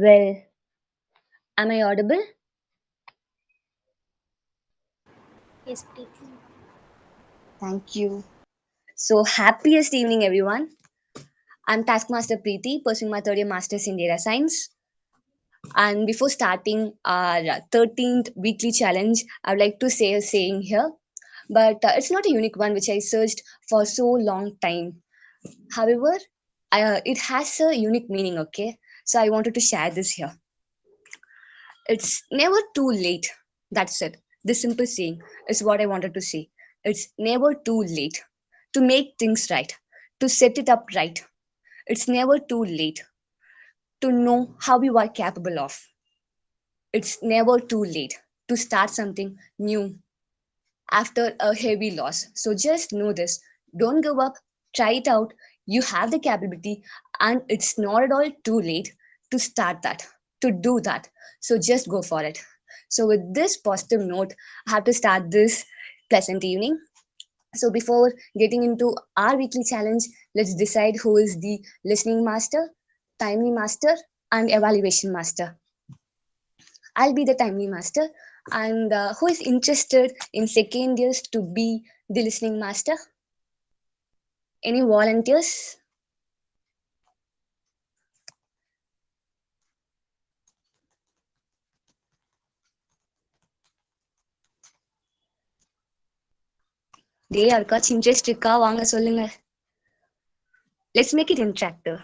Well, am I audible? Yes, Preeti. Thank you. So, happiest evening, everyone. I'm Taskmaster Preeti, pursuing my third year Masters in Data Science. And before starting our 13th weekly challenge, I would like to say a saying here, but it's not a unique one which I searched for so long time. However, it has a unique meaning, okay? So, I wanted to share this here. It's never too late. That's it. This simple saying is what I wanted to say. It's never too late to make things right, to set it up right. It's never too late to know how you are capable of. It's never too late to start something new after a heavy loss. So just know this. Don't give up. Try it out. You have the capability, and it's not at all too late to start that, to do that. So just go for it. So, with this positive note, I have to start this pleasant evening. So, before getting into our weekly challenge, let's decide who is the listening master, timely master, and evaluation master. I'll be the timely master. And who is interested in second years to be the listening master? Any volunteers? டேய் யாருக்காச்சும் interest இருக்கா வாங்க சொல்லுங்க. Let's make it interactive.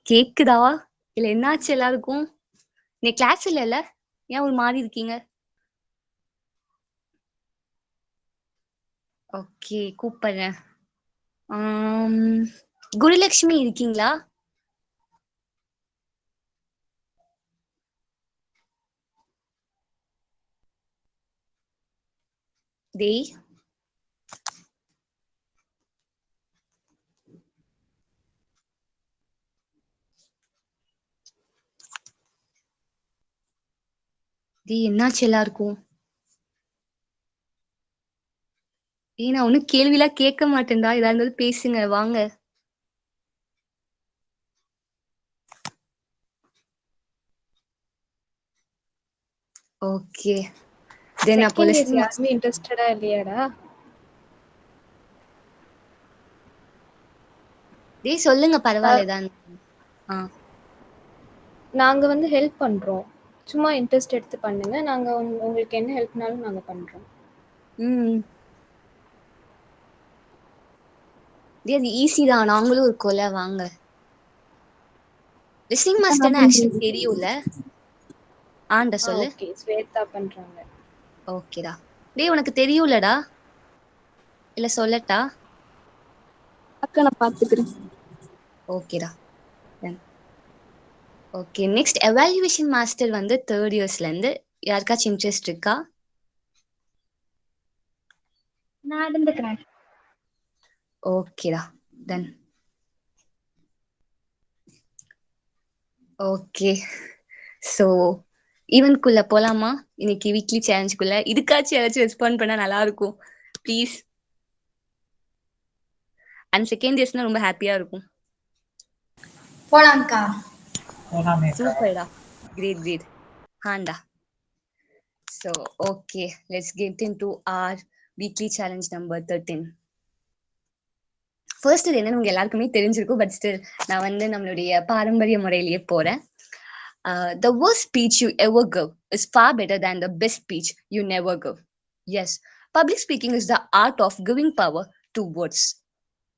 கேக்குதா? இல்ல என்னாச்சு எல்லாருக்கும்? நீ கிளாஸ் இல்லல்ல? ஏன் ஒரு மாறி இருக்கீங்க? ஓகே கூப்பிடுறேன். குருலட்சுமி இருக்கீங்களா? டேய் டேய் என்னாச்சு எல்லாருக்கும்? டேய் நான் ஒன்னும் கேள்விலாம் கேட்க மாட்டேன்டா. ஏதா இருந்தாலும் பேசுங்க வாங்க. ஓகே தென் அப்போ செகண்ட் இயர்ஸ் லிஸ்னிங் யாருமே இன்ட்ரெஸ்டடா இல்லையாடா? டேய் சொல்லுங்க பரவாயில்ல ஏதா ஆ நாங்க வந்து ஹெல்ப் பண்றோம். சும்மா இன்ட்ரெஸ்ட் எடுத்து பண்ணுங்க. நாங்க உங்களுக்கு என்ன ஹெல்ப்னாலும் நாங்க பண்றோம். ம் டேய் அது ஈஸி தான். நாங்களும் இருக்கோம்ல வாங்க. லிஸ்னிங் மாஸ்டர்னா ஆக்சுவலி தெரியும்ல? ஆண்ட சொல்லு. ஓகே. ஸ்வேதா பண்றாங்க. ஓகேடா. டேய் உனக்கு தெரியும்லடா? இல்ல சொல்லட்டா? அக்கா நான் பாத்துக்கிறேன். ஓகேடா. ஓகே நெக்ஸ்ட் எவாலுவேஷன் மாஸ்டர் வந்து தேர்ட் இயர்ஸ்ல இருந்து யாருக்காச்சும் இன்ட்ரெஸ்ட் இருக்கா? நான் இருந்துக்கிறேன். ஓகேடா டன். ஓகே ஸோ ஈவென்ட்குள்ள போலாமா? இன்னைக்கு வீக்லி சேலஞ்சுக்குள்ள இதுக்காச்சும் யாராச்சும் ரெஸ்பாண்ட் பண்ணா நல்லா இருக்கும் ப்ளீஸ். அண்ட் செகண்ட் இயர்ஸ்னா ரொம்ப ஹாப்பியா இருக்கும். போலாம்க்கா. சூப்பர்டா. Great great. ஹாண்டா. So okay let's get into our weekly challenge number 13. First இது என்னன்னு உங்க எல்லாருக்குமே தெரிஞ்சிருக்கும். பட் ஸ்டில் நான் வந்து நம்மளுடைய பாரம்பரிய முறையிலேயே போறேன். The worst speech you ever give is far better than the best speech you never give. Yes, public speaking is the art of giving power to words.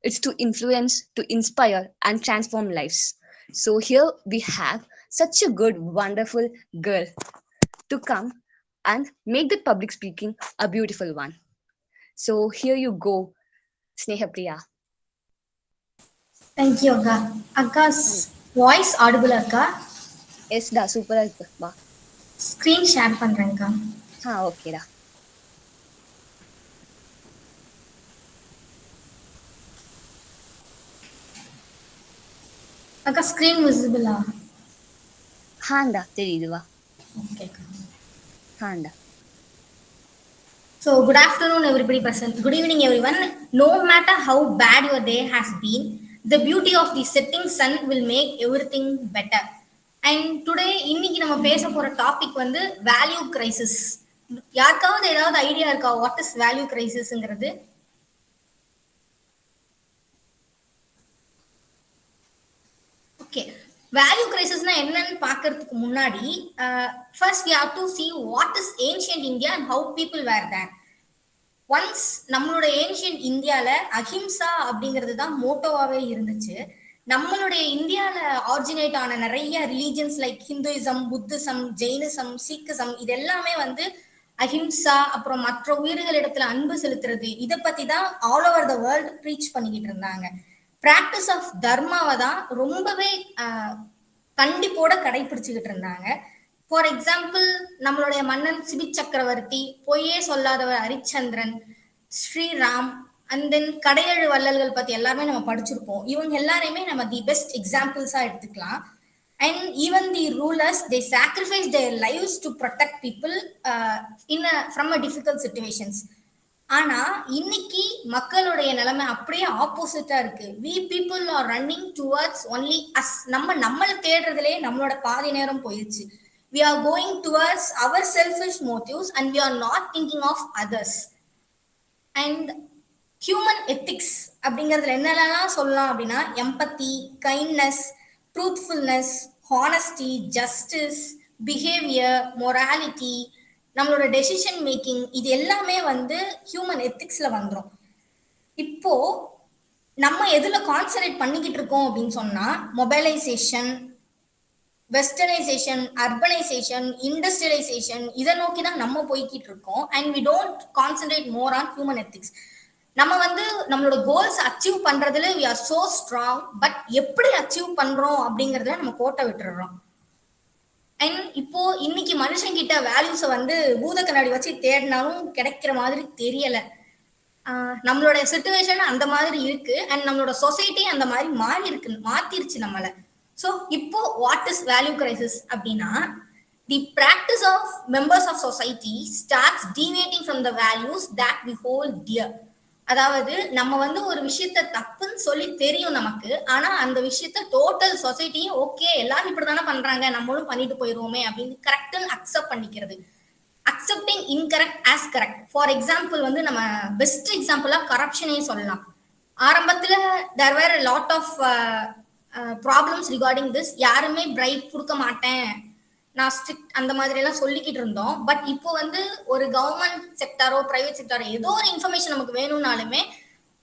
It's to influence, to inspire, and transform lives. So here we have such a good, wonderful girl to come and make the public speaking a beautiful one. So here you go, Sneha Priya. Thank you அக்கா. அக்கா voice audible அக்கா? எஸ்டா சூப்பரா இருக்கு வா. Screen share பண்ணுறேங்க்கா. ஓகேடா. அக்கா ஸ்க்ரீன் விசிபிளா? ஹாண்டா தெரியுதுவா? ஓகே அக்கா. ஹாண்டா. So, good afternoon, everybody present. Good evening, everyone. No matter how bad your day has been, the beauty of the setting sun will make everything better. And today, இன்னைக்கு நம்ம பேச போற டாபிக் வந்து வேல்யூ கிரைசிஸ். யாருக்காவது ஏதாவது idea இருக்கா what is value கிரைசிஸ்ங்கிறது? Okay, value கிரைசிஸ்னா என்னன்னு பார்க்கறதுக்கு முன்னாடி first we have to see what is ancient India and how people were there. Once நம்மளோட ஏன்ஷியன்ட் இந்தியால அஹிம்சா அப்படிங்கிறது தான் மோட்டோவாவே இருந்துச்சு. நம்மளுடைய இந்தியால ஆரிஜினேட் ஆன நிறைய religions like Hinduism, Buddhism, Jainism, Sikhism இது எல்லாமே வந்து அஹிம்சா, அப்புறம் மற்ற உயிர்களிடத்துல அன்பு செலுத்துறது, இதை பத்தி தான் all over the world preach பண்ணிக்கிட்டு இருந்தாங்க. பிராக்டிஸ் ஆஃப் தர்மாவை தான் ரொம்பவே கண்டிப்போட கடைபிடிச்சுக்கிட்டு இருந்தாங்க. ஃபார் எக்ஸாம்பிள், நம்மளுடைய மன்னன் சிபி சக்கரவர்த்தி, பொய்யே சொல்லாதவர் ஹரிச்சந்திரன், ஸ்ரீராம், அண்ட் தென் கடையேழு வள்ளல்கள் பத்தி எல்லாமே நம்ம படிச்சிருப்போம். இவங்க எல்லாரையுமே நம்ம தி பெஸ்ட் எக்ஸாம்பிள்ஸா எடுத்துக்கலாம். And even the rulers they sacrifice their lives to protect people from a difficult situations. ஆனா இன்னைக்கு மக்களுடைய நிலைமை அப்படியே ஆப்போசிட்டா இருக்கு. We people are running towards only us. நம்மளை தேடுறதுலே நம்மளோட பாதி நேரம் போயிடுச்சு. We are going towards our selfish motives and we are not thinking of others. And human ethics அப்படிங்கிறதுல என்னெல்லாம் சொல்லலாம் அப்படின்னா empathy, kindness, truthfulness, honesty, justice, behaviour, morality, நம்மளோட டெசிஷன் மேக்கிங், இது எல்லாமே வந்து ஹியூமன் எத்திக்ஸ்ல வந்துடும். இப்போ நம்ம எதுல கான்சன்ட்ரேட் பண்ணிக்கிட்டு இருக்கோம் அப்படின்னு சொன்னா மொபைலைசேஷன், வெஸ்டர்னைசேஷன், அர்பனைசேஷன், இண்டஸ்ட்ரியலைசேஷன், இதை நோக்கி தான் நம்ம போய்கிட்டு இருக்கோம். And we don't concentrate more on human ethics. நம்ம வந்து நம்மளோட கோல்ஸ் அச்சீவ் பண்றதுல we are so strong, but எப்படி அச்சீவ் பண்றோம் அப்படிங்கறதுல நம்ம கோட்டை விட்டுறோம். அண்ட் இப்போ இன்னைக்கு மனுஷன் கிட்ட வேல்யூஸை வந்து பூத கண்ணாடி வச்சு தேடினாலும் கிடைக்கிற மாதிரி தெரியல. நம்மளோட சிச்சுவேஷன் அந்த மாதிரி இருக்கு அண்ட் நம்மளோட சொசைட்டி அந்த மாதிரி மாத்திருச்சு நம்மள. ஸோ இப்போ வாட் இஸ் வேல்யூ கிரைசிஸ் அப்படின்னா the practice of members of society starts deviating from the values that we hold dear. அதாவது நம்ம வந்து ஒரு விஷயத்த தப்புன்னு சொல்லி தெரியும் நமக்கு, ஆனா அந்த விஷயத்த டோட்டல் சொசைட்டியும் ஓகே எல்லாரும் இப்படிதானே பண்றாங்க நம்மளும் பண்ணிட்டு போயிருவோமே அப்படின்னு கரெக்ட்னு அக்செப்ட் பண்ணிக்கிறது. Accepting incorrect as correct. For example வந்து நம்ம பெஸ்ட் எக்ஸாம்பிளா கரப்ஷனே சொல்லலாம். ஆரம்பத்துல there were lot of problems regarding this. யாருமே பிரைட் கொடுக்க மாட்டேன், நான் ஸ்ட்ரிக்ட் அந்த மாதிரி எல்லாம் சொல்லிக்கிட்டு இருந்தோம். பட் இப்போ வந்து ஒரு கவர்மெண்ட் செக்டாரோ பிரைவேட் செக்டாரோ ஏதோ ஒரு இன்ஃபர்மேஷன் நமக்கு வேணும்னாலுமே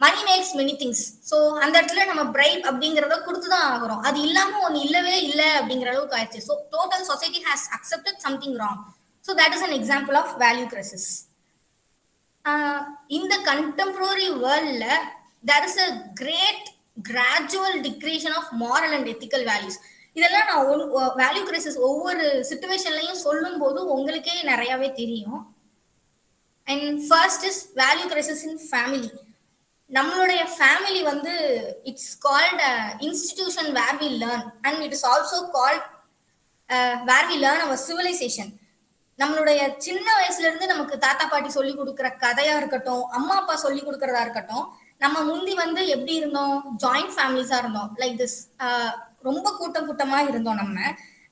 money makes many things. So அந்த இடத்துல நம்ம பிரைட் அப்படிங்கிறத கொடுத்துதான் ஆகிறோம். அது இல்லாம ஒன்று இல்லவே இல்லை அப்படிங்கிற அளவுக்கு ஆயிடுச்சு. So total society has accepted something wrong. So that is an example of value crisis. இந்த கண்டெம்பரரி வேர்ல்ட்ல there is a great gradual decrease of moral and ethical values. இதெல்லாம் நான் வேல்யூ கிரைசிஸ் ஒவ்வொரு சிச்சுவேஷன்லையும் சொல்லும் போது உங்களுக்கே நிறையவே தெரியும். And first is value crisis in family. நம்மளுடைய ஃபேமிலி வந்து it's called institution where we learn and it is also called where we learn our civilization. நம்மளுடைய சின்ன வயசுல இருந்து நமக்கு தாத்தா பாட்டி சொல்லி கொடுக்குற கதையா இருக்கட்டும், அம்மா அப்பா சொல்லி கொடுக்கறதா இருக்கட்டும், நம்ம முந்தி வந்து எப்படி இருந்தோம், ஜாயிண்ட் ஃபேமிலிஸா இருந்தோம். லைக் திஸ் ரொம்ப கூட்டமா இருந்தோம் நம்ம.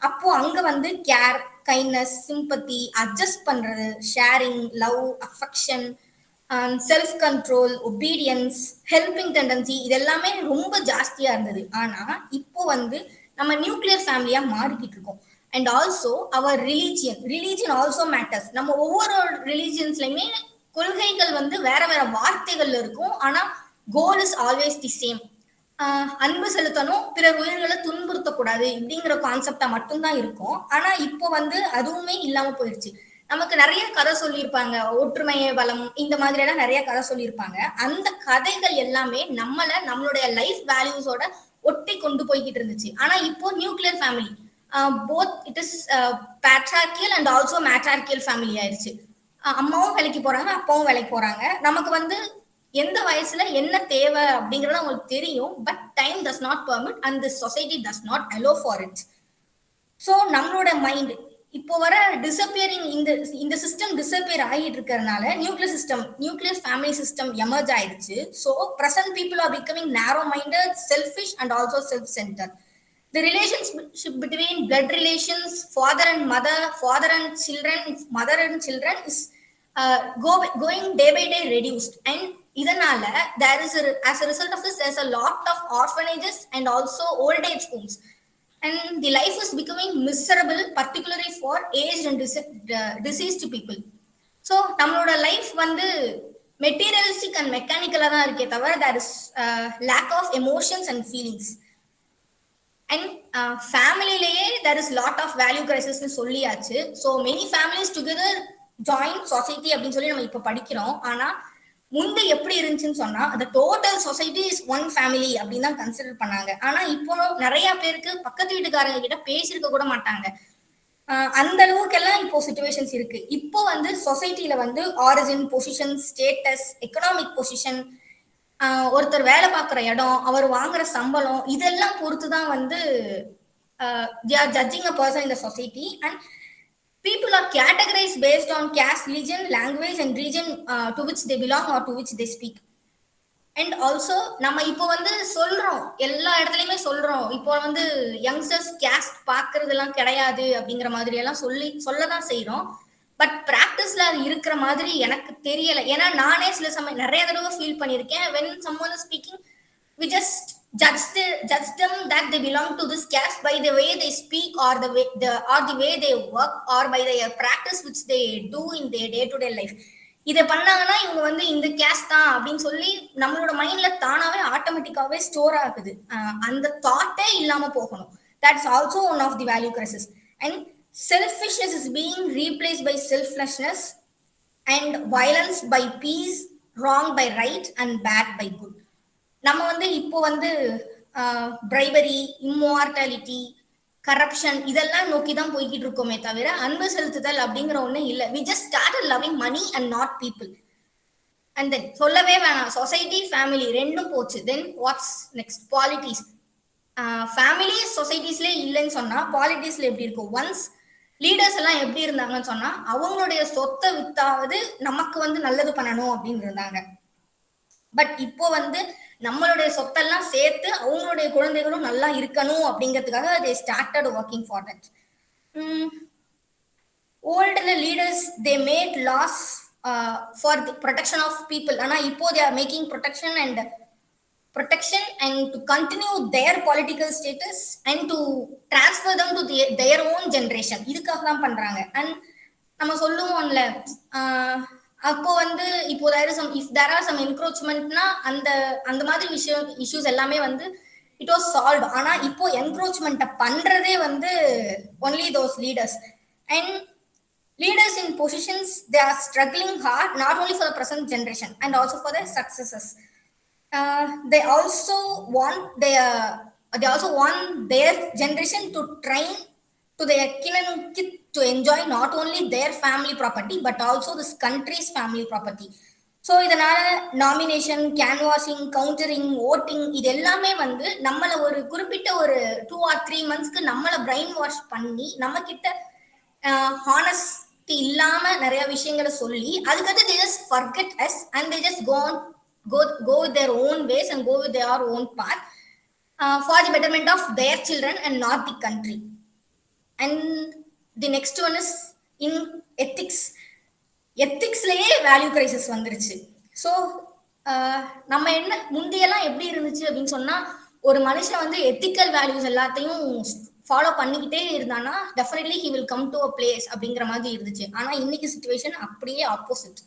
அப்போ அங்க வந்து கேர், கைண்ட்னஸ், சிம்பத்தி, அட்ஜஸ்ட் பண்றது, sharing, love, affection, self control, obedience, helping tendency இது எல்லாமே ரொம்ப ஜாஸ்தியா இருந்தது. ஆனா இப்போ வந்து நம்ம நியூக்ளியர் ஃபேமிலியா மாறிக்கிட்டு இருக்கோம். And also our religion also matters. நம்ம ஒவ்வொரு ரிலீஜியன்ஸ்லயுமே கொள்கைகள் வந்து வேற வேற வார்த்தைகள் இருக்கும், ஆனா goal is always the same. அன்பு செலுத்தணும், பிறர் உயிர்களை துன்புறுத்தக்கூடாது இப்படிங்கிற கான்செப்டா மட்டும்தான் இருக்கும். ஆனா இப்போ வந்து அதுவுமே இல்லாம போயிடுச்சு. நமக்கு நிறைய கதை சொல்லியிருப்பாங்க, ஒற்றுமையே பலம், இந்த மாதிரி எல்லாம் நிறைய கதை சொல்லியிருப்பாங்க. அந்த கதைகள் எல்லாமே நம்மளுடைய லைஃப் வேல்யூஸோட ஒட்டி கொண்டு போய்கிட்டு இருந்துச்சு. ஆனா இப்போ nuclear family, both it is patriarchal and also matriarchal family ஆயிடுச்சு. அம்மாவும் வேலைக்கு போறாங்க, அப்பாவும் வேலைக்கு போறாங்க. நமக்கு வந்து எந்த வயசுல என்ன தேவை அப்படிங்கறது அவங்களுக்கு தெரியும். But time does not permit and the society does not allow for it. So நம்மளோட மைண்ட் இப்போ வர டிசப்பியரிங் இந்த சிஸ்டம் டிசப்பியர் ஆகிட்டு இருக்கிறதுனால நியூக்ளியர் ஃபேமிலி சிஸ்டம் எமர்ஜ் ஆயிடுச்சு. So present people are becoming narrow minded, selfish and also self centre. The relationship between blood relations, father and mother, father and children, mother and children is going day by day reduced. And idanala there is as a result of this, there's a lot of orphanages and also old age homes. And the life is becoming miserable, particularly for aged and deceased people. So நம்மளோட life வந்து materialistic and மெக்கானிக்கலா தான் இருக்கே தவிர there is lack of emotions and feelings. And ஃபேமிலிலேயே there is lot of value crisis னு சொல்லியாச்சு. So many families together join society அப்படின்னு சொல்லி நம்ம இப்ப படிக்கிறோம். ஆனா முந்தி எப்படி இருந்துச்சுன்னு சொன்னா அந்த total society is one family அப்படின்னு தான் கன்சிடர் பண்ணாங்க. ஆனா இப்போ நிறைய பேருக்கு பக்கத்து வீட்டுக்காரங்க கிட்ட பேசியிருக்க கூட மாட்டாங்க. அந்த அளவுக்கு எல்லாம் இப்போ சிச்சுவேஷன்ஸ் இருக்கு. இப்போ வந்து சொசைட்டில வந்து origin, position, status, economic position, ஒருத்தர் வேலை பார்க்குற இடம், அவர் வாங்குற சம்பளம், இதெல்லாம் பொறுத்துதான் வந்து judging a person in the society. And people are categorized based on caste, religion, language and region to which they belong or to which they speak. And also நம்ம இப்போ வந்து சொல்றோம், எல்லா இடத்துலயுமே சொல்றோம், இப்போ வந்து யங்ஸ்டர்ஸ் கேஸ்ட் பாக்குறதெல்லாம் கிடையாது அப்படிங்கிற மாதிரி எல்லாம் சொல்லதான் செய்யறோம். பட் பிராக்டிஸ்ல அது இருக்கிற மாதிரி எனக்கு தெரியல. ஏன்னா நானே சில சமயம் நிறைய தடவை ஃபீல் பண்ணியிருக்கேன். when someone is speaking, we just judge them that they belong to this caste by the way they speak or the way they work or by their practice which they do in their day to day life. இதை பண்ணாங்கன்னா இவங்க வந்து இந்த caste தான் அப்படின்னு சொல்லி நம்மளோட மைண்ட்ல தானாவே ஆட்டோமேட்டிக்காவே ஸ்டோர் ஆகுது. அந்த தாட்டே இல்லாம போகணும். That's also one of the value crisis. And selfishness is being replaced by selflessness and violence by peace, wrong by right and bad by good. நம்ம வந்து இப்போ வந்து பிரைபரி, இம்மார்டாலிட்டி, கரப்ஷன் இதெல்லாம் நோக்கி தான் போய்கிட்டு இருக்கோமே தவிர அன்பு செலுத்துதல் அப்படிங்கிற ஒண்ணு இல்லை. we just started loving money and not people. and then சொல்லவே வேணாம், சொசைட்டி ஃபேமிலி ரெண்டும் போச்சு. Then what's next? Politics. Family சொசைட்டிஸ்ல இல்லைன்னு சொன்னா பாலிட்டிக்ஸ்ல எப்படி இருக்கும்? ஒன்ஸ் லீடர்ஸ் எல்லாம் எப்படி இருந்தாங்கன்னு சொன்னா அவங்களுடைய சொத்தை வித்தாவது நமக்கு வந்து நல்லது பண்ணணும் அப்படின்னு இருந்தாங்க. பட் இப்போ வந்து நம்மளுடைய சொத்தெல்லாம் சேர்த்து அவங்களுடைய குழந்தைகளும் நல்லா இருக்கணும் அப்படிங்கிறதுக்காக they started working for that. Old leaders they made laws for the protection of people. ஆனா இப்போ they are making protection and to continue their political status and to transfer them to their own generation. இதுக்காக தான் பண்றாங்க. And நம்ம சொல்லுவோம்ல, அப்போ வந்து இப்போ if there are some encroachmentனா அந்த மாதிரி இஷ்யூஸ் எல்லாமே வந்து it was solved. ஆனா இப்போ என்க்ரோச்மெண்ட் பண்றதே வந்து only those leaders. And leaders in positions, they are struggling hard not only for the present generation and also for their successors. They also want their generation to train to their kin and kith to enjoy not only their family property but also this country's family property. So இதனால nomination, canvassing, countering, voting இது எல்லாமே வந்து நம்மள ஒரு குறிப்பிட்ட ஒரு 2 or 3 monthsக்கு நம்மள brain wash பண்ணி நம்ம கிட்ட ஹானஸ்டி இல்லாம நிறைய விஷயங்களை சொல்லி அதுக்கடுத்து they just forget us and they just go with their own ways and go with their own path for the betterment of their children and not the country. And the next one is in ethics. எத்திக்ஸ்லயே value crisis வந்துருச்சு. So நம்ம என்ன முந்தையெல்லாம் எப்படி இருந்துச்சு அப்படின்னு சொன்னா, ஒரு மனுஷன் வந்து எத்திக்கல் வேல்யூஸ் எல்லாத்தையும் ஃபாலோ பண்ணிக்கிட்டே இருந்தானா definitely he will come to a place அப்படிங்கிற மாதிரி இருந்துச்சு. ஆனா இன்னைக்கு சிச்சுவேஷன் அப்படியே ஆப்போசிட்.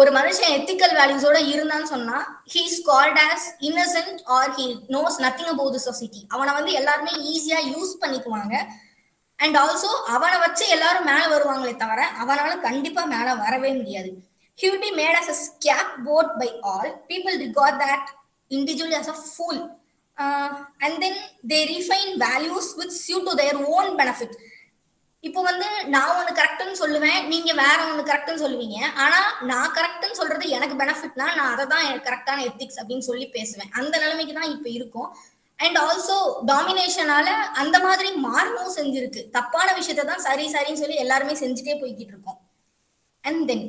ஒரு மனுஷன் எத்திக்கல் வேல்யூஸோட இருந்தான்னு சொன்னா he is called as innocent or he knows nothing about the society. அவனை வந்து எல்லாருமே ஈஸியா யூஸ் பண்ணிக்குவாங்க. அண்ட் ஆல்சோ அவனை வச்சு எல்லாரும் மேல வருவாங்களே தவிர அவனால கண்டிப்பா மேல வரவே முடியாது. He will be made as a scapegoat by all. People regard that individual as a fool. And then they refine values which suit to their own benefit. இப்போ வந்து நான் ஒண்ணு கரெக்ட்னு சொல்லுவேன், நீங்க வேற ஒண்ணு கரெக்ட்னு சொல்லுவீங்க. ஆனா நான் கரெக்ட்னு சொல்றது எனக்கு பெனிஃபிட்னா நான் அதை தான் கரெக்டான எத்திக்ஸ் அப்படின்னு சொல்லி பேசுவேன். அந்த நிலைமைக்கு தான் இப்ப இருக்கும். அண்ட் ஆல்சோ டாமினேஷனால அந்த மாதிரி மாறவும் செஞ்சிருக்கு. தப்பான விஷயத்தை தான் சரி சரின்னு சொல்லி எல்லாருமே செஞ்சுட்டே போய்கிட்டு இருக்கோம். And then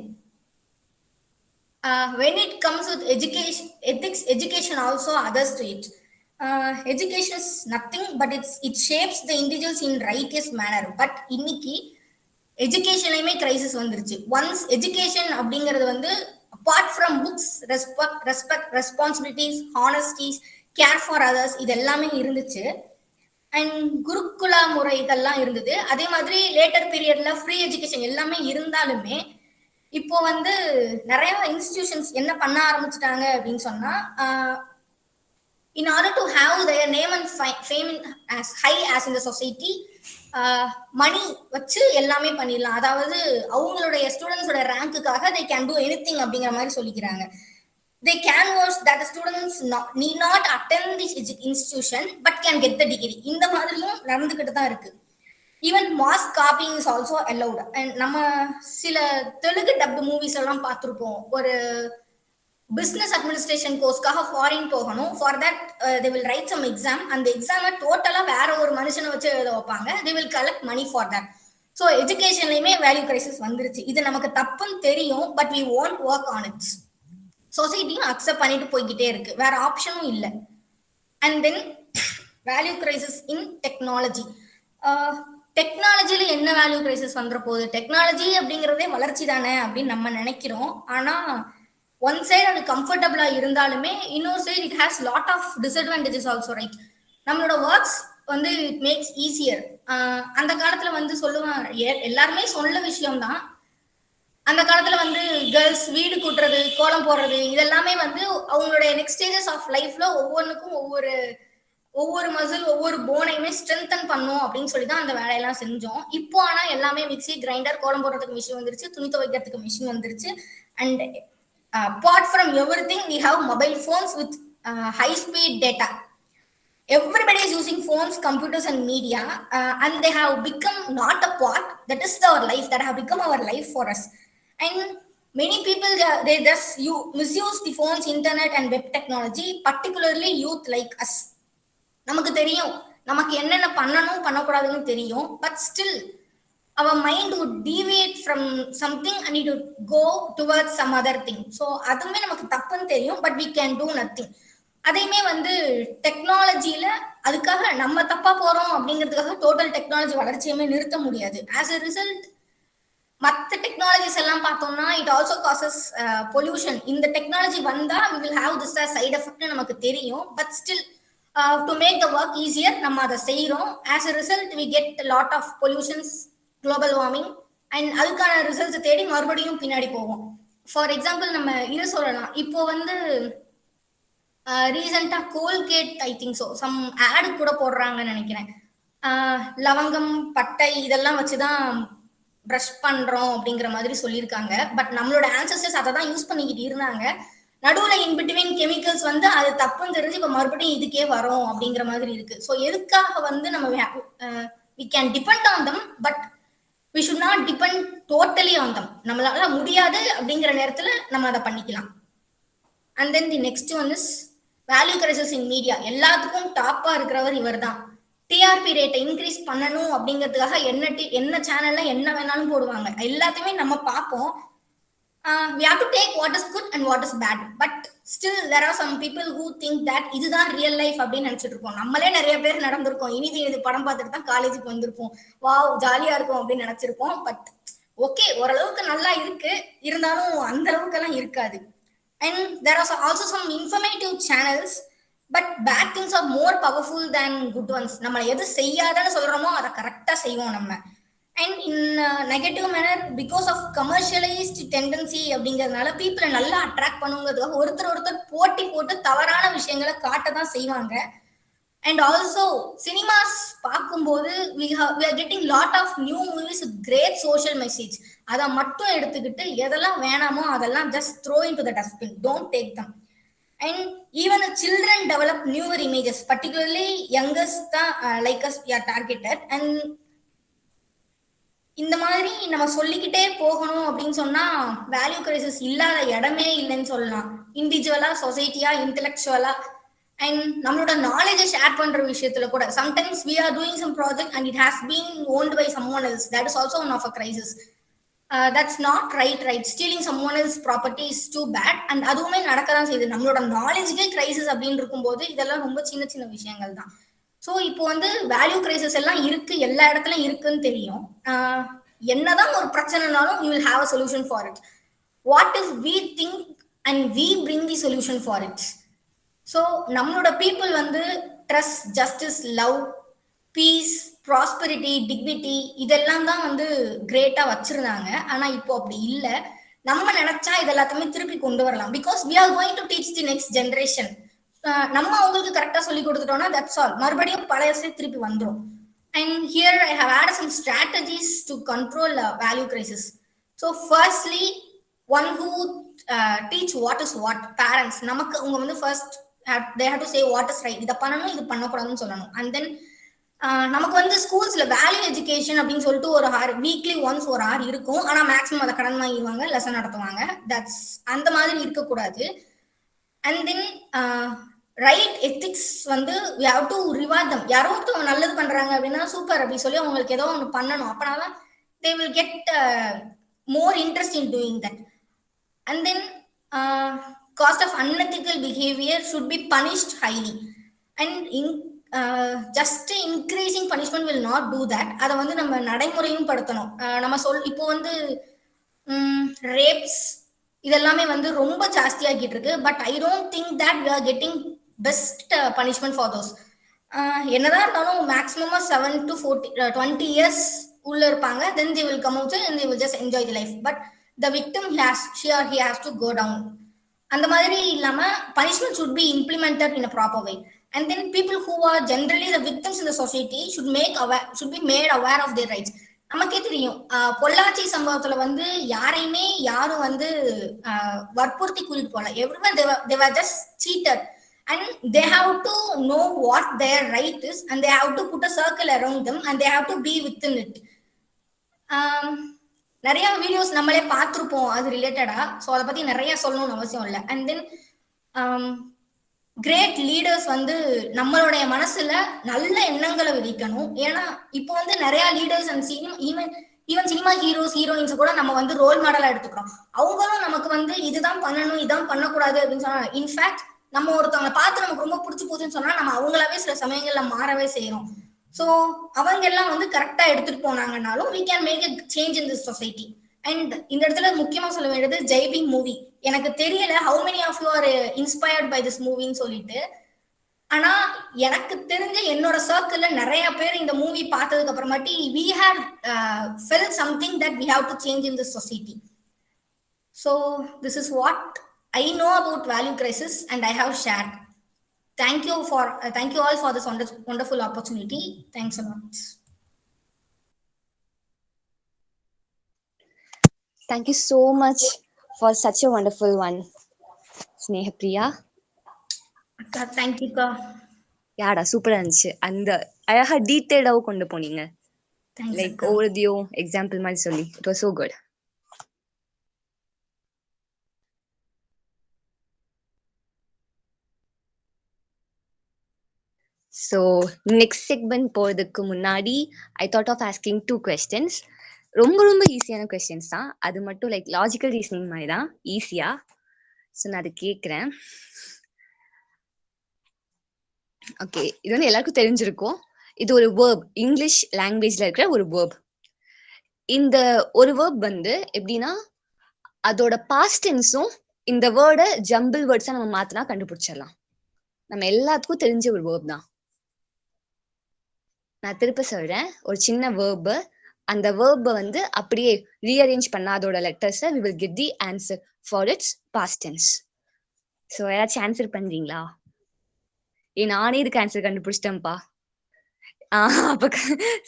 when it comes with education, ethics, education also others to it. Education is nothing but it shapes the individuals in righteous manner. But இன்னைக்கு எஜுகேஷன்லயுமே கிரைசிஸ் வந்துருச்சு. ஒன்ஸ் எஜுகேஷன் அப்படிங்கிறது வந்து apart from books, respect, responsibilities, honesties, care for others, இது எல்லாமே இருந்துச்சு. And gurukula முறைகள்லாம் இருந்தது. அதே மாதிரி லேட்டர் பீரியட்ல ஃப்ரீ எஜுகேஷன் எல்லாமே இருந்தாலுமே இப்போ வந்து நிறைய இன்ஸ்டிடியூஷன்ஸ் என்ன பண்ண ஆரம்பிச்சுட்டாங்க அப்படின்னு சொன்னா, in order to have their name and fame as high as in the society, மணி வச்சு எல்லாமே பண்ணிடலாம். அதாவது அவங்களுடைய ஸ்டூடெண்ட்ஸோட ரேங்க்குக்காக they can do anything அப்படிங்கிற மாதிரி சொல்லிக்கிறாங்க. they can watch that the students need not attend this institution but can get the degree. இந்த மாதிரியும் நடந்துகிட்டு தான் இருக்கு. Even mass copying is also allowed. And நம்ம சில தெலுங்கு டப்டு மூவிஸ் எல்லாம் பார்த்துருப்போம். ஒரு பிசினஸ் அட்மினிஸ்ட்ரேஷன் கோர்ஸ்க்காக ஃபாரின் போகணும். For that they will write some exam. அந்த எக்ஸாமை டோட்டலா வேற ஒரு மனுஷனை வச்சு எழுத வைப்பாங்க. They will collect money for that. So எஜுகேஷன்லயுமே வேல்யூ கிரைசிஸ் வந்துருச்சு. இது நமக்கு தப்புன்னு தெரியும், but we want work on it. சொசைட்டியும் அக்செப்ட் பண்ணிட்டு போய்கிட்டே இருக்கு, வேற ஆப்ஷனும் இல்லை. And then value crisis in technology. டெக்னாலஜில என்ன வேல்யூ கிரைசிஸ் வந்துட போகுது? டெக்னாலஜி அப்படிங்கிறதே வளர்ச்சி தானே அப்படின்னு நம்ம நினைக்கிறோம். ஆனா ஒன் சைடு அது கம்ஃபர்டபுளா இருந்தாலுமே இன்னொரு side it has lot of disadvantages also, right? நம்மளோட ஒர்க்ஸ் வந்து இட் மேக்ஸ் ஈஸியர். அந்த காலத்துல வந்து சொல்லுவாங்க, எல்லாருமே சொல்ல விஷயம்தான். அந்த காலத்துல வந்து கேர்ள்ஸ் வீடு கூட்டுறது, கோலம் போடுறது, இதெல்லாமே வந்து அவங்களுடைய நெக்ஸ்ட் ஸ்டேஜஸ் ஆஃப் லைஃப்ல ஒவ்வொன்றுக்கும் ஒவ்வொரு மசில், ஒவ்வொரு போனையுமே ஸ்ட்ரென்தன் பண்ணும் அப்படின்னு சொல்லி தான் அந்த வேலையெல்லாம் செஞ்சோம். இப்போ ஆனா எல்லாமே மிக்சி, கிரைண்டர், கோலம் போடுறதுக்கு மிஷின் வந்துருச்சு, துணி துவைக்கிறதுக்கு மிஷின் வந்துருச்சு. And apart from everything we have mobile phones with high speed data. Everybody is using phones, computers and media, and they have become not a part, that is our life, that have become our life for us. And many people they just misuse the phones, internet and web technology, particularly youth like us. நமக்கு தெரியும் நமக்கு என்னென்ன பண்ணணும் பண்ணக்கூடாதுன்னு தெரியும், but still our mind would deviate from something and it would go towards some other thing. So அதுமே நமக்கு தப்புன்னு தெரியும், but we can do nothing. அதையுமே வந்து டெக்னாலஜியில அதுக்காக நம்ம தப்பா போறோம் அப்படிங்கிறதுக்காக டோட்டல் டெக்னாலஜி வளர்ச்சியுமே நிறுத்த முடியாது. ஆஸ் எ ரிசல்ட் மற்ற டெக்னாலஜிஸ் எல்லாம் பார்த்தோம்னா இட் ஆல்சோ காசஸ் பொல்யூஷன். இந்த டெக்னாலஜி வந்தா we will have this as side effect நமக்கு தெரியும், but still to make the work easier நம்ம அதை செய்யறோம். As a result we get a lot of pollutions, global warming, and அதுக்கான results தேடி மறுபடியும் பின்னாடி போவோம். ஃபார் எக்ஸாம்பிள் நம்ம இது சொல்லலாம். இப்போ வந்து ரீசெண்டா Colgate I think so some ad கூட போடுறாங்கன்னு நினைக்கிறேன். லவங்கம், பட்டை இதெல்லாம் வச்சுதான் ப்ரஷ் பண்றோம் அப்படிங்கிற மாதிரி சொல்லியிருக்காங்க. பட் நம்மளோட ஆன்சஸ்டர்ஸ் அதை தான் யூஸ் பண்ணிக்கிட்டு இருந்தாங்க. நடுவுல இன்பிட்வீன் கெமிக்கல்ஸ் வந்து அது தப்புன்னு தெரிஞ்சு இப்ப மறுபடியும் இதுக்கே வரும் அப்படிங்கிற மாதிரி இருக்கு. ஸோ எதுக்காக வந்து நம்ம we can depend on them, but we should not depend totally on them. நம்மளால முடியாது அப்படிங்கிற நேரத்துல நம்ம அதை பண்ணிக்கலாம். And then the next one is value crisis in media. எல்லாத்துக்கும் டாப்பா இருக்கிறவர் இவர் தான். டிஆர்பி ரேட்டை இன்க்ரீஸ் பண்ணணும் அப்படிங்கிறதுக்காக என்ன சேனல்ல என்ன வேணாலும் போடுவாங்க. எல்லாத்தையுமே நம்ம பார்ப்போம். We have to take what is good and what is bad, but still there are some people who think that இதுதான் ரியல் லைஃப் அப்படின்னு நினைச்சிட்டு இருக்கோம். நம்மளே நிறைய பேர் நடந்திருக்கோம். இது படம் பார்த்துட்டு தான் காலேஜுக்கு வந்திருப்போம். வாவ் ஜாலியா இருக்கும் அப்படின்னு நினைச்சிருப்போம். பட் ஓகே, ஓரளவுக்கு நல்லா இருக்கு, இருந்தாலும் அந்த அளவுக்கு எல்லாம் இருக்காது. And there are also some informative channels, but bad things are more powerful than good ones. நம்ம எது செய்யாதன்னு சொல்றோமோ அதை கரெக்டா செய்வோம் நம்ம. And in negative manner because of commercialised tendency அப்படிங்கிறதுனால பீப்புளை நல்லா அட்ராக்ட் பண்ணுங்கிறதுக்காக ஒருத்தர் போட்டி போட்டு தவறான விஷயங்களை காட்ட தான் செய்வாங்க. அண்ட் ஆல்சோ சினிமாஸ் பார்க்கும்போது we are getting lot of new movies with great social message. அதை மட்டும் எடுத்துக்கிட்டு எதெல்லாம் வேணாமோ அதெல்லாம் just throw into the dustbin, don't take them. And even the children develop newer images, particularly youngest like us we are targeted. And இந்த மாதிரி நம்ம சொல்லிக்கிட்டே போகணும் அப்படின்னு சொன்னா வேல்யூ கிரைசிஸ் இல்லாத இடமே இல்லைன்னு சொல்லலாம். இண்டிவிஜுவலா, சொசைட்டியா, இன்டெலெக்சுவலா அண்ட் நம்மளோட நாலேஜை ஷேர் பண்ற விஷயத்துல கூட sometimes we are doing some project and it has been owned by someone else. That is also one of a crisis. That's not right. Stealing someone else property is too bad. And அதுவுமே நடக்கதான் செய்யுது. நம்மளோட நாலேஜுக்கே crisis அப்படின்னு இருக்கும்போது இதெல்லாம் ரொம்ப சின்ன சின்ன விஷயங்கள் தான். ஸோ இப்போ வந்து வேல்யூ கிரைசிஸ் எல்லாம் இருக்கு, எல்லா இடத்துலயும் இருக்குன்னு தெரியும். என்னதான் ஒரு பிரச்சனைனாலும் you will have a solution for it. What is we think and we bring the solution for it. So நம்மளோட பீப்புள் வந்து trust, justice, love, peace, prosperity, dignity இதெல்லாம் தான் வந்து கிரேட்டா வச்சிருந்தாங்க. ஆனா இப்போ அப்படி இல்லை. நம்ம நினைச்சா இது எல்லாத்தையுமே திருப்பி கொண்டு வரலாம். Because we are going to teach the next generation. நம்ம அவங்களுக்கு கரெக்டா சொல்லி கொடுத்துட்டோம்னா தட்ஸ் ஆல். மறுபடியும் பழையசே திருப்பி வந்துடும். And here I have add some strategies to control value crisis. So firstly one who teach what is what. Parents நமக்கு அவங்க வந்து first they have to say what is right. இதை பண்ணணும், இது பண்ணக்கூடாதுன்னு சொல்லணும். அண்ட் தென் நமக்கு வந்து ஸ்கூல்ஸ்ல வேல்யூ எஜுகேஷன் அப்படின்னு சொல்லிட்டு ஒரு ஹார் வீக்லி ஒன்ஸ் ஒரு ஹார் இருக்கும். ஆனா மேக்ஸிமம் அதை கடன் வாங்கிடுவாங்க, லெசன் நடத்துவாங்க. தட்ஸ் அந்த மாதிரி இருக்கக்கூடாது. அண்ட் தென் ரைட் எத்திக்ஸ் வந்து we have to reward them. யாரோ ஒருத்தவங்க நல்லது பண்றாங்க அப்படின்னா சூப்பர் அப்படி சொல்லி அவங்களுக்கு ஏதோ ஒன்று பண்ணணும். அப்பனாதான் they will get more interest in doing that. And then cost of unethical behavior should be punished highly. And just increasing punishment will not do that. அதை வந்து நம்ம நடைமுறையும் படுத்தணும். நம்ம இப்போ வந்து ரேப்ஸ் இதெல்லாமே வந்து ரொம்ப ஜாஸ்தியாகிட்டு இருக்கு. But I don't think that we are getting best punishment for those. என்னதான் இருந்தாலும் மேக்ஸிமமா 7 to 20 years உள்ள இருப்பாங்க. தென் they will come out and they will just enjoy the life. But the victim she or he has to go down. அந்த மாதிரி இல்லாம punishment should be implemented in a proper way. And then people who are generally the victims in the society should be made aware of their rights. நமக்கே தெரியும் பொள்ளாச்சி சம்பவத்துல வந்து யாரையுமே யாரும் வந்து வற்புறுத்தி கூட்டிட்டு போல. Everyone they were just cheated and they have to know what their right is and they have to put a circle around them and they have to be within it. நிறைய வீடியோஸ் நம்மளே பார்த்துருப்போம் அது ரிலேட்டடா. So அதை பத்தி நிறைய சொல்லணும்னு அவசியம் இல்லை. அண்ட் தென் கிரேட் லீடர்ஸ் வந்து நம்மளுடைய மனசுல நல்ல எண்ணங்களை விதிக்கணும். ஏன்னா இப்போ வந்து நிறைய leaders and even cinema heroines கூட நம்ம வந்து ரோல் மாடலா எடுத்துக்கிறோம். அவங்களும் நமக்கு வந்து இதுதான் பண்ணணும், இதான் பண்ணக்கூடாது அப்படின்னு சொன்னா, இன்ஃபேக்ட் நம்ம ஒருத்தவங்களை பார்த்து நமக்கு ரொம்ப பிடிச்சி போச்சுன்னு சொன்னா நம்ம அவங்களாவே சில சமயங்கள்ல மாறவே செய்யறோம். ஸோ அவங்க எல்லாம் வந்து கரெக்டா எடுத்துட்டு போனாங்கன்னாலும் we can make a change in this society. And இந்த இடத்துல முக்கியமா சொல்ல வேண்டியது ஜெய்பீம் மூவி. எனக்கு தெரியல how many of you are inspired by this movieன்னு சொல்லிட்டு. ஆனா எனக்கு தெரிஞ்ச என்னோட சர்க்கிள்ல நிறைய பேர் இந்த மூவி பார்த்ததுக்கு அப்புறமாட்டி we had felt something that we have to change in this society. So this is what I know about value crisis and I have shared. Thank you all for this wonderful opportunity. Thanks a lot. Thank you so much for such a wonderful one, Snehapriya. Thank you ka. யாடா சூப்பரா இருந்துச்சு. அந்த அழகா டீடைல்டாவும் கொண்டு போனீங்க. Like overview example மாதிரி சொல்லி it was so good. So next segment போறதுக்கு முன்னாடி I thought of asking 2 questions. ரொம்ப ரொம்ப ஈஸியான கொஸ்டின்ஸ் தான். அது மட்டும் லைக் லாஜிக்கல் ரீசனிங் மாதிரி தான், ஈஸியா. ஸோ நான் அதை கேட்குறேன். ஓகே, இது வந்து எல்லாருக்கும் தெரிஞ்சிருக்கும். இது ஒரு வேர்ப், இங்கிலீஷ் லாங்குவேஜ்ல இருக்கிற ஒரு வேர்ப். இந்த ஒரு வேர்ப் வந்து எப்படின்னா அதோட பாஸ்ட் டென்ஸும் இந்த வேர்டை ஜம்பிள் வேர்ட்ஸா நம்ம மாத்தினா கண்டுபிடிச்சிடலாம். நம்ம எல்லாத்துக்கும் தெரிஞ்ச ஒரு வேர்ப் தான். நான் திருப்ப சொல்றேன், ஒரு சின்ன வேர்பு. அந்த வேர்பை வந்து அப்படியே ரீஅரேஞ்ச் பண்ண அதோட லெட்டர்ஸை we will get the answer for its past tense. So யாராச்சும் ஆன்சர் பண்றீங்களா? நானே இதுக்கு ஆன்சர் கண்டுபிடிச்சிட்டேன்ப்பா. அப்ப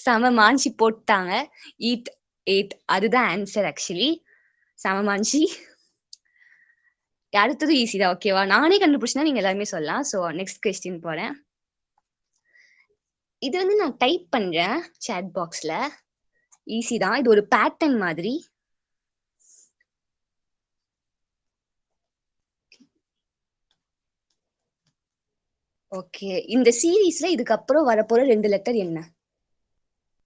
செம மாஞ்சி போட்டாங்க. ஈட் ஏட் அதுதான் ஆன்சர். ஆக்சுவலி செம மாஞ்சி. அடுத்தது ஈஸி தான். ஓகேவா? நானே கண்டுபிடிச்சா நீங்க எல்லாருமே சொல்லலாம். ஸோ நெக்ஸ்ட் கொஸ்டின் போறேன். இது வந்து நான் டைப் பண்றேன் சாட் பாக்ஸ்ல. ஈஸி தான். இது ஒரு பேட்டர்ன் மாதிரி. ஓகே, இந்த சீரீஸ்ல இதுக்கப்புறம் வரப்போற 2 லெட்டர் என்ன?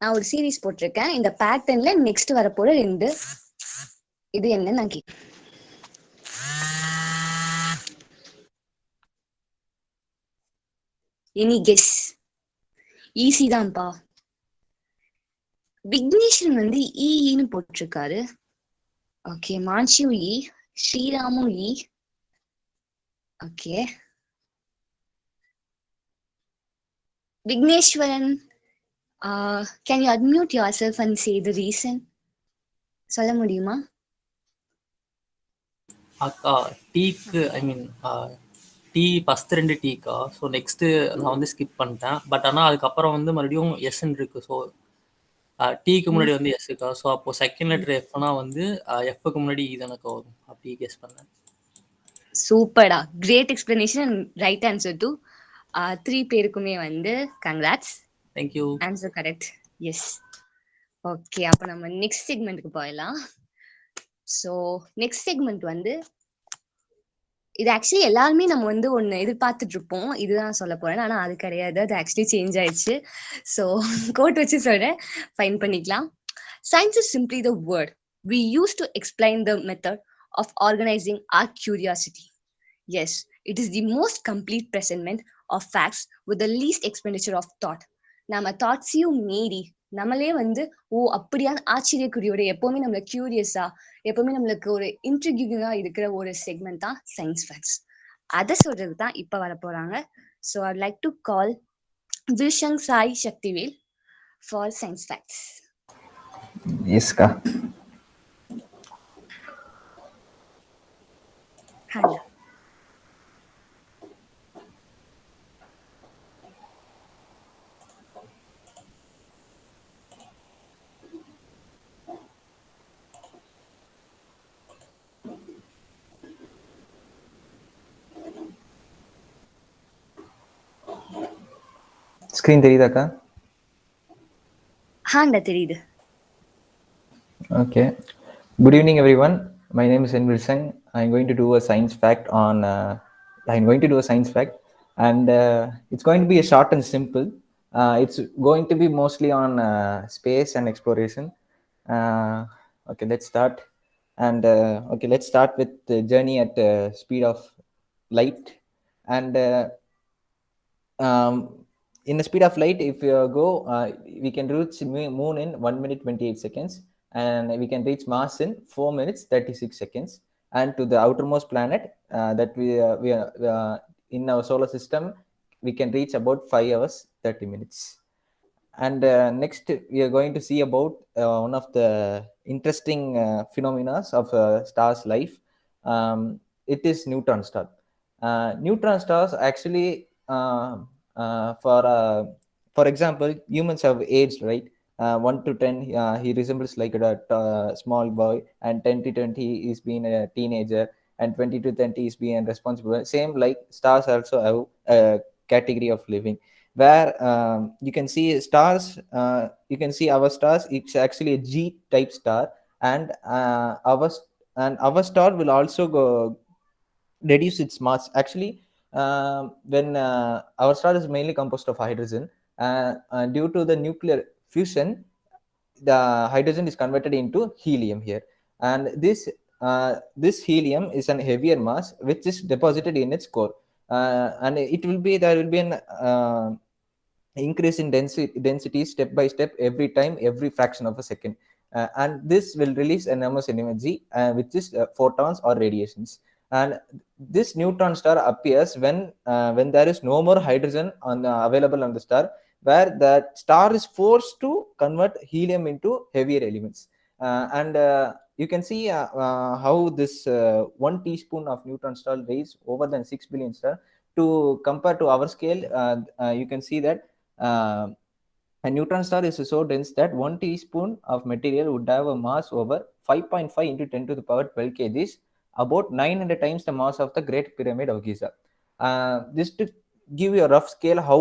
நான் ஒரு சீரீஸ் போட்டிருக்கேன். இந்த பேட்டர்ன்ல நெக்ஸ்ட் வரப்போற 2 இது என்ன நான் கேட்கிறேன். Any guess? ஈஸி தான்ப்பா. விக்னேஷன் வந்து ஈன்னு போட்டிருக்காரு. ஓகே, மான்சியும் ஈ, ஸ்ரீராமும் E. Okay, Vigneswaran, can you admit yourself and say the reason? சொல்ல முடியுமா? அக்கா டீக்கு ஐ மீன் டீ ஃபஸ்ட் 2 டீக்கா. ஸோ நெக்ஸ்ட்டு நான் வந்து ஸ்கிப் பண்ணிட்டேன். பட் ஆனால் அதுக்கப்புறம் வந்து மறுபடியும் எஸ்ன்னு இருக்கு. ஸோ டீக்கு முன்னாடி வந்து எஸ்ஸுக்கா. ஸோ அப்போ செகண்ட் லெட்டர் எஃப்னா வந்து எஃப்க்கு முன்னாடி தானக்கா வரும். அப்படி கெஸ் பண்ணேன். சூப்பர்டா, great explanation and right answer to 3 பேருக்குமே வந்து congrats. Thank you. Answer correct. Yes. Okay, அப்போ நம்ம நெக்ஸ்ட் செக்மெண்ட்டுக்கு போயிடலாம். ஸோ நெக்ஸ்ட் செக்மெண்ட் வந்து இது ஆக்சுவலி எல்லாருமே நம்ம வந்து ஒன்று எதிர்பார்த்துட்டு இருப்போம். இதுதான் சொல்ல போறேன், ஆனா அது கிடையாது. அது ஆக்சுவலி சேஞ்ச் ஆயிடுச்சு. ஸோ கோட் வச்சு சொல்றேன், ஃபைன் பண்ணிக்கலாம். Science is simply the word we use to explain the method of organizing our curiosity. Yes, it is the most complete presentment of facts with the least expenditure of thought. நம்ம தாட்ஸையும் மீறி நம்மளே வந்து அப்படியான ஆச்சரியக்குறியோட எப்பவுமே நம்மள கியூரியஸா, எப்பவுமே நம்மளுக்கு ஒரு இன்ட்ரிகியூவிங்கா இருக்கிற ஒரு செக்மெண்ட் தான் சயின்ஸ் ஃபேக்ட்ஸ். அதை சொல்றது தான் இப்ப வர போறாங்க. So I like to call Vishang Sai Sakthivel for science facts. எஸ்கா. ஹலோ. ஸ்க்ரீன் தெரியுதாக்கா? ஹாண்டா தெரியுது. Okay. Good evening, everyone. My name is Envil Singh. I'm going to do a science fact and it's going to be a short and simple. It's going to be mostly on space and exploration. Okay, let's start. And okay, let's start with the journey at speed of light. And in the speed of light, if you go, we can reach moon in 1 minute 28 seconds, and we can reach Mars in 4 minutes 36 seconds, and to the outermost planet that we in our solar system, we can reach about 5 hours 30 minutes. And next we are going to see about one of the interesting phenomena of star's life. It is neutron star. Neutron stars actually for example, humans have aged, right? 1 to 10 he resembles like a small boy, and 10 to 20 is being a teenager, and 20 to 30 is being responsible. Same like stars also have a category of living, where you can see stars, you can see our stars, it's actually a G type star, and our star will also go reduce its mass. Actually, when our star is mainly composed of hydrogen, due to the nuclear fusion, the hydrogen is converted into helium here, and this helium is an heavier mass which is deposited in its core, and there will be an increase in density step by step every time, every fraction of a second, and this will release enormous energy, which is photons or radiations. And this neutron star appears when there is no more hydrogen available on the star, where the star is forced to convert helium into heavier elements. And you can see how this 1 teaspoon of neutron star weighs over than 6 billion star. To compare to our scale, you can see that a neutron star is so dense that 1 teaspoon of material would have a mass over 5.5 into 10 to the power 12 kgs, about 900 times the mass of the Great Pyramid of Giza. This to give you a rough scale how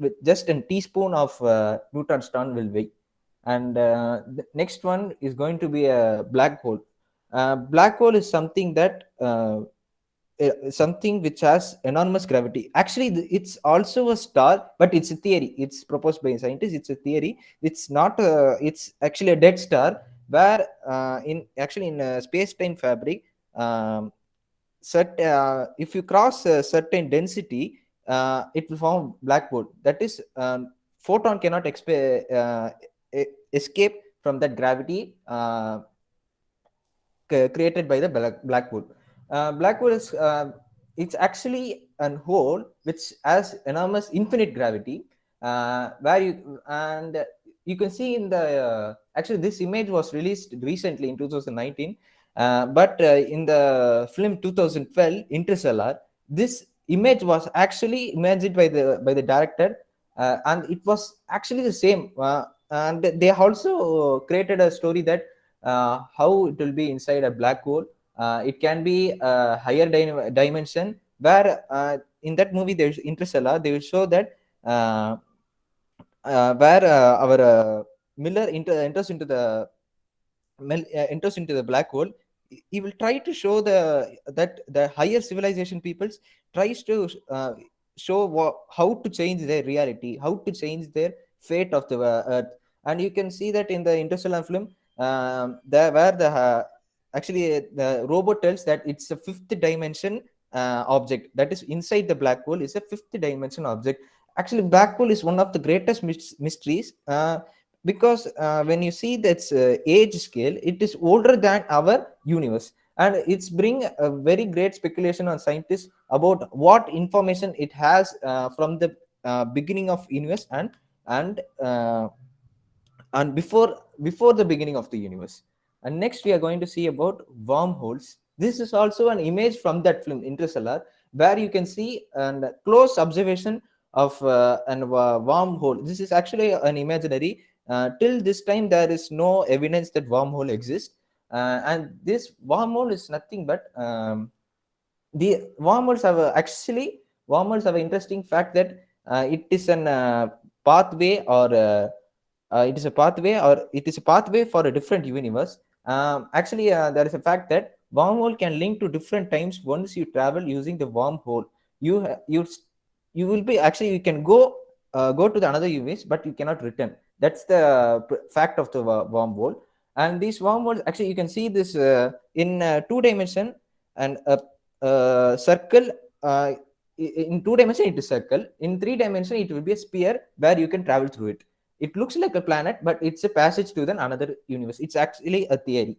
with just a teaspoon of neutron star will weigh. And the next one is going to be a black hole. Black hole is something that something which has enormous gravity. Actually, it's also a star, but it's a theory. It's proposed by scientists. It's a theory. It's not. It's actually a dead star where in space-time fabric, if you cross a certain density, it will form black hole. That is, photon cannot escape from that gravity created by the black hole. Black hole is it's actually a hole which has enormous infinite gravity, where you can see in the actually this image was released recently in 2019, but in the film 2012 Interstellar, this image was actually imagined by the director, and it was actually the same. And they also created a story that how it will be inside a black hole. It can be a higher dimension, where in that movie there's Interstellar, they will show that where our Miller enters into the black hole. He will try to show that the higher civilization peoples tries to show how to change their reality, how to change their fate of the earth. And you can see that in the Interstellar film, where actually the robot tells that it's a fifth dimension object that is inside the black hole is a fifth dimension object. Actually, black hole is one of the greatest mysteries, because when you see that age scale, it is older than our universe, and it's bring a very great speculation on scientists about what information it has from the beginning of universe, and uh, and before the beginning of the universe. And next we are going to see about wormholes. This is also an image from that film Interstellar, where you can see a close observation of an wormhole. This is actually an imaginary. Till this time there is no evidence that wormhole exists, and this wormhole is nothing but the wormholes have an interesting fact that it is an pathway, or it is a pathway for a different universe. There is a fact that wormhole can link to different times once you travel using the wormhole. You ha- you will be actually you can go to the another universe, but you cannot return. That's the fact of the wormhole. And these wormholes, actually, you can see this in 2 dimension, and a circle. In 2 dimension, it is circle. In 3 dimension, it will be a sphere where you can travel through it. It looks like a planet, but it's a passage to another universe. It's actually a theory.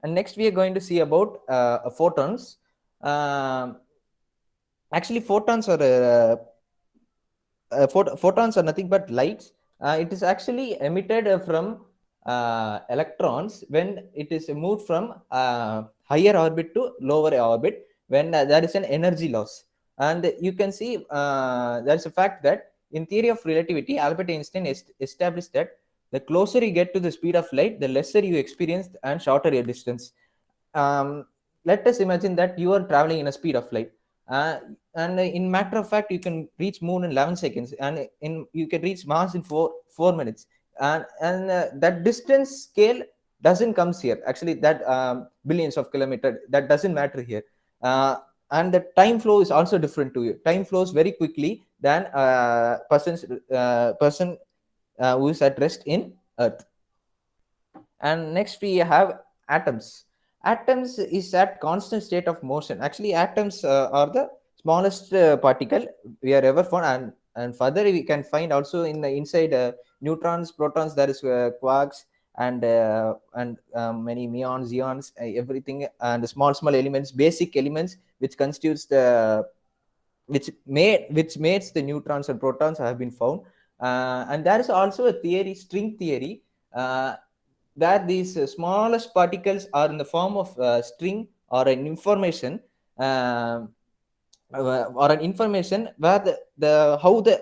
And next we are going to see about photons. Actually, photons are nothing but lights. It is actually emitted from electrons when it is moved from higher orbit to lower orbit, when there is an energy loss. And you can see there is a fact that in theory of relativity, Albert Einstein established that the closer you get to the speed of light, the lesser you experience and shorter your distance. Let us imagine that you are traveling in a speed of light, and in matter of fact, you can reach moon in 11 seconds, and you can reach Mars in 4 minutes, and that distance scale doesn't comes here. Actually, that billions of kilometers, that doesn't matter here. And the time flow is also different to you. Time flows very quickly than person who is at rest in Earth. And next we have atoms. Atoms is at constant state of motion. Actually, atoms are the smallest particle we are ever found, and further we can find also in the inside neutrons, protons, there is quarks, and many muons, ions, everything, and the small elements, basic elements which constitutes the which makes the neutrons and protons have been found. And there is also a theory, string theory, where these smallest particles are in the form of string or an information, where the how the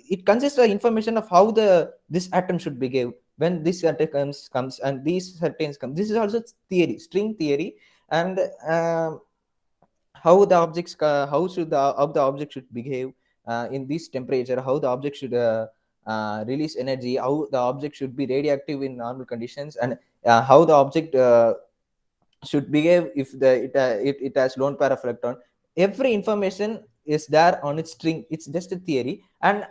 it consists of information of how this atom should behave when this atom comes and these certains come. This is also theory, string theory. And how the objects how the object should behave in this temperature, how the object should release energy, how the object should be radioactive in normal conditions, and how the object should behave if it has lone pair of electron. Every information is there on its string. It's just a theory, and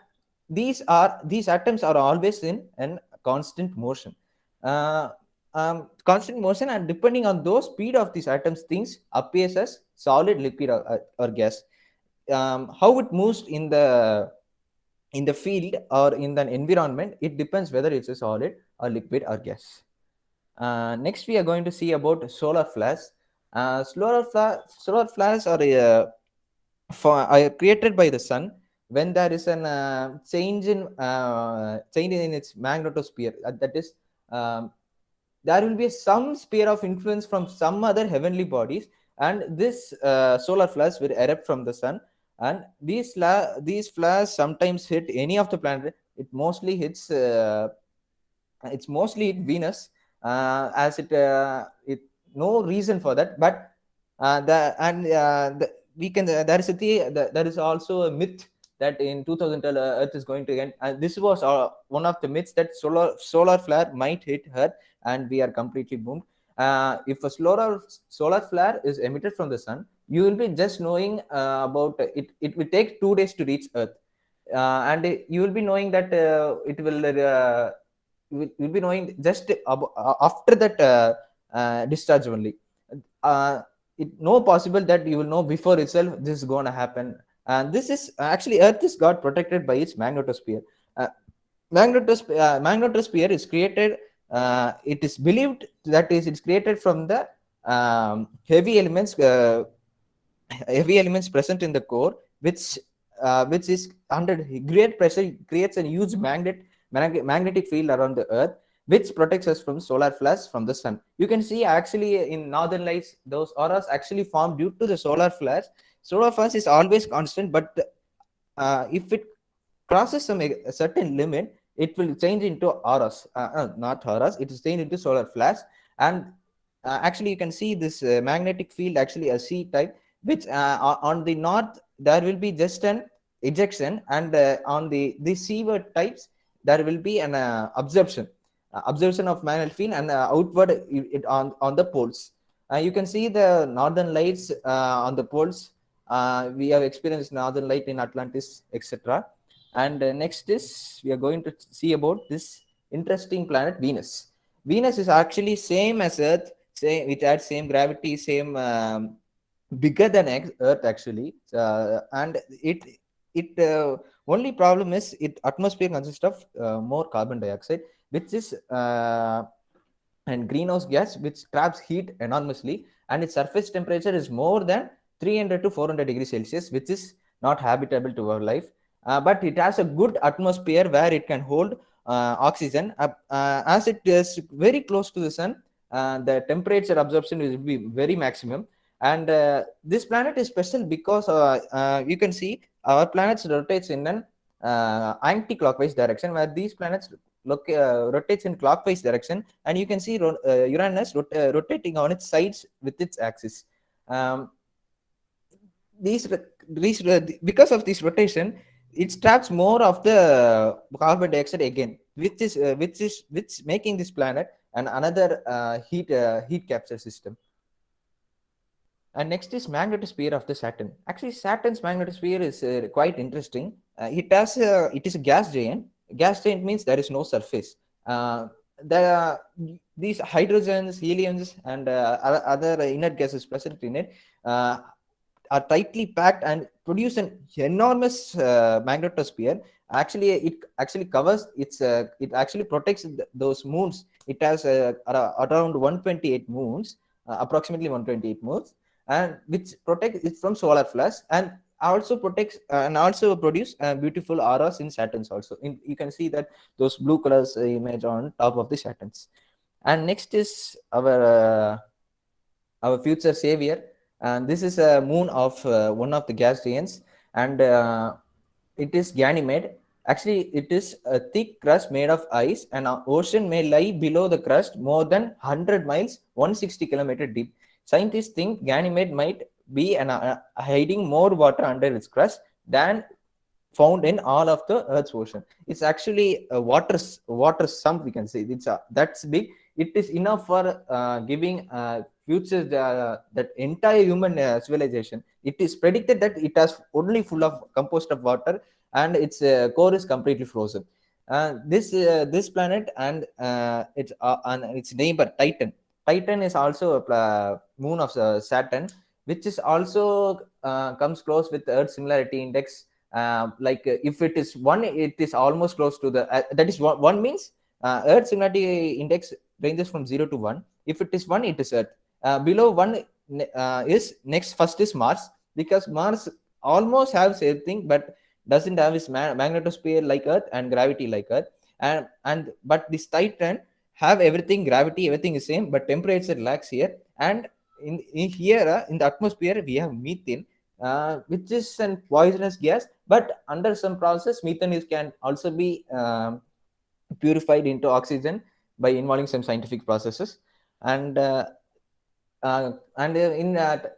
these atoms are always in constant motion. Uh, Constant motion, and depending on those speed of these atoms, things appears as solid, liquid, or gas. How it moves in the field or in the environment, it depends whether it's a solid or liquid or gas. Next, we are going to see about solar flares. Solar flares are created by the sun when there is an change in its magnetosphere. That is, there will be some sphere of influence from some other heavenly bodies, and this solar flares will erupt from the sun. And these flares sometimes hit any of the planet. It mostly hits it's mostly Venus, as it no reason for that. But we can there is there is also a myth that in 2012 Earth is going to end, and this was one of the myths, that solar flare might hit Earth and we are completely boomed. If a solar flare is emitted from the sun, you will be just knowing about it. It will take 2 days to reach Earth, and you will be knowing that it will you'll be knowing just after that discharge only. It no possible that you will know before itself this is going to happen. And this is actually, Earth is got protected by its magnetosphere. Magnetosphere is created, it is believed that it's created from the heavy elements present in the core, which is under great pressure, creates a huge magnetic field around the Earth, which protects us from solar flares from the sun. You can see actually in northern lights, those auroras actually form due to the solar flares. Solar flares is always constant, but if it crosses a certain limit, it will change into auroras. Not auroras, it is changed into solar flares. And actually you can see this magnetic field, actually a C type, which on the north there will be just an ejection, and on the seaward types there will be an absorption of magnetic field, and outward it on the poles. You can see the northern lights on the poles. We have experienced northern light in Atlantis, etc. And next is, we are going to see about this interesting planet Venus. Venus is actually same as Earth, it had same gravity, same bigger than Earth actually, and it only problem is its atmosphere consists of more carbon dioxide, which is and greenhouse gas, which traps heat enormously, and its surface temperature is more than 300 to 400 degrees Celsius, which is not habitable to our life. But it has a good atmosphere where it can hold oxygen. As it is very close to the sun, the temperature absorption will be very maximum. And this planet is special because you can see our planets rotates in an anti-clockwise direction, where these planets rotates in clockwise direction, and you can see Uranus rotating on its sides with its axis. Because of this rotation, it traps more of the carbon dioxide again, which making this planet another heat capture system. And next is magnetosphere of the Saturn. Actually, Saturn's magnetosphere is quite interesting. It is a gas giant. Gas giant means there is no surface. These hydrogens, heliums, and other inert gases present in it are tightly packed and produce an enormous magnetosphere. Actually, it covers it actually protects those moons. It has around 128 moons, approximately 128 moons, and which protects it from solar flares, and also protects and also produce beautiful auroras in Saturns also. You can see that those blue colors image on top of the Saturns. And next is our future savior, and this is a moon of one of the gas giants, and it is Ganymede. Actually, it is a thick crust made of ice, and an ocean may lie below the crust more than 100 miles, 160 kilometers deep. Scientists think Ganymede might be hiding more water under its crust than found in all of the Earth's ocean. It's actually a water sump, we can say. It's that's big. It is enough for giving future that entire human civilization. It is predicted that it has only full of composed of water, and its core is completely frozen. This planet and its neighbor Titan. Titan is also a moon of Saturn, which is also comes close with Earth similarity index. If it is 1, it is almost close to the that is 1 means Earth similarity index ranges from 0 to 1. If it is 1, it is Earth. Below 1 is next. First is Mars, because Mars almost has everything but doesn't have its magnetosphere like Earth and gravity like Earth. And but this Titan have everything, gravity, everything is same, but temperature lacks here. And in here in the atmosphere we have methane, which is a poisonous gas, but under some process methane can also be purified into oxygen by involving some scientific processes. And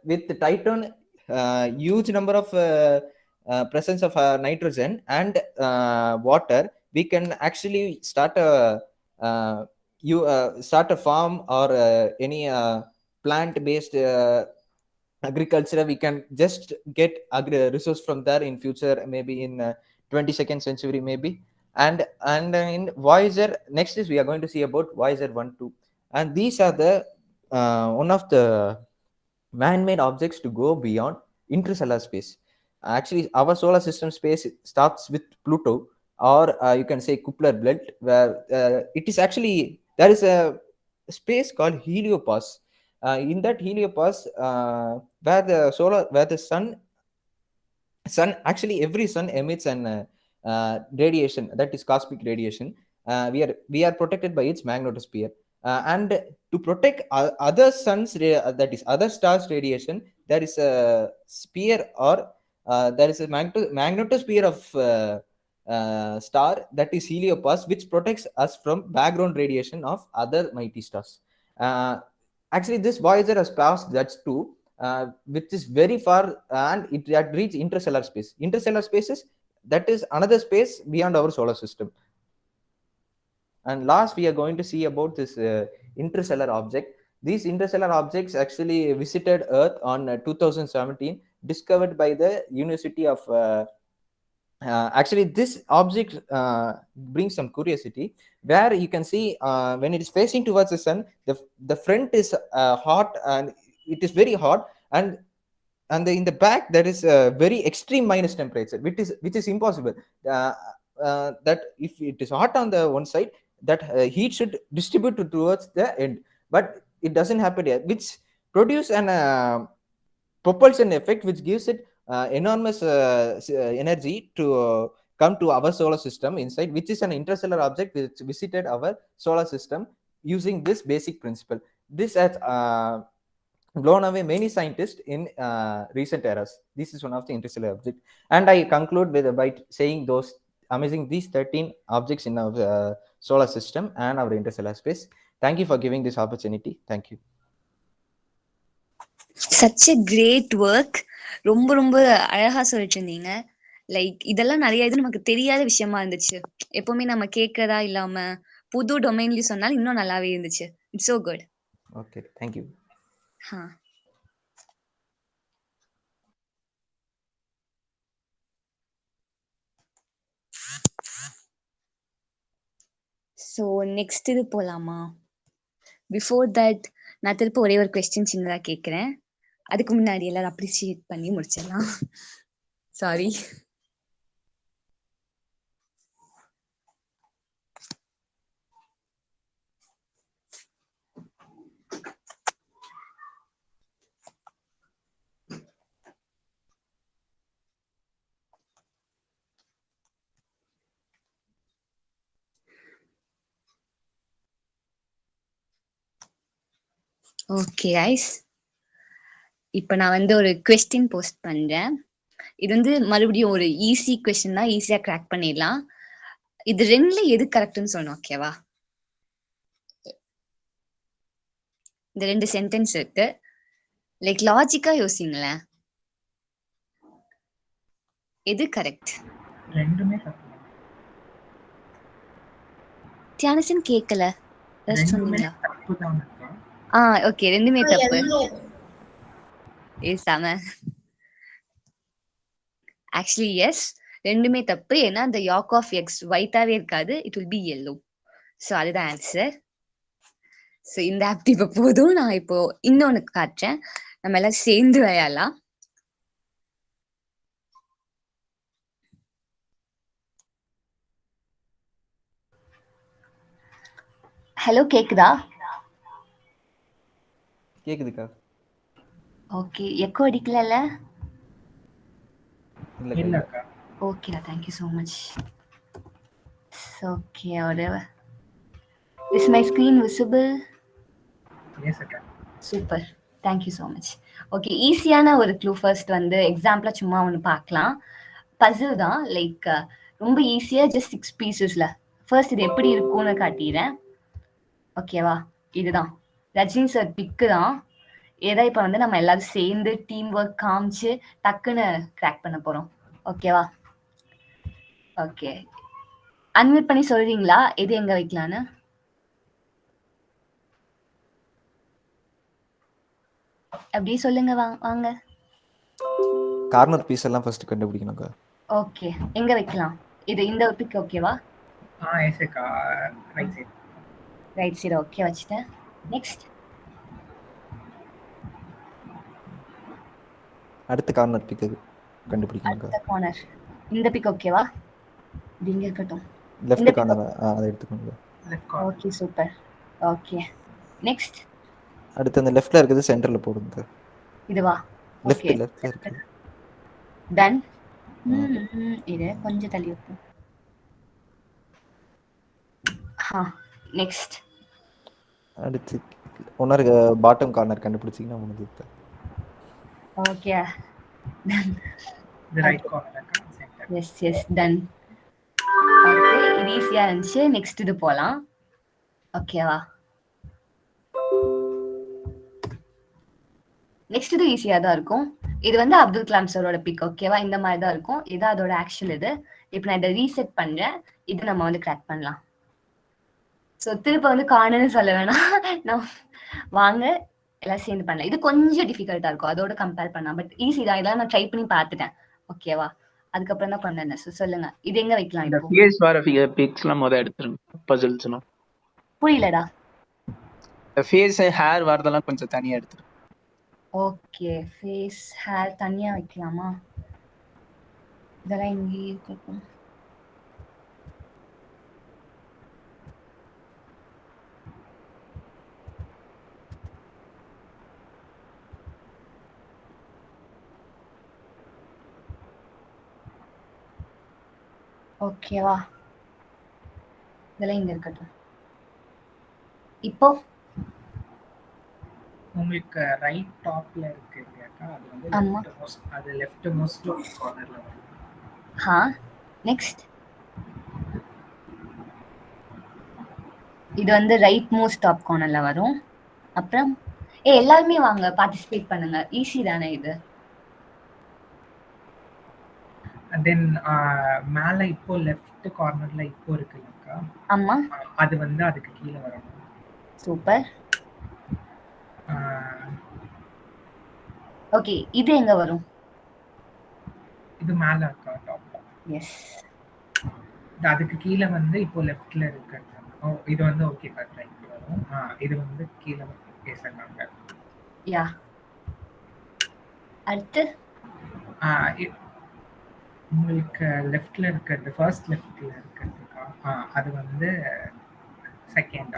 with the Titan, huge number of presence of nitrogen and water, we can actually start a farm or any plant based agriculture. We can just get resource from there in future, maybe in 22nd century maybe. And in Voyager, next is we are going to see about Voyager 1, 2, and these are the one of the man-made objects to go beyond interstellar space. Actually, our solar system space starts with Pluto, or you can say Kepler belt, where it is actually there is a space called Heliopause. In that Heliopause, where the sun actually every sun emits an radiation, that is cosmic radiation. We are protected by its magnetosphere, and to protect other suns that is other stars radiation, there is a sphere, or there is a magnetosphere of star, that is Heliopause, which protects us from background radiation of other mighty stars. Actually, this Voyager has passed that too, which is very far, and it had reached interstellar space. Interstellar spaces, that is another space beyond our solar system. And last, we are going to see about this interstellar object. These interstellar objects actually visited Earth on 2017, discovered by the University of actually this object brings some curiosity, where you can see when it is facing towards the sun, the front is hot, and it is very hot, and in the back there is a very extreme minus temperature, which is impossible. That if it is hot on the one side, that heat should distribute towards the end, but it doesn't happen here, which produce an propulsion effect, which gives it enormous energy to come to our solar system inside, which is an interstellar object which visited our solar system using this basic principle. This has blown away many scientists in recent eras. This is one of the interstellar objects, and I conclude by saying these 13 objects in our solar system and our interstellar space. Thank you for giving this opportunity. Thank you. Such a great work. ரொம்ப ரொம்ப அழகா சொல்லிட்டு இருந்தீங்க. Like இதெல்லாம் நிறைய இது நமக்கு தெரியாத விஷயமா இருந்துச்சு. எப்பவுமே நம்ம கேட்கறதா இல்லாம புது டொமைன்லயும் சொன்னாலும் இன்னும் நல்லாவே இருந்துச்சு. It's so good. Okay, thank you. So next இது போலாமா? பிஃபோர் தட் நான் திருப்ப ஒரே ஒரு கொஸ்டின் சின்னதாக கேட்குறேன். அதுக்கு முன்னாடி எல்லாரும் அப்ரிசியேட் பண்ணி முடிச்சிடலாம். சாரி. ஓகே ஐஸ், இப்போ நான் வந்து ஒரு கொஸ்டின் போஸ்ட் பண்றேன். இது வந்து மறுபடியும் ஒரு ஈஸி கொஸ்டின் தான், ஈஸியா கிராக் பண்ணிடலாம். இது ரெண்டுல எது கரெக்ட்னு சொல்லணும், ஓகேவா? இந்த 2 சென்டென்ஸ் இருக்கு, லைக் லாஜிக்கா யோசிங்களேன், எது கரெக்ட்? ரெண்டுமே தப்பு. தியானசன் கேட்கல. ஏதாச்சும் ரெண்டுமே சொன்னீங்களா? தப்பு தான் அக்கா. ஓகே. ரெண்டுமே தப்பு. yellow. செம. Actually S. ரெண்டுமே தப்பு. ஏன்னா the yolk of eggs ஒயிட்டாவே இருக்காது. It will be yellow. So அதுதான் ஆன்சர். ஸோ இந்த ஆக்ட் இப்போ போதும். நான் இப்போ இன்னொன்னு காட்டுறேன். நம்ம எல்லாம் சேர்ந்து விளையாடலாம். ஹலோ, கேக்குதா? கேக்குதுக்கா? ஓகே. எக்கோ அடிக்கலல்ல? இல்லக்கா இல்ல இல்ல. அக்கா. ஓகேடா. Thank you so much. Okay. Is my screen visible? Yes அக்கா. Super. Thank you so much. Okay. ஈஸியான ஒரு க்ளூ ஃபர்ஸ்ட் வந்து எக்ஸாம்பிளா சும்மா ஒன்று பார்க்கலாம். பசில் தான். லைக் ரொம்ப ஈஸியா ஜஸ்ட் 6 பீசஸ்ல. ஃபர்ஸ்ட் இது எப்படி இருக்கும்னு காட்டிடுறேன். ஓகேவா? இதுதான் ரஜினி சார் பிக்கு தான். ஏதா இப்போ வந்து நம்ம எல்லாரும் சேர்ந்து டீம் ஒர்க் காமிச்சு டக்குன்னு கிராக் பண்ண போறோம். ஓகேவா? ஓகே. அன்மியூட் பண்ணி சொல்றீங்களா எது எங்க வைக்கலான்னு? அப்படியே சொல்லுங்க. வாங்க. கார்னர் பீஸ் எல்லாம் ஃபர்ஸ்ட் கண்டுபிடிக்கணும்க்கா. ஓகே. எங்க வைக்கலாம்? இது இந்த ஒரு பிக் ஓகேவா? எஸ் அக்கா. Right side. Right side. Okay, வச்சுட்டேன். நெக்ஸ்ட். அடுத்த கார்னர் பிக் கண்டுபிடிக்கணும்க்கா. அடுத்த கார்னர். இந்த பிக் ஓகேவா? இது இங்க இருக்கட்டும். லெஃப்ட் இந்த pick கார்னர் அதை எடுத்துக்கோங்க. Left corner. Okay, super. Okay. Next. அடுத்து அந்த லெஃப்ட்ல இருக்குது சென்டர்ல போடுங்க. இதுவா? ஓகே. லெஃப்ட்ல இருக்கு. டன். இது கொஞ்சம் தள்ளி வைப்போம். நெக்ஸ்ட். அடுத்து ஒன்னாரு பாட்டம் கார்னர் கண்டுபிடிச்சிங்கன்னா முடிஞ்சுது. ஓகே. இது ரைட் கார்னர் அக்கா. சென்டர். Yes done. ஓகே. இது ஈஸியா இருந்துச்சு. நெக்ஸ்ட் இது போலாம். ஓகேவா? நெக்ஸ்ட் இது ஈஸியா தான் இருக்கும். இது வந்து அப்துல் கலாம் சாரோட பிக். ஓகேவா? இந்த மாதிரி தான் இருக்கும். இது அதோட ஆக்சுவல் இது. இப்போ நான் இதை ரீசெட் பண்றேன். இது நம்ம வந்து கிராக் பண்ணலாம். ஸோ திருப்ப வந்து கார்னர்னு சொல்ல வேணாம். நான் வாங்க எல்லாம் சேர்ந்து பண்ணலாம். இது கொஞ்சம் டிஃபிகல்ட்டா இருக்கும் அதோட கம்பேர் பண்ணா. பட் ஈஸி தான். இதெல்லாம் நான் ட்ரை பண்ணி பார்த்துட்டேன். ஓகேவா? அதுக்கப்புறம் தான் பண்ணேன். ஸோ சொல்லுங்க இது எங்க வைக்கலாம் இந்த இப்போ? ஃபேஸ் வர பிக்ஸ்லாம் முத எடுத்துருங்க. பசில்ஸ்லாம் புரியலடா. இந்த ஃபேஸ் ஹேர் வரதெல்லாம் கொஞ்சம் தனியா எடுத்துருங்க. ஓகே. ஃபேஸ் ஹேர் தனியா வைக்கலாமா? இதெல்லாம் இங்கே இருக்கும். ஓகேவா? இதெல்லாம் இங்க இருக்கட்டும். இப்போ உங்களுக்கு ரைட் டாப்ல இருக்கு இல்லையாக்கா? அது வந்து ஆமா. Left most. அது லெஃப்ட் மோஸ்ட் கார்னர்ல வரும். நெக்ஸ்ட். இது வந்து ரைட் மோஸ்ட் டாப் கார்னர்ல வரும். அப்புறம் எல்லாருமே வாங்க பார்ட்டிசிபேட் பண்ணுங்க. ஈஸி தானே இது? தென் மேல இப்போ லெஃப்ட் கார்னர்ல இப்போ இருக்குல்லக்கா? ஆமா. அது வந்து அதுக்கு கீழே வரணும். சூப்பர். ஓகே. இது எங்க வரும்? இது மேல இருக்கா டாப்ல? எஸ். அதுக்கு கீழே வந்து இப்போ லெஃப்ட்ல இருக்கு. இது வந்து ஓகே கட் ரைட் வரும். இது வந்து கீழே பேசுறாங்க. யா. அடுத்து உங்களுக்கு லெஃப்ட்ல இருக்கிறது ஃபர்ஸ்ட் லெஃப்ட்ல இருக்கிறதுக்கா? அது வந்து செகண்ட்.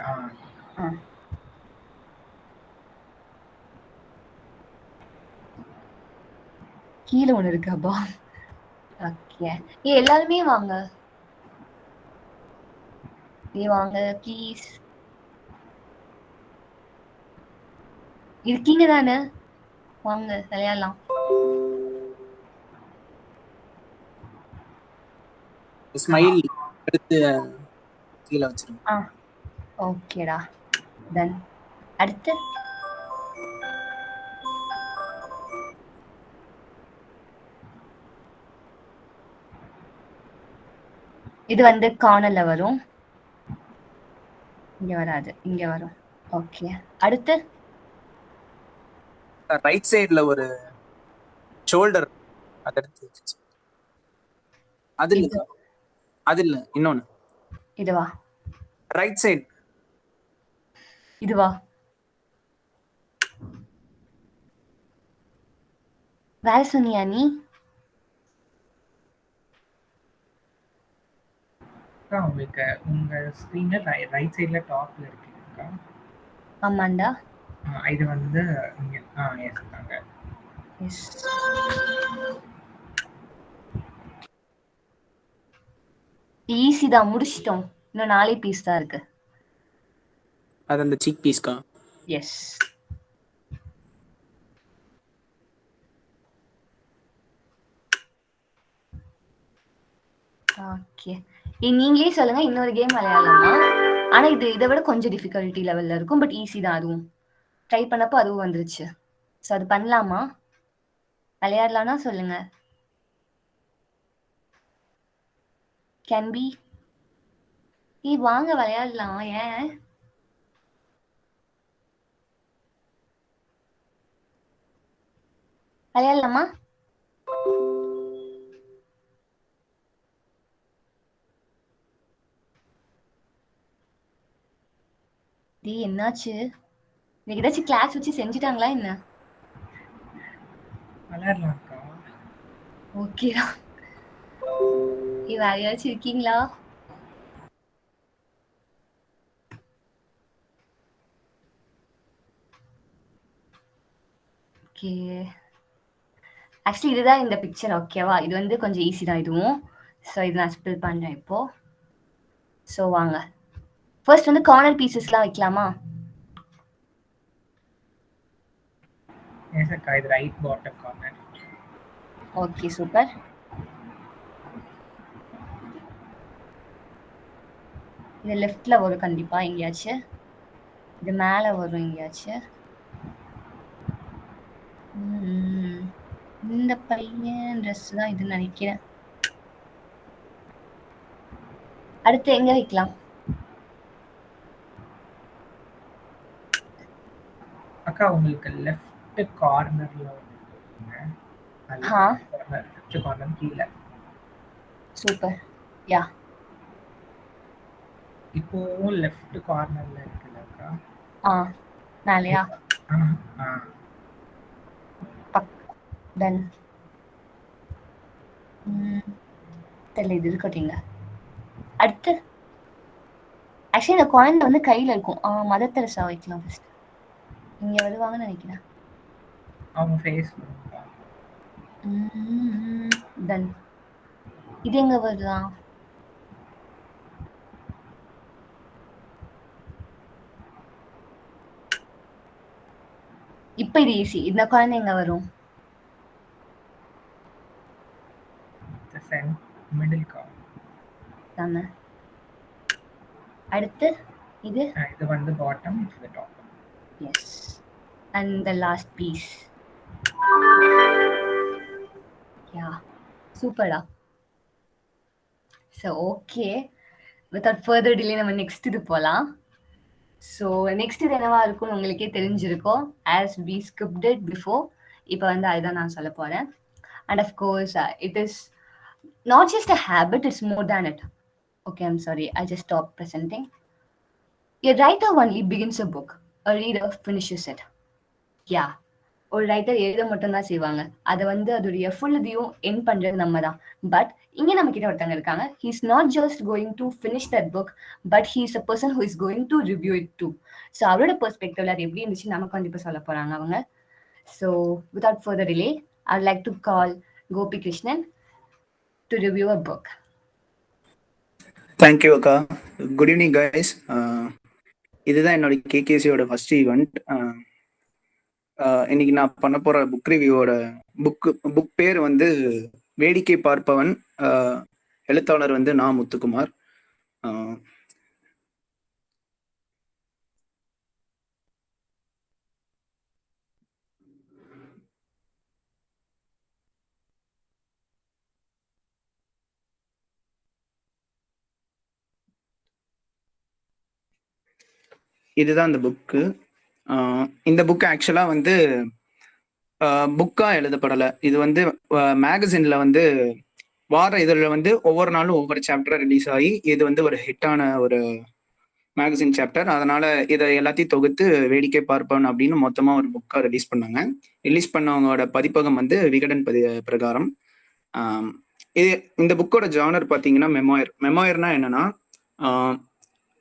கீழே ஒண்ணு இருக்காப்பா. ஓகே. எல்லாருமே வாங்க. வாங்க ப்ளீஸ். இருக்கீங்க தானே? வாங்க விளையாடலாம். ஸ்மைல் எடுத்து கீழே வச்சிருங்க. ஓகேடா. டன். அடுத்து இது வந்து கார்னர்ல வரும். இங்க வராது, இங்க வரும். ஓகே. அடுத்து ரைட் சைடுல ஒரு ஷோல்டர் அதை எடுத்து fix பண்ணு. அது இது இல்லக்கா, அது இல்ல, இன்னொன்னு இதுவா? Right side. இதுவா? வேற சொன்னியா நீ? அக்கா உங்களுக்கு உங்க ஸ்க்ரீன்ல ரைட் சைடுல டாப்ல இருக்குல்லக்கா, ஆமாண்டா. இது வந்து இங்க எஸ் தாங்க. எஸ். ஈஸி தான், முடிச்சிட்டோம். இன்னும் 4 பீஸ் தான் இருக்கு. அது அந்த சீக் பீஸ்க்கா. எஸ். ஓகே. நீங்களே சொல்லுங்க, இன்னொரு கேம் விளையாடலாமா? ஆனா இது இதை விட கொஞ்சம் டிஃபிகல்ட்டி லெவல்ல இருக்கும், பட் ஈஸி தான் அதுவும். ட்ரை பண்ணப்போ அதுவும் வந்துருச்சு. ஸோ அது பண்ணலாமா? விளையாடலாம்னா சொல்லுங்க. Can be. வாங்க விளையாடலாம். ஏன் விளையாடலாமா? என்னாச்சு? இன்னைக்கு ஏதாச்சும் கிளாஸ் வச்சு செஞ்சுட்டாங்களா என்ன? விளையாடலாம்க்கா. ஓகேடா. வேற யாராச்சும் இருக்கீங்களா? ஓகே. ஆக்சுவலி இதுதான் இந்த பிக்சர். ஓகேவா? இது வந்து கொஞ்சம் ஈஸி தான் இதுவும். ஸோ இது நான் ஸ்பில் பண்றேன் இப்போ. ஸோ வாங்க ஃபர்ஸ்ட் வந்து கார்னர் பீசஸ்லாம் வைக்கலாமா? எஸ் அக்கா, இது right bottom corner. Okay, super. இது லெஃப்ட்ல வரும் கண்டிப்பா எங்கேயாச்சும். இது மேல வரும் எங்கேயாச்சும். இந்த பையன் ட்ரெஸ் தான் இதுன்னு நினைக்கிறேன். அடுத்து எங்க வைக்கலாம்? அக்கா உங்களுக்கு லெஃப்ட் கார்னர்ல லெஃப்ட் கார்னர் கீழே. சூப்பர். யா. இப்போவும் லெஃப்ட் கார்னர்ல இருக்குல்லக்கா. மேலையா? டன். தெரியல, இது இருக்கட்டீங்க. அடுத்து ஆக்சுவலி இந்த குழந்தை வந்து கையில இருக்கும். மதர் தெரசா வைக்கலாம் ஃபர்ஸ்ட். இங்க வருவாங்கன்னு நினைக்கிறேன். அவங்க ஃபேஸ். டன். இது எங்க வருதா? இப்ப இது ஈஸி. இந்த குழந்தை எங்க வரும்? மிடில் கார்னர் தானே. அடுத்து இது வந்து பாட்டம், இது top. Yes. And the last piece. Yeah, சூப்பர்டா. So okay, without further delay நம்ம நெக்ஸ்ட் இது போகலாம். ஸோ நெக்ஸ்ட் இது என்னவா இருக்கும்னு உங்களுக்கே தெரிஞ்சிருக்கும். As we skipped it before. இப்போ வந்து அதுதான் நான் சொல்ல போகிறேன். And of course it is not just a habit, it's more than it. Okay, I'm sorry, I just stopped presenting. A writer only begins a book, a reader finishes it. Yeah, ஒரு writer எழுத மட்டும் தான் செய்வாங்க. அதை வந்து அதோடைய full இதையும் என் பண்றது நம்ம தான். பட் இங்க நம்ம கிட்ட ஒருத்தங்க இருக்காங்க. he is not just going to finish that book, but he is a person who is going to review it too. So அவரோட பெர்ஸ்பெக்டிவ்ல அது எப்படி இருந்துச்சு நமக்கு கண்டிப்பா சொல்ல போறாங்க அவங்க. So without further delay, I would like to call Gopi Krishnan to review a book. Thank you அக்கா. Good evening guys. இதுதான் என்னோட கேகேசியோட ஃபர்ஸ்ட் ஈவெண்ட். இன்னைக்கு நான் பண்ண போற புக் ரிவ்யூவோட புக் பேர் வந்து வேடிக்கை பார்ப்பவன். எழுத்தாளர் வந்து நா. முத்துக்குமார். இதுதான் இந்த புக்கு. இந்த புக்கு ஆக்சுவலாக வந்து புக்காக எழுதப்படலை. இது வந்து மேகசினில் வந்து வார இதழில் வந்து ஒவ்வொரு நாளும் ஒவ்வொரு சாப்டராக ரிலீஸ் ஆகி இது வந்து ஒரு ஹிட்டான ஒரு மேகசின் சாப்டர். அதனால இதை எல்லாத்தையும் தொகுத்து வேடிக்கை பார்ப்பவன் அப்படின்னு மொத்தமாக ஒரு புக்காக ரிலீஸ் பண்ணாங்க. ரிலீஸ் பண்ணவங்களோட பதிப்பகம் வந்து விகடன் பிரகாரம். இது இந்த புக்கோட ஜானர் பார்த்தீங்கன்னா மெமோயர்னா என்னன்னா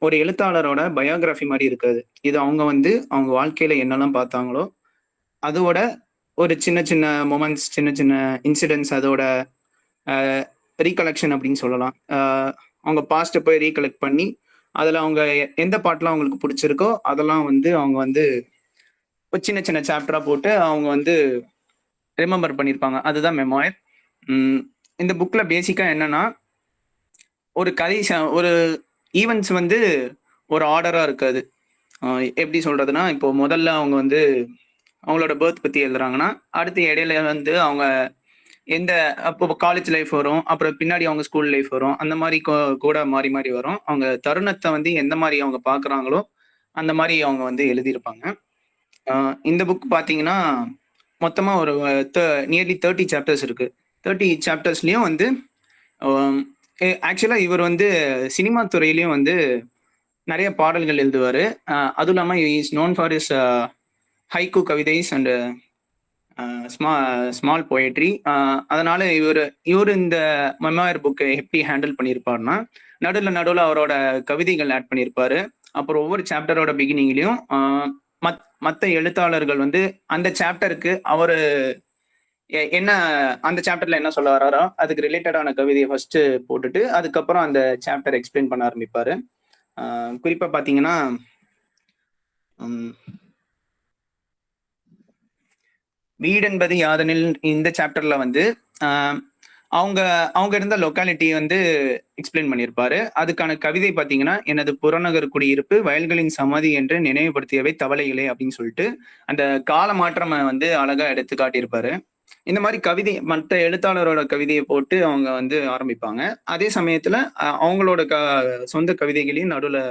ஒரு எழுத்தாளரோட பயோகிராஃபி மாதிரி இருக்காது. இது அவங்க வந்து அவங்க வாழ்க்கையில என்னெல்லாம் பார்த்தாங்களோ அதோட ஒரு சின்ன சின்ன மொமெண்ட்ஸ், சின்ன சின்ன இன்சிடென்ட்ஸ், அதோட ரீகலெக்ஷன் அப்படின்னு சொல்லலாம். அவங்க பாஸ்ட்டை போய் ரீகலெக்ட் பண்ணி அதில் அவங்க எந்த பாட்டெலாம் அவங்களுக்கு பிடிச்சிருக்கோ அதெல்லாம் வந்து அவங்க வந்து ஒரு சின்ன சின்ன சாப்டராக போட்டு அவங்க வந்து ரிமெம்பர் பண்ணியிருப்பாங்க. அதுதான் மெமோயர். இந்த புக்கில் பேசிக்காக என்னன்னா ஒரு கதை ஒரு ஈவெண்ட்ஸ் வந்து ஒரு ஆர்டராக இருக்காது. எப்படி சொல்கிறதுனா, இப்போ முதல்ல அவங்க வந்து அவங்களோட பர்த் பற்றி எழுதுறாங்கன்னா அடுத்து இடையில வந்து அவங்க எந்த அப்போ காலேஜ் லைஃப் வரும், அப்புறம் பின்னாடி அவங்க ஸ்கூல் லைஃப் வரும், அந்த மாதிரி கூட மாறி மாறி வரும். அவங்க தருணத்தை வந்து எந்த மாதிரி அவங்க பார்க்குறாங்களோ அந்த மாதிரி அவங்க வந்து எழுதியிருப்பாங்க. இந்த புக் பார்த்தீங்கன்னா மொத்தமாக ஒரு நியர்லி 30 சாப்டர்ஸ் இருக்கு. 30 சாப்டர்ஸ்லையும் வந்து ஆக்சுவலாக இவர் வந்து சினிமா துறையிலையும் வந்து நிறைய பாடல்கள் எழுதுவார். அதுவும் இல்லாமல் is known for is haiku கவிதைஸ் அண்ட் ஸ்மால் போயட்ரி. அதனால இவர் இந்த மெமோயர் புக்கை எப்படி ஹேண்டில் பண்ணியிருப்பாருன்னா, நடுவில் அவரோட கவிதைகள் ஆட் பண்ணியிருப்பாரு. அப்புறம் ஒவ்வொரு சாப்டரோட பிகினிங்லையும் மற்ற எழுத்தாளர்கள் வந்து அந்த சாப்டருக்கு அவர் என்ன அந்த சாப்டர்ல என்ன சொல்ல வராரோ அதுக்கு ரிலேட்டடான கவிதையை ஃபர்ஸ்ட் போட்டுட்டு அதுக்கப்புறம் அந்த சாப்டர் எக்ஸ்பிளைன் பண்ண ஆரம்பிப்பாரு. குறிப்பா பாத்தீங்கன்னா வீடு என்பது யாதனில் இந்த சாப்டர்ல வந்து அவங்க இருந்த லொக்காலிட்டி வந்து எக்ஸ்பிளைன் பண்ணியிருப்பாரு. அதுக்கான கவிதை பார்த்தீங்கன்னா, எனது புறநகர் குடியிருப்பு வயல்களின் சமாதி என்று நினைவுபடுத்தியவை தவளைகளே அப்படின்னு சொல்லிட்டு அந்த கால மாற்றம் வந்து அழகா எடுத்து காட்டியிருப்பாரு. இந்த மாதிரி கவிதை மற்ற எழுத்தாளரோட கவிதையை போட்டு அவங்க வந்து ஆரம்பிப்பாங்க. அதே சமயத்துல அவங்களோட சொந்த கவிதைகளையும் நடுவில்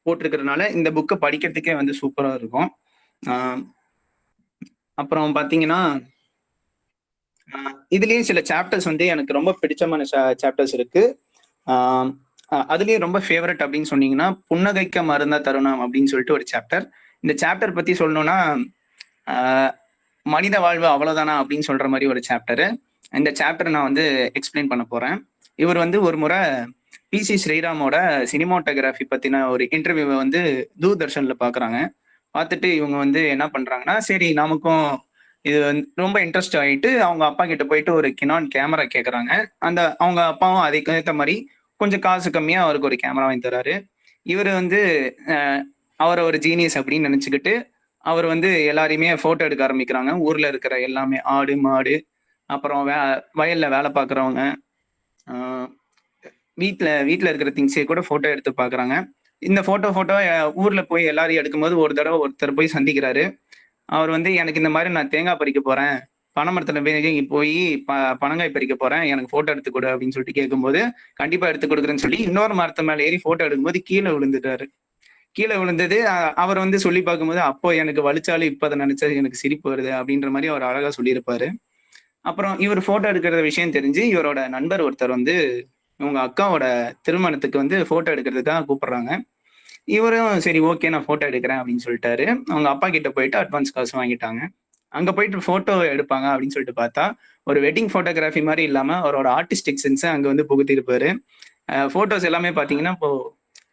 போட்டிருக்கிறதுனால இந்த புக்கை படிக்கிறதுக்கே வந்து சூப்பரா இருக்கும். அப்புறம் பாத்தீங்கன்னா இதுலயும் சில சாப்டர்ஸ் வந்து எனக்கு ரொம்ப பிடிச்சமான சாப்டர்ஸ் இருக்கு. அதுலயும் ரொம்ப ஃபேவரட் அப்படின்னு சொன்னீங்கன்னா, புன்னகைக்க மருந்த தருணம் அப்படின்னு சொல்லிட்டு ஒரு சாப்டர். இந்த சாப்டர் பத்தி சொல்லணும்னா மனித வாழ்வு அவ்வளவுதானா அப்படின்னு சொல்ற மாதிரி ஒரு சாப்டரு. இந்த சாப்டர் நான் வந்து எக்ஸ்பிளைன் பண்ண போறேன். இவர் வந்து ஒரு முறை PC ஸ்ரீராமோட சினிமாட்டோகிராஃபி பத்தின ஒரு இன்டர்வியூவை வந்து தூர்தர்ஷன்ல பாக்குறாங்க. பார்த்துட்டு இவங்க வந்து என்ன பண்றாங்கன்னா, சரி நமக்கும் இது வந்து ரொம்ப இன்ட்ரெஸ்ட் ஆகிட்டு அவங்க அப்பா கிட்ட போயிட்டு ஒரு கினான் கேமரா கேட்குறாங்க. அவங்க அப்பாவும் அதுக்கு ஏற்ற மாதிரி கொஞ்சம் காசு கம்மியா அவருக்கு ஒரு கேமரா வாங்கி தராரு. இவர் வந்து அவரை ஒரு ஜீனியஸ் அப்படின்னு நினைச்சுக்கிட்டு அவர் வந்து எல்லாரையுமே போட்டோ எடுக்க ஆரம்பிக்கிறாங்க. ஊர்ல இருக்கிற எல்லாமே ஆடு மாடு, அப்புறம் வயல்ல வேலை பார்க்குறவங்க, வீட்டில் இருக்கிற திங்ஸே கூட போட்டோ எடுத்து பார்க்குறாங்க. இந்த போட்டோ ஊர்ல போய் எல்லாரையும் எடுக்கும்போது ஒரு தடவை ஒருத்தர் போய் சந்திக்கிறாரு. அவர் வந்து எனக்கு இந்த மாதிரி நான் தேங்காய் பறிக்க போறேன், பனைமரத்துல போய் பனங்காய் பறிக்க போறேன், எனக்கு போட்டோ எடுத்து கொடு அப்படின்னு சொல்லிட்டு கேட்கும்போது கண்டிப்பா எடுத்து கொடுக்குறேன்னு சொல்லி இன்னொரு மரத்து மேல ஏறி போட்டோ எடுக்கும்போது கீழே விழுந்துட்டாரு. கீழே விழுந்தது அவர் வந்து சொல்லி பார்க்கும்போது அப்போ எனக்கு வலிச்சாலும் இப்ப அதை நினைச்சா எனக்கு சிரிப்பு வருது அப்படின்ற மாதிரி அவர் அழகா சொல்லியிருப்பாரு. அப்புறம் இவர் போட்டோ எடுக்கிற விஷயம் தெரிஞ்சு இவரோட நண்பர் ஒருத்தர் வந்து இவங்க அக்காவோட திருமணத்துக்கு வந்து போட்டோ எடுக்கிறதுக்காக கூப்பிடுறாங்க. இவரும் சரி ஓகே நான் போட்டோ எடுக்கிறேன் அப்படின்னு சொல்லிட்டாரு. அவங்க அப்பா கிட்ட போயிட்டு அட்வான்ஸ் காசு வாங்கிட்டாங்க. அங்க போயிட்டு போட்டோ எடுப்பாங்க அப்படின்னு சொல்லிட்டு பார்த்தா ஒரு வெட்டிங் போட்டோகிராஃபி மாதிரி இல்லாம அவரோட ஆர்டிஸ்டிக் சென்ஸை அங்க வந்து புகுத்திருப்பாரு. போட்டோஸ் எல்லாமே பாத்தீங்கன்னா இப்போ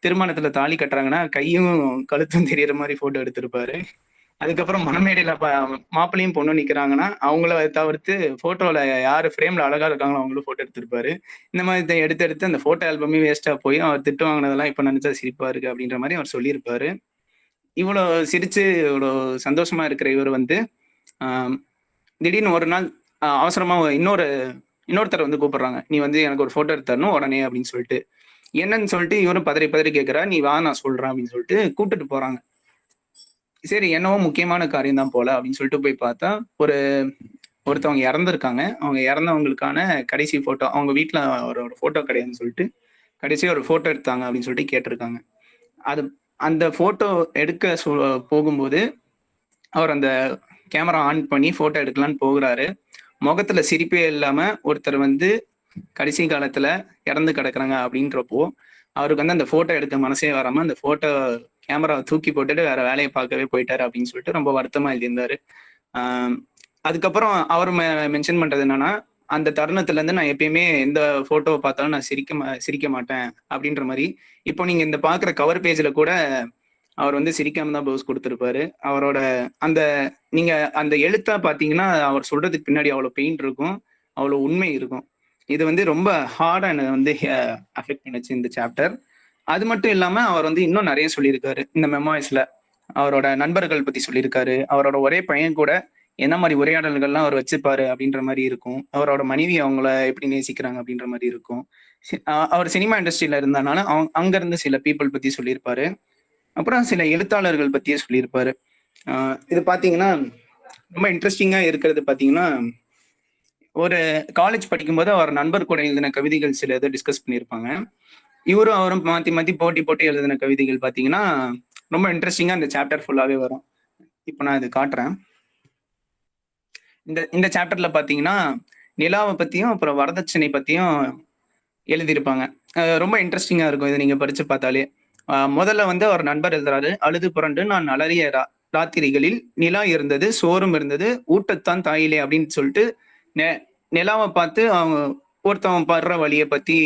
திருமணத்துல தாலி கட்டுறாங்கன்னா கையும் கழுத்தும் தெரியற மாதிரி போட்டோ எடுத்திருப்பாரு. அதுக்கப்புறம் மணமேடையில மாப்பிள்ளையும் பொண்ணும் நிக்கிறாங்கன்னா அவங்கள தவிர்த்து போட்டோல யாரு ஃப்ரேம்ல அழகா இருக்காங்களோ அவங்களும் போட்டோ எடுத்திருப்பாரு. இந்த மாதிரி எடுத்து அந்த போட்டோ ஆல்பமே வேஸ்டா போய் அவர் திட்டு வாங்கினதெல்லாம் இப்ப நினைச்சா சிரிப்பா இருக்கு அப்படின்ற மாதிரி அவர் சொல்லியிருப்பாரு. இவ்வளவு சிரிச்சு இவ்வளவு சந்தோஷமா இருக்கிற இவர் வந்து திடீர்னு ஒரு நாள் அவசரமா இன்னொருத்தர் வந்து கூப்பிடுறாங்க, நீ வந்து எனக்கு ஒரு போட்டோ எடுத்தரணும் உடனே அப்படின்னு சொல்லிட்டு. என்னன்னு சொல்லிட்டு இவரும் பதறி கேட்கிறா, நீ வா நான் சொல்றேன் அப்படின்னு சொல்லிட்டு கூப்பிட்டுட்டு போறாங்க. சரி என்னவோ முக்கியமான காரியம் தான் போல அப்படின்னு சொல்லிட்டு போய் பார்த்தா ஒருத்தவங்க இறந்துருக்காங்க. அவங்க இறந்தவங்களுக்கான கடைசி போட்டோ அவங்க வீட்டுல அவரோட போட்டோ கிடையாதுன்னு சொல்லிட்டு கடைசியா ஒரு போட்டோ எடுத்தாங்க அப்படின்னு சொல்லிட்டு கேட்டிருக்காங்க. அந்த போட்டோ எடுக்க போகும்போது அவர் அந்த கேமரா ஆன் பண்ணி போட்டோ எடுக்கலான்னு போகிறாரு. முகத்துல சிரிப்பே இல்லாம ஒருத்தர் வந்து கடைசி காலத்துல இறந்து கிடக்குறாங்க அப்படின்றப்போ அவருக்கு வந்து அந்த போட்டோ எடுக்க மனசே வராம அந்த போட்டோ கேமராவை தூக்கி போட்டுட்டு வேற வேலையை பார்க்கவே போயிட்டாரு அப்படின்னு சொல்லிட்டு ரொம்ப வருத்தமா எழுதியிருந்தாரு. அதுக்கப்புறம் அவர் மென்ஷன் பண்றது என்னன்னா, அந்த தருணத்துல இருந்து நான் எப்பயுமே எந்த போட்டோவை பார்த்தாலும் நான் சிரிக்க மாட்டேன் அப்படின்ற மாதிரி. இப்போ நீங்க இந்த பாக்குற கவர் பேஜ்ல கூட அவர் வந்து சிரிக்காம தான் போஸ் கொடுத்திருப்பாரு. அவரோட அந்த நீங்க அந்த எழுத்தா பாத்தீங்கன்னா அவர் சொல்றதுக்கு பின்னாடி அவ்வளவு பெயின் இருக்கும், அவ்வளவு உண்மை இருக்கும். இது வந்து ரொம்ப ஹார்டா எனக்கு வந்து அஃபெக்ட் பண்ணுச்சு இந்த சாப்டர். அது மட்டும் இல்லாம அவர் வந்து இன்னும் நிறைய சொல்லியிருக்காரு இந்த மெமோய்ஸ்ல. அவரோட நண்பர்கள் பத்தி சொல்லியிருக்காரு. அவரோட ஒரே பையன் கூட என்ன மாதிரி உரையாடல்கள்லாம் அவர் வச்சுப்பாரு அப்படின்ற மாதிரி இருக்கும். அவரோட மனைவி அவங்கள எப்படி நேசிக்கிறாங்க அப்படின்ற மாதிரி இருக்கும். அவர் சினிமா இண்டஸ்ட்ரியில இருந்தனால அங்க இருந்து சில பீப்புள் பத்தி சொல்லியிருப்பாரு. அப்புறம் சில எழுத்தாளர்கள் பத்தியே சொல்லியிருப்பாரு. இது பாத்தீங்கன்னா ரொம்ப இன்ட்ரெஸ்டிங்கா இருக்கிறது பாத்தீங்கன்னா, ஒரு காலேஜ் படிக்கும்போது அவர் நண்பர் கூட எழுதின கவிதைகள் சில இதை டிஸ்கஸ் பண்ணியிருப்பாங்க. இவரும் அவரும் மாத்தி மாத்தி போட்டி எழுதின கவிதைகள் பாத்தீங்கன்னா ரொம்ப இன்ட்ரெஸ்டிங்கா இந்த சாப்டர் ஃபுல்லாவே வரும். இப்போ நான் இது காட்டுறேன். இந்த சாப்டர்ல பாத்தீங்கன்னா நிலாவை பத்தியும் அப்புறம் வரதட்சணை பத்தியும் எழுதியிருப்பாங்க. ரொம்ப இன்ட்ரெஸ்டிங்கா இருக்கும் இது நீங்க படிச்சு பார்த்தாலே. முதல்ல வந்து அவர் நண்பர் எழுதுறாரு, அழுது புரண்டு நான் அலறிய ராத்திரிகளில் நிலா இருந்தது, சோறும் இருந்தது, ஊட்டத்தான் தாயிலே அப்படின்னு சொல்லிட்டு நிலாவை பார்த்து அவங்க ஒருத்தவன் படுற வழியை பத்தி,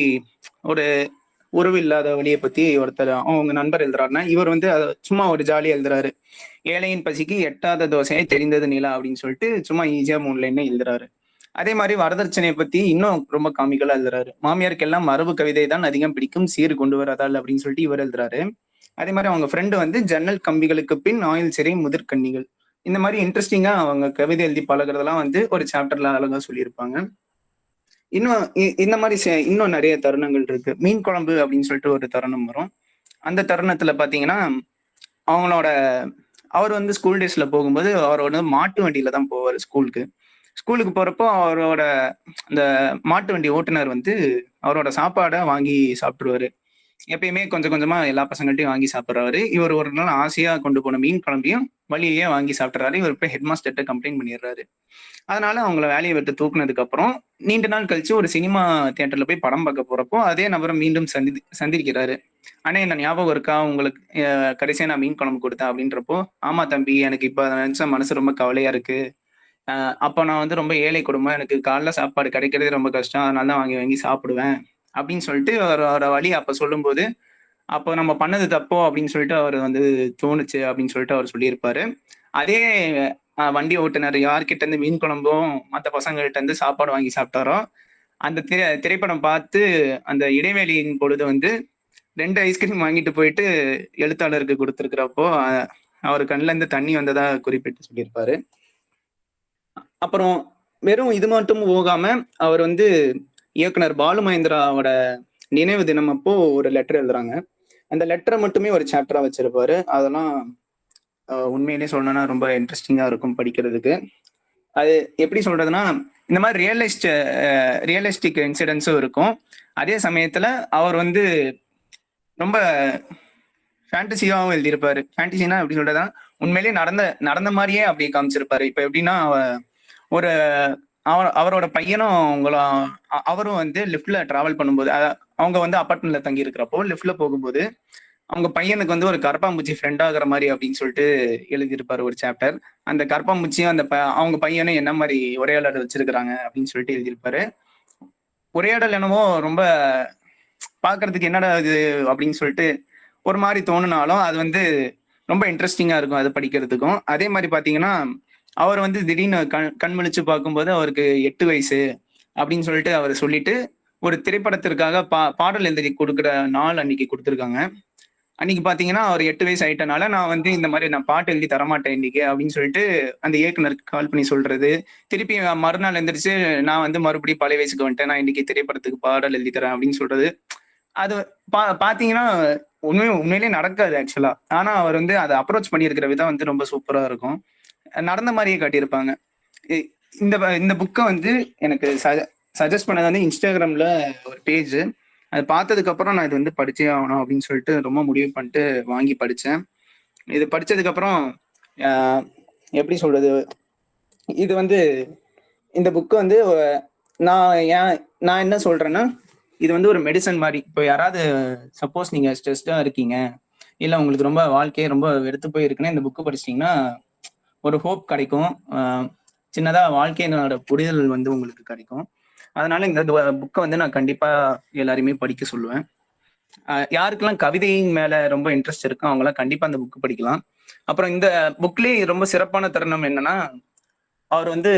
ஒரு உறவு இல்லாத வழியை பத்தி ஒருத்தர் அவங்க நண்பர் எழுதுறாருன்னா, இவர் வந்து சும்மா ஒரு ஜாலியா எழுதுறாரு. ஏழையின் பசிக்கு எட்டாத தோசையை தெரிந்தது நிலா அப்படின்னு சொல்லிட்டு சும்மா ஈஸியா 3 லைன் எழுதுறாரு. அதே மாதிரி வரதட்சணையை பத்தி இன்னும் ரொம்ப காமிக்கலா எழுதுறாரு. மாமியாருக்கு எல்லாம் மரபு கவிதை தான் அதிகம் பிடிக்கும், சீர் கொண்டு வராதால் அப்படின்னு சொல்லிட்டு இவர் எழுதுறாரு. அதே மாதிரி அவங்க ஃப்ரெண்டு வந்து ஜன்னல் கம்பிகளுக்கு பின் ஆயுள் சிறை முதிர்கண்ணிகள். இந்த மாதிரி இன்ட்ரெஸ்டிங்கா அவங்க கவிதை எழுதி பழகிறதெல்லாம் வந்து ஒரு சாப்டர்ல அழகா சொல்லியிருப்பாங்க. இன்னும் இந்த மாதிரி இன்னும் நிறைய தருணங்கள் இருக்கு. மீன் குழம்பு அப்படின்னு சொல்லிட்டு ஒரு தருணம் வரும். அந்த தருணத்துல பாத்தீங்கன்னா அவர் வந்து ஸ்கூல் டேஸ்ல போகும்போது அவரோட மாட்டு வண்டியில தான் போவார் ஸ்கூலுக்கு போறப்போ அவரோட அந்த மாட்டு வண்டி ஓட்டுநர் வந்து அவரோட சாப்பாடை வாங்கி சாப்பிட்டுருவாரு. எப்பயுமே கொஞ்சம் கொஞ்சமா எல்லா பசங்கள்ட்டையும் வாங்கி சாப்பிட்றாரு. இவர் ஒரு நாள் ஆசையா கொண்டு போன மீன் குழம்பையும் வழியிலேயே வாங்கி சாப்பிட்றாரு. இவர் போய் ஹெட் மாஸ்டர்கிட்ட கம்ப்ளைண்ட் பண்ணிடுறாரு. அதனால அவங்கள வேலையை விட்டு தூக்குனதுக்கு அப்புறம் நீண்ட நாள் கழிச்சு ஒரு சினிமா தியேட்டர்ல போய் படம் பார்க்க போறப்போ அதே நபரை மீண்டும் சந்திக்கிறாரு. ஆனா என்ன ஞாபகம் இருக்கா உங்களுக்கு, கடைசியா நான் மீன் குழம்பு கொடுத்தேன் அப்படின்றப்போ, ஆமா தம்பி, எனக்கு இப்ப நினைச்சா மனசு ரொம்ப கவலையா இருக்கு. அப்போ நான் வந்து ரொம்ப ஏழை குடும்பம், எனக்கு காலைல சாப்பாடு கிடைக்கிறதே ரொம்ப கஷ்டம், அதனால தான் வாங்கி சாப்பிடுவேன் அப்படின்னு சொல்லிட்டு அவரோட வழி அப்ப சொல்லும்போது, அப்போ நம்ம பண்ணது தப்போ அப்படின்னு சொல்லிட்டு அவர் வந்து தோணுச்சு அப்படின்னு சொல்லிட்டு அவர் சொல்லியிருப்பாரு. அதே வண்டி ஓட்டுநர் யார்கிட்ட இருந்து மீன் குழம்பும் மற்ற பசங்கள்கிட்ட இருந்து சாப்பாடு வாங்கி சாப்பிட்டாரோ, அந்த திரைப்படம் பார்த்து அந்த இடைவெளியின் பொழுது வந்து 2 ஐஸ்கிரீம் வாங்கிட்டு போயிட்டு எழுத்தாளருக்கு கொடுத்துருக்கிறப்போ அவர் கண்ணுல இருந்து தண்ணி வந்ததா குறிப்பிட்டு சொல்லியிருப்பாரு. அப்புறம் வெறும் இது மட்டும் போகாம அவர் வந்து இயக்குனர் பாலு மகேந்திராவோட நினைவு தினம் அப்போ ஒரு லெட்டர் எழுதுறாங்க. அந்த லெட்டரை மட்டுமே ஒரு சாப்டரா வச்சிருப்பாரு. அதெல்லாம் உண்மையிலேயே சொல்லணும்னா ரொம்ப இன்ட்ரெஸ்டிங்கா இருக்கும் படிக்கிறதுக்கு. அது எப்படி சொல்றதுன்னா, இந்த மாதிரி ரியலிஸ்டிக் இன்சிடென்ட்ஸும் இருக்கும். அதே சமயத்துல அவர் வந்து ரொம்ப ஃபேண்டசியாவும் எழுதியிருப்பாரு. ஃபேண்டசினா எப்படி சொல்றதுன்னா, உண்மையிலேயே நடந்த மாதிரியே அப்படியே காமிச்சிருப்பாரு. இப்ப எப்படின்னா, அவரோட பையனும் அவரும் வந்து லிஃப்ட்ல டிராவல் பண்ணும்போது, அவங்க வந்து அப்பார்ட்மெண்ட்ல தங்கி இருக்கிறப்போ லிஃப்ட்ல போகும்போது அவங்க பையனுக்கு வந்து ஒரு கரப்பாம்பூச்சி ஃப்ரெண்ட் ஆகுற மாதிரி அப்படின்னு சொல்லிட்டு எழுதியிருப்பாரு ஒரு சாப்டர். அந்த கரப்பாம்பூச்சியும் அவங்க பையனும் என்ன மாதிரி உரையாடல் வச்சிருக்கிறாங்க அப்படின்னு சொல்லிட்டு எழுதியிருப்பாரு. உரையாடல் என்னமோ ரொம்ப பாக்குறதுக்கு என்னடா இது அப்படின்னு சொல்லிட்டு ஒரு மாதிரி தோணுனாலும் அது வந்து ரொம்ப இன்ட்ரெஸ்டிங்கா இருக்கும் அது படிக்கிறதுக்கும். அதே மாதிரி பாத்தீங்கன்னா, அவர் வந்து திடீர்னு கண் முழிச்சு பார்க்கும்போது அவருக்கு 8 வயசு அப்படின்னு சொல்லிட்டு அவர் சொல்லிட்டு ஒரு திரைப்படத்திற்காக பாடல் எழுதி கொடுக்குற நாள் அன்னைக்கு கொடுத்துருக்காங்க. அன்னைக்கு பாத்தீங்கன்னா அவர் 8 வயசு ஆயிட்டனால நான் வந்து இந்த மாதிரி நான் பாட்டு எழுதி தரமாட்டேன் இன்னைக்கு அப்படின்னு சொல்லிட்டு அந்த இயக்குனருக்கு கால் பண்ணி சொல்றது. திருப்பி மறுநாள் எந்திரிச்சு நான் வந்து மறுபடியும் பழைய வயசுக்கு வந்துட்டேன், நான் இன்னைக்கு திரைப்படத்துக்கு பாடல் எழுதி தரேன் அப்படின்னு சொல்றது. அது பாத்தீங்கன்னா உண்மையிலேயே நடக்காது ஆக்சுவலா. ஆனா அவர் வந்து அதை அப்ரோச் பண்ணியிருக்கிற விதம் வந்து ரொம்ப சூப்பரா இருக்கும். நடந்த மாதிரியே காட்டியிருப்பாங்க. இந்த புக்கை வந்து எனக்கு சஜஸ்ட் பண்ணது வந்து இன்ஸ்டாகிராம்ல ஒரு பேஜ், அது பார்த்ததுக்கப்புறம் நான் இது வந்து படிச்சே ஆகணும் அப்படின்னு சொல்லிட்டு ரொம்ப முடிவு பண்ணிட்டு வாங்கி படித்தேன். இது படித்ததுக்கப்புறம் எப்படி சொல்கிறது, இது வந்து இந்த புக்கு வந்து நான் என்ன சொல்கிறேன்னா, இது வந்து ஒரு மெடிசன் மாதிரி. இப்போ யாராவது சப்போஸ் நீங்கள் ஸ்ட்ரெஸ்டாக இருக்கீங்க, இல்லை உங்களுக்கு ரொம்ப வாழ்க்கையே ரொம்ப வெறுத்து போயிருக்குன்னா இந்த புக்கு படிச்சிட்டிங்கன்னா ஒரு ஹோப் கிடைக்கும். சின்னதாக வாழ்க்கையினோட புரிதல் வந்து உங்களுக்கு கிடைக்கும். அதனால இந்த புக்கை வந்து நான் கண்டிப்பாக எல்லாருமே படிக்க சொல்லுவேன். யாருக்கெல்லாம் கவிதையின் மேலே ரொம்ப இன்ட்ரெஸ்ட் இருக்கோ அவங்களாம் கண்டிப்பாக அந்த புக்கு படிக்கலாம். அப்புறம் இந்த புக்லேயே ரொம்ப சிறப்பான தருணம் என்னன்னா, அவர் வந்து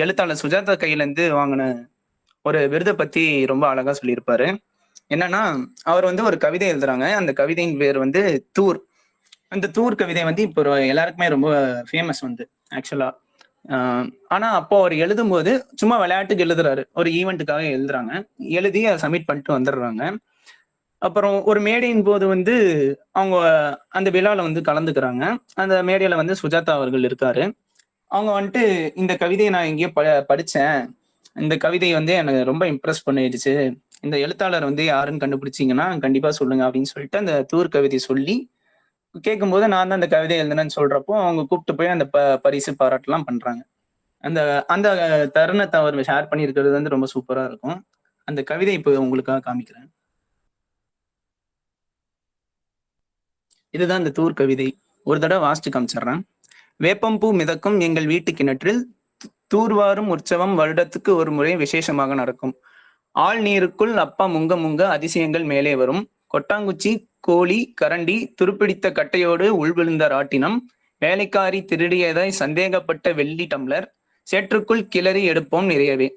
எழுத்தாளர் சுஜாதா கையிலேருந்து வாங்கின ஒரு விருதை பற்றி ரொம்ப அழகாக சொல்லியிருப்பாரு. என்னன்னா, அவர் வந்து ஒரு கவிதை எழுதுறாங்க. அந்த கவிதையின் பேர் வந்து தூர். அந்த தூர் கவிதை வந்து இப்போ எல்லாருக்குமே ரொம்ப ஃபேமஸ் வந்து ஆக்சுவலா. ஆனா அப்போ அவர் எழுதும்போது சும்மா விளையாட்டுக்கு எழுதுறாரு, ஒரு ஈவெண்ட்டுக்காக எழுதுறாங்க, எழுதி அதை சப்மிட் பண்ணிட்டு வந்துடுறாங்க. அப்புறம் ஒரு மேடையின் போது வந்து அவங்க அந்த விழாவில் வந்து கலந்துக்கிறாங்க. அந்த மேடையில வந்து சுஜாதா அவர்கள் இருக்காரு. அவங்க வந்துட்டு இந்த கவிதையை நான் எங்கேயோ படித்தேன், இந்த கவிதை வந்து எனக்கு ரொம்ப இம்ப்ரெஸ் பண்ணிடுச்சு, இந்த எழுத்தாளர் வந்து யாருன்னு கண்டுபிடிச்சிங்கன்னா கண்டிப்பாக சொல்லுங்க அப்படின்னு சொல்லிட்டு அந்த தூர் கவிதையை சொல்லி கேட்கும்போது நான் தான் அந்த கவிதை எழுதுனேன்னு சொல்றப்போ அவங்க கூப்பிட்டு போய் அந்த பரிசு பாராட்டெல்லாம் பண்றாங்க. அந்த அந்த தருணத்தை அவர் ஷேர் பண்ணியிருக்கிறது வந்து ரொம்ப சூப்பரா இருக்கும். அந்த கவிதை இப்போ உங்களுக்காக காமிக்கிறேன். இதுதான் இந்த தூர் கவிதை. ஒரு தடவை வாசிச்சு காமிச்சிடுறேன். வேப்பம்பூ மிதக்கும் எங்கள் வீட்டு கிணற்றில் தூர்வாரும் உற்சவம் வருடத்துக்கு ஒரு முறை விசேஷமாக நடக்கும். ஆள் நீருக்குள் அப்பா முங்க முங்க அதிசயங்கள் மேலே வரும். கொட்டாங்குச்சி, கோழி, கரண்டி, துருப்பிடித்த கட்டையோடு உள்விழுந்த ராட்டினம், வேலைக்காரி திருடியதாய் சந்தேகப்பட்ட வெள்ளி டம்ளர், சேற்றுக்குள் கிளறி எடுப்போம் நிறையவே.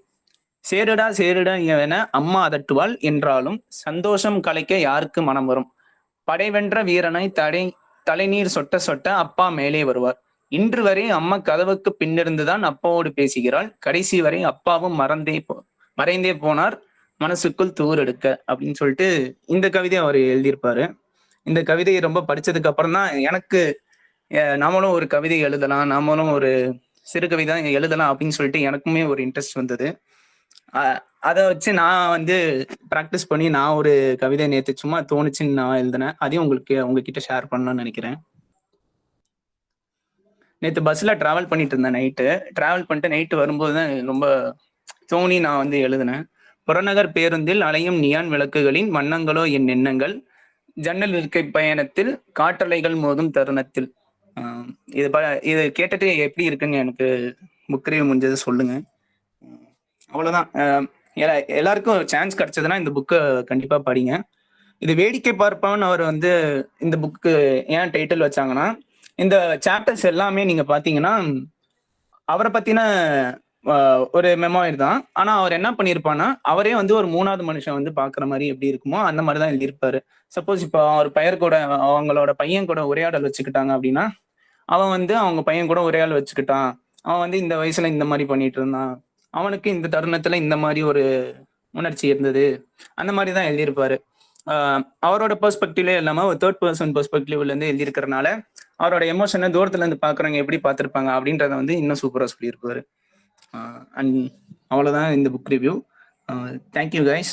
சேருடா சேருடா என அம்மா அதட்டுவாள். என்றாலும் சந்தோஷம் கலைக்க யாருக்கு மனம் வரும்? படைவென்ற வீரனாய் தலைநீர் சொட்ட சொட்ட அப்பா மேலே வருவார். இன்று வரை அம்மா கதவுக்கு பின்னிருந்துதான் அப்பாவோடு பேசுகிறாள். கடைசி வரை அப்பாவும் மறைந்தே போனார் மனசுக்குள் தூர் எடுக்க அப்படின்னு சொல்லிட்டு இந்த கவிதையை அவர் எழுதியிருப்பாரு. இந்த கவிதையை ரொம்ப படிச்சதுக்கு அப்புறம் தான் எனக்கு நாமளும் ஒரு கவிதை எழுதலாம், நாமளும் ஒரு சிறு கவிதை எழுதலாம் அப்படின்னு சொல்லிட்டு எனக்குமே ஒரு இன்ட்ரெஸ்ட் வந்தது. அதை வச்சு நான் வந்து ப்ராக்டிஸ் பண்ணி நான் ஒரு கவிதை நேற்று சும்மா தோணுச்சுன்னு நான் எழுதினேன். அதையும் உங்ககிட்ட ஷேர் பண்ணணும்னு நினைக்கிறேன். நேற்று பஸ்ஸில் ட்ராவல் பண்ணிட்டு இருந்தேன். ட்ராவல் பண்ணிட்டு நைட்டு வரும்போது தான் ரொம்ப தோணி நான் வந்து எழுதினேன். புறநகர் பேருந்தில் அலையும் நியான் விளக்குகளின் வண்ணங்களோ என் எண்ணங்கள், ஜன்னல் இருக்கை பயணத்தில் காற்றலைகள் மோதும் தருணத்தில். இது கேட்டுட்டு எப்படி இருக்குன்னு எனக்கு புக் ரிவ்யூ முடிஞ்சது சொல்லுங்க. அவ்வளோதான். எல்லாருக்கும் சான்ஸ் கிடைச்சதுன்னா இந்த புக்கை கண்டிப்பாக படிங்க. இது வேடிக்கை பார்ப்பான்னு அவர் வந்து இந்த புக்கு ஏன் டைட்டில் வச்சாங்கன்னா, இந்த சாப்டர்ஸ் எல்லாமே நீங்க பாத்தீங்கன்னா அவரை பத்தின ஒரு மெமோயர் தான். ஆனா அவர் என்ன பண்ணியிருப்பான்னா, அவரே வந்து ஒரு 3வது மனுஷன் வந்து பாக்குற மாதிரி எப்படி இருக்குமோ அந்த மாதிரி தான் எழுதியிருப்பாரு. சப்போஸ் இப்போ அவர் பெயர் கூட அவங்களோட பையன் கூட உரையாடல் வச்சுக்கிட்டாங்க அப்படின்னா, அவன் வந்து அவங்க பையன் கூட உரையாடல் வச்சுக்கிட்டான், அவன் வந்து இந்த வயசுல இந்த மாதிரி பண்ணிட்டு இருந்தான், அவனுக்கு இந்த தருணத்துல இந்த மாதிரி ஒரு உணர்ச்சி இருந்தது, அந்த மாதிரி தான் எழுதியிருப்பாரு. அவரோட பெர்ஸ்பெக்டிவ்ல இல்லாம ஒரு 3rd person பெர்ஸ்பெக்டிவ்ல இருந்து எழுதியிருக்கிறனால அவரோட எமோஷனை தூரத்துல இருந்து பாக்குறவங்க எப்படி பார்த்திருப்பாங்க அப்படின்றத வந்து இன்னும் சூப்பரா சொல்லியிருப்பாரு. அண்ட் அவ்வளவுதான் இந்த புக் ரிவ்யூ. Thank you guys.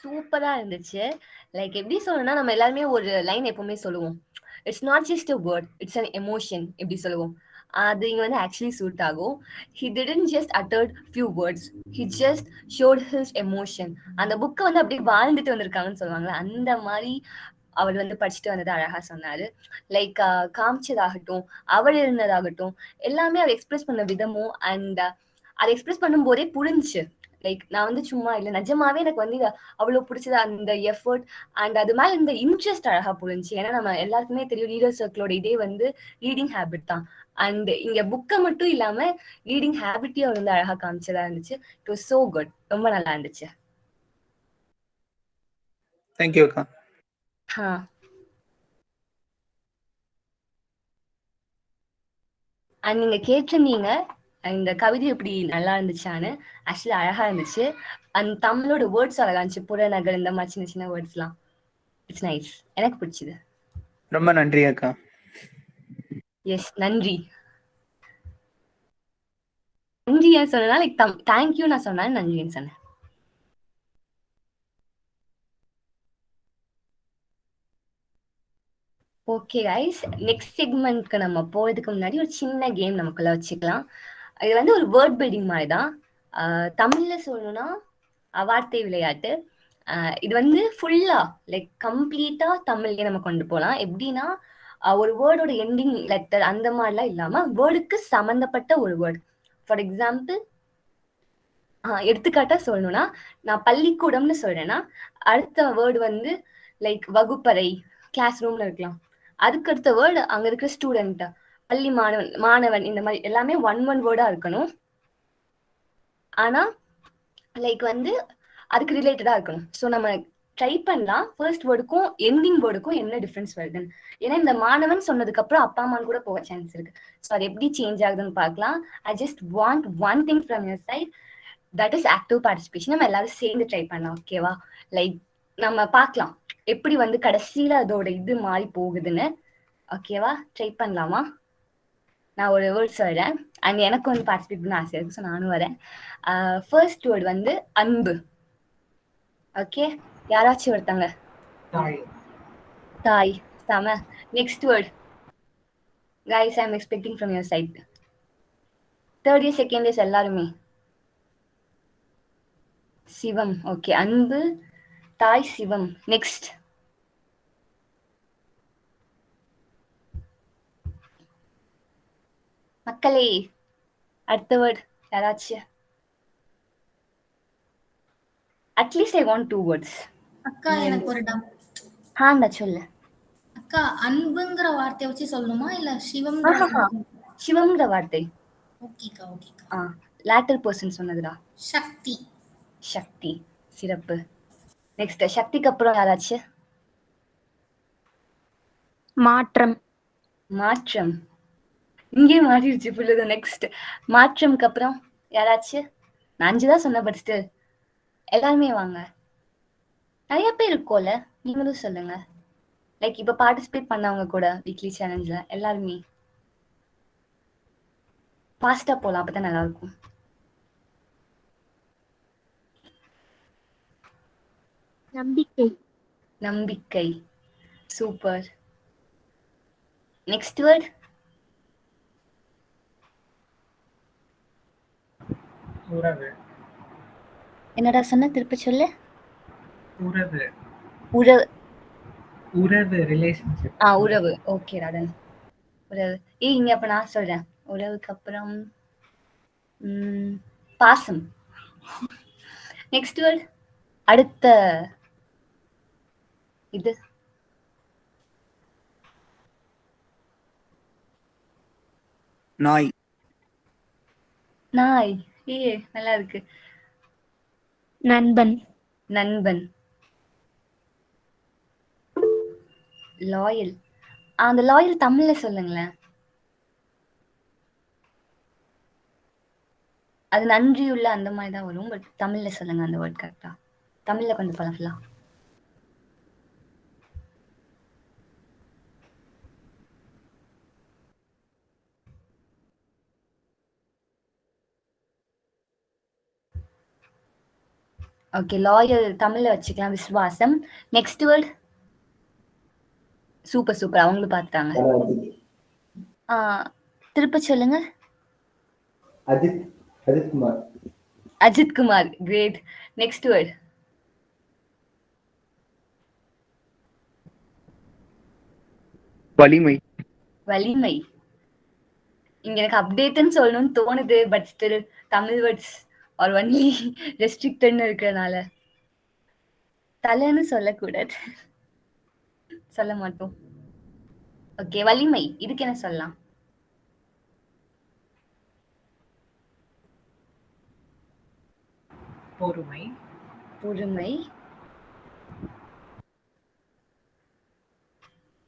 சூப்பரா இருந்துச்சு. லைக் எப்படி சொல்லணும்னா, நம்ம எல்லாருமே ஒரு லைன் எப்பவுமே சொல்லுவோம், it's not just a word, it's an emotion எப்படி சொல்லுவோம். அது இங்க வந்து ஆக்சுவலி சூட் ஆகும். He didn't just uttered few words, he just ஷோட் his emotion. அந்த புக்கை வந்து அப்படியே வாழ்ந்துட்டு வந்திருக்காங்கன்னு சொல்லுவாங்களே, அந்த மாதிரி அவர் வந்து படிச்சுட்டு வந்தது அழகா சொன்னாரு. லைக் காமிச்சதாகட்டும், அவள் இருந்ததாகட்டும், எல்லாமே அவர் எக்ஸ்பிரஸ் பண்ண விதமும் அண்ட் அதை எக்ஸ்பிரஸ் பண்ணும் போதே புரிஞ்சு. லைக் நான் வந்து சும்மா இல்லை, நிஜமாவே எனக்கு வந்து அவ்வளவு பிடிச்சது அந்த எஃபர்ட் அண்ட் அது மேல இந்த இன்ட்ரெஸ்ட் அழகா புரிஞ்சு. ஏன்னா நம்ம எல்லாருக்குமே தெரியும் ரீடர் சர்க்கிளோட இதே வந்து ரீடிங் ஹேபிட் தான். அண்ட் இங்க புக்கை மட்டும் இல்லாம ரீடிங் ஹேபிட்டையும் அவர் வந்து அழகா காமிச்சதா இருந்துச்சு. It was so good. ரொம்ப நல்லா இருந்துச்சு. தேங்க்யூ அக்கா. அண்ட் நீங்க கேட்டிருந்தீங்க இந்த கவிதை எப்படி நல்லா இருந்துச்சான்னு. ஆக்சுவலி அழகா இருந்துச்சு. அண்ட் தமிழோட வேர்ட்ஸ் அழகா இருந்துச்சு. புறநகர் இந்த மாதிரி சின்ன சின்ன வேர்ட்ஸ்லாம் இட்ஸ் நைஸ். எனக்கு பிடிச்சது. ரொம்ப நன்றி அக்கா. எஸ், நன்றி. நன்றி ஏன் சொன்னா லைக் தேங்க்யூ நான் சொன்னேன், நன்றின்னு சொன்னேன். ஓகே கைஸ், நெக்ஸ்ட் செக்மெண்ட்க்கு நம்ம போறதுக்கு முன்னாடி ஒரு சின்ன கேம் நமக்குள்ள வச்சுக்கலாம். இது வந்து ஒரு வேர்ட் பில்டிங் மாதிரி தான். தமிழ்ல சொல்லணும்னா வார்த்தை விளையாட்டு. இது வந்து ஃபுல்லா லைக் கம்ப்ளீட்டா தமிழ்லயே நம்ம கொண்டு போகலாம். எப்படின்னா ஒரு வேர்டோட எண்டிங் லெட்டர் அந்த மாதிரிலாம் இல்லாம வேர்டுக்கு சம்மந்தப்பட்ட ஒரு வேர்டு. ஃபார் எக்ஸாம்பிள், எடுத்துக்காட்டா சொல்லணும்னா நான் பள்ளிக்கூடம்னு சொல்றேன்னா அடுத்த வேர்டு வந்து லைக் வகுப்பறை, கிளாஸ் ரூம்ல இருக்கலாம். அதுக்கு அடுத்த வேர்டு அங்க இருக்கிற ஸ்டூடெண்ட், பள்ளி மாணவன், மாணவன், இந்த மாதிரி எல்லாமே ஒன் வேர்டா இருக்கணும். ஆனா லைக் வந்து அதுக்கு ரிலேட்டடா இருக்கணும். ஸோ நம்ம ட்ரை பண்ணலாம் ஃபர்ஸ்ட் வேர்டுக்கும் எண்டிங் வேர்டுக்கும் என்ன டிஃபரன்ஸ் வருதுன்னு. ஏன்னா இந்த மாணவன் சொன்னதுக்கு அப்புறம் அப்பா அம்மான்னு கூட போக சான்ஸ் இருக்கு. ஸோ அது எப்படி சேஞ்ச் ஆகுதுன்னு பார்க்கலாம். I just want one thing from your side, that is active participation. நம்ம எல்லாரும் சேர்ந்து ட்ரை பண்ணலாம், ஓகேவா? லைக் நம்ம பார்க்கலாம் எப்படி வந்து கடைசியில அதோட இது மாறி போகுதுன்னு. ஓகேவா, ட்ரை பண்ணலாமா? நான் ஒரு வேர்ட் சொல்றேன் அண்ட் எனக்கு வந்து பார்ட்டிசிபேட் பண்ண ஆசை இருக்கு, ஸோ நானும் வரேன். ஃபர்ஸ்ட் வேர்டு வந்து அன்பு. ஓகே, யாராச்சும் ஒருத்தாங்க. தாய். செம. Next word guys, I am expecting from your side. Third year second years எல்லாருமே. சிவம். ஓகே, அன்பு, தாய், சிவம். நெக்ஸ்ட் மக்களே, அடுத்த வேர்ட் யாராச்சும். At least I want 2 words. அக்கா எனக்கு ஒரு டவுட். ஹாண்டா சொல்லு. அக்கா, அன்புங்கிற வார்த்தையை வச்சு சொல்லணுமா இல்ல சிவம்? சிவம்ங்கிற வார்த்தை. ஓகேக்கா, ஓகேக்கா. Later person சொன்னதுடா. சக்தி. சக்தி, சிறப்பு. நெக்ஸ்ட் சக்திக்கு அப்புறம் யாராச்சும். மாற்றம். மாற்றம், இங்கே மாறிடுச்சு புள்ளுது. நெக்ஸ்ட் மாற்றம்க்கு அப்புறம் யாராச்சும். நான் 5 தான் சொன்னேன், பட் ஸ்டில் எல்லாருமே வாங்க. நிறைய பேர் இருக்கோல, நீங்களும் சொல்லுங்க. லைக் இப்ப பார்ட்டிசிபேட் பண்ணவங்க கூட வீக்லி சேலஞ்சில் எல்லாருமே ஃபாஸ்டா போலாம், அப்பதான் நல்லா இருக்கும். நம்பிக்கை. நம்பிக்கை, சூப்பர். நெக்ஸ்ட் வேர்ட் உறவு. என்னடா சொன்ன, திருப்பி சொல்லு. உறவு. உறவு. உறவு, ரிலேஷன்ஷிப். உறவு. ஓகே ராடன், உறவு. இங்க அப்ப நான் சொல்றேன். உறவுக்கு அப்புறம் பாசம். நெக்ஸ்ட் வேர்ட், அடுத்த இது. நாய். நாய். நல்லா இருக்கு. நண்பன். நண்பன். லாயல். அந்த லாயல் தமிழ்ல சொல்லுங்களேன். அது நன்றியுள்ள அந்த மாதிரி தான் வரும், பட் தமிழ்ல சொல்லுங்க அந்த வேர்ட் கரெக்டா. தமிழ்ல கொஞ்சம் பழகலாம். ஓகே, லாயல் தமிழ்ல வச்சுக்கலாம், விசுவாசம். Next word. சூப்பர் சூப்பர், அவங்களும் பார்த்துட்டாங்க. திருப்ப சொல்லுங்க. Ajith Kumar. Ajith Kumar, great. Next word. Valimai. Valimai. இங்க எனக்கு அப்டேட்னு சொல்லணும்னு தோணுது, but still Tamil words are only ரெஸ்ட்ரிக்டட்னு இருக்கிறதுனால தலைன்னு சொல்லக்கூடாது, சொல்ல மாட்டோம். ஓகே, வலிமை. இதுக்கு என்ன சொல்லலாம்? பொறுமை. பொறுமை.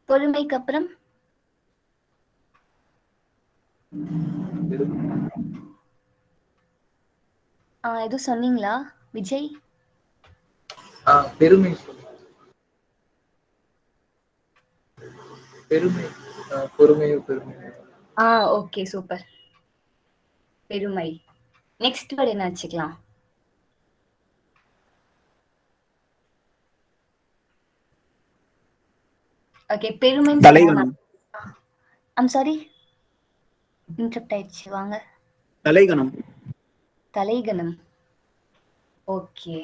பொறுமைக்கு அப்புறம் எதுவும் சொன்னீங்களா விஜய்? பெருமை. பெருமை. பொறுமை. Okay, super. பெருமை. நெக்ஸ்ட் வேர்ட் என்ன வச்சுக்கலாம்? ஓகே, பெருமைன்னு சொன்னா தலைகணம். ஐம் சாரி, இன்டரப்ட் ஆயிடுச்சு. வாங்க. தலைகணம். தலைகணம். ஓகே.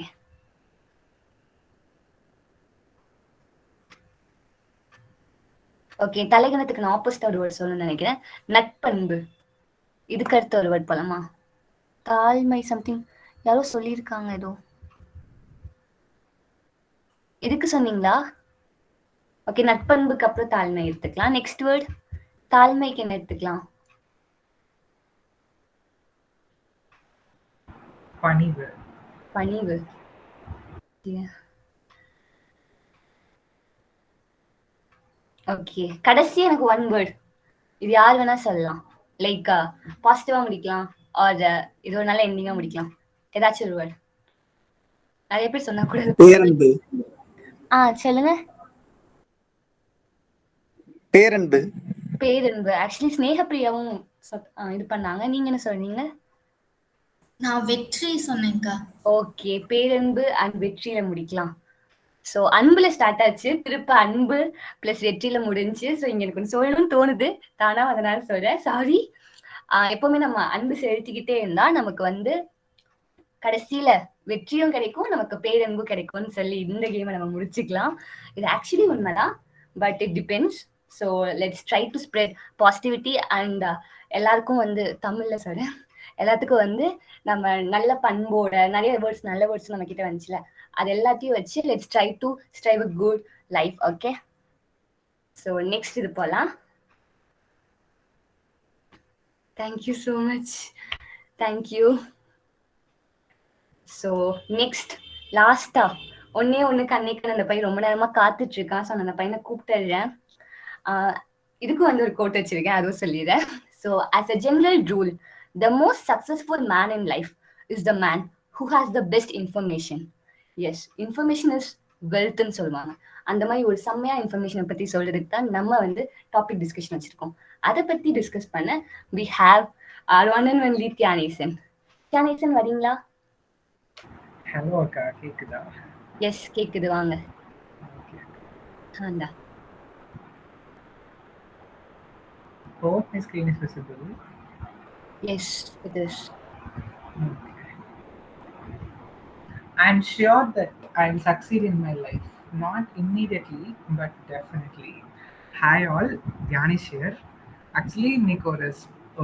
ஓகே, தலைகணத்துக்கு நான் ஆப்போசிட் ஒரு வேர்ட் சொல்லணும்னு நினைக்கிறேன். நட்பண்பு. இதுக்கு அடுத்த ஒரு வேர்ட் போலாமா? தாழ்மை சம்திங் யாரோ சொல்லியிருக்காங்க ஏதோ. இதுக்கு சொன்னீங்களா? ஓகே, நட்பண்புக்கு அப்புறம் தாழ்மை எடுத்துக்கலாம். நெக்ஸ்ட் வேர்ட் தாழ்மைக்கு என்ன எடுத்துக்கலாம்? பணிவு. பணிவு. ஓகே, கடைசி எனக்கு ஒன் வேர்ட். இது யார் வேணா சொல்லலாம். லைக் பாசிட்டிவா முடிக்கலாம் ஆர் இது ஒரு நல்ல எண்டிங்கா முடிக்கலாம். ஏதாச்சும் ஒரு வேர்ட். நிறைய பேர் சொன்னா கூட. பேரன்பு. சொல்லுங்க. பேரன்பு. பேரன்பு. ஆக்சுவலி ஸ்னேகப்பிரியாவும் இது பண்ணாங்க. நீங்க என்ன சொல்றீங்க? நான் வெற்றி சொன்னேன்க்கா. ஓகே, பேரன்பு அண்ட் வெற்றியில முடிக்கலாம். ஸோ அன்புல ஸ்டார்ட் ஆச்சு, திருப்ப அன்பு பிளஸ் வெற்றியில முடிஞ்சு. ஸோ இங்க எனக்கு ஒன்று சொல்லணும்னு தோணுது தானா, அதனால சொல்றேன். சாரி. எப்பவுமே நம்ம அன்பு செலுத்திக்கிட்டே இருந்தா நமக்கு வந்து கடைசியில வெற்றியும் கிடைக்கும், நமக்கு பேரன்பும் கிடைக்கும்னு சொல்லி இந்த கேமை நம்ம முடிச்சுக்கலாம். இது ஆக்சுவலி உண்மைதான், but it depends. So let's try to spread positivity and எல்லாருக்கும் வந்து தமிழ்ல சொல்றேன், எல்லாத்துக்கும் வந்து நம்ம நல்ல பண்போட நிறைய வேர்ட்ஸ், நல்ல வேர்ட்ஸ் நம்ம கிட்ட வந்துச்சுல, அது எல்லாத்தையும் வச்சு let's try to strive a good life. Okay, so next இது போலாம். Thank you so much. Thank you. So next லாஸ்டா ஒண்ணு கண்ணைக்கு அந்த பையன் ரொம்ப நேரமா காத்துட்டு இருக்கான். ஸோ அந்த பையனை கூப்பிட்டுறேன். இதுக்கு வந்து ஒரு கோட் வச்சிருக்கேன், அதுவும் சொல்லிடுறேன். So as a general rule, the most successful man in life is the man who has the best information. Yes, information is wealth ன்னு சொல்லுவாங்க. அந்த மாதிரி ஒரு செம்மையா இன்ஃபர்மேஷனை பத்தி சொல்றதுக்கு தான் நம்ம வந்து டாபிக் டிஸ்கஷன் வச்சிருக்கோம். அதை பத்தி டிஸ்கஸ் பண்ண we have our one and only தியானேசன். தியானேசன் வரீங்களா? ஹலோ அக்கா, கேக்குதா? எஸ், கேக்குது. வாங்க. ஆண்டா. Hope my screen is visible. Yes, it is. Okay. I'm sure that I'll succeed in my life. Not immediately, but definitely. Hi all, Dhyanesh here. Actually, இன்னைக்கு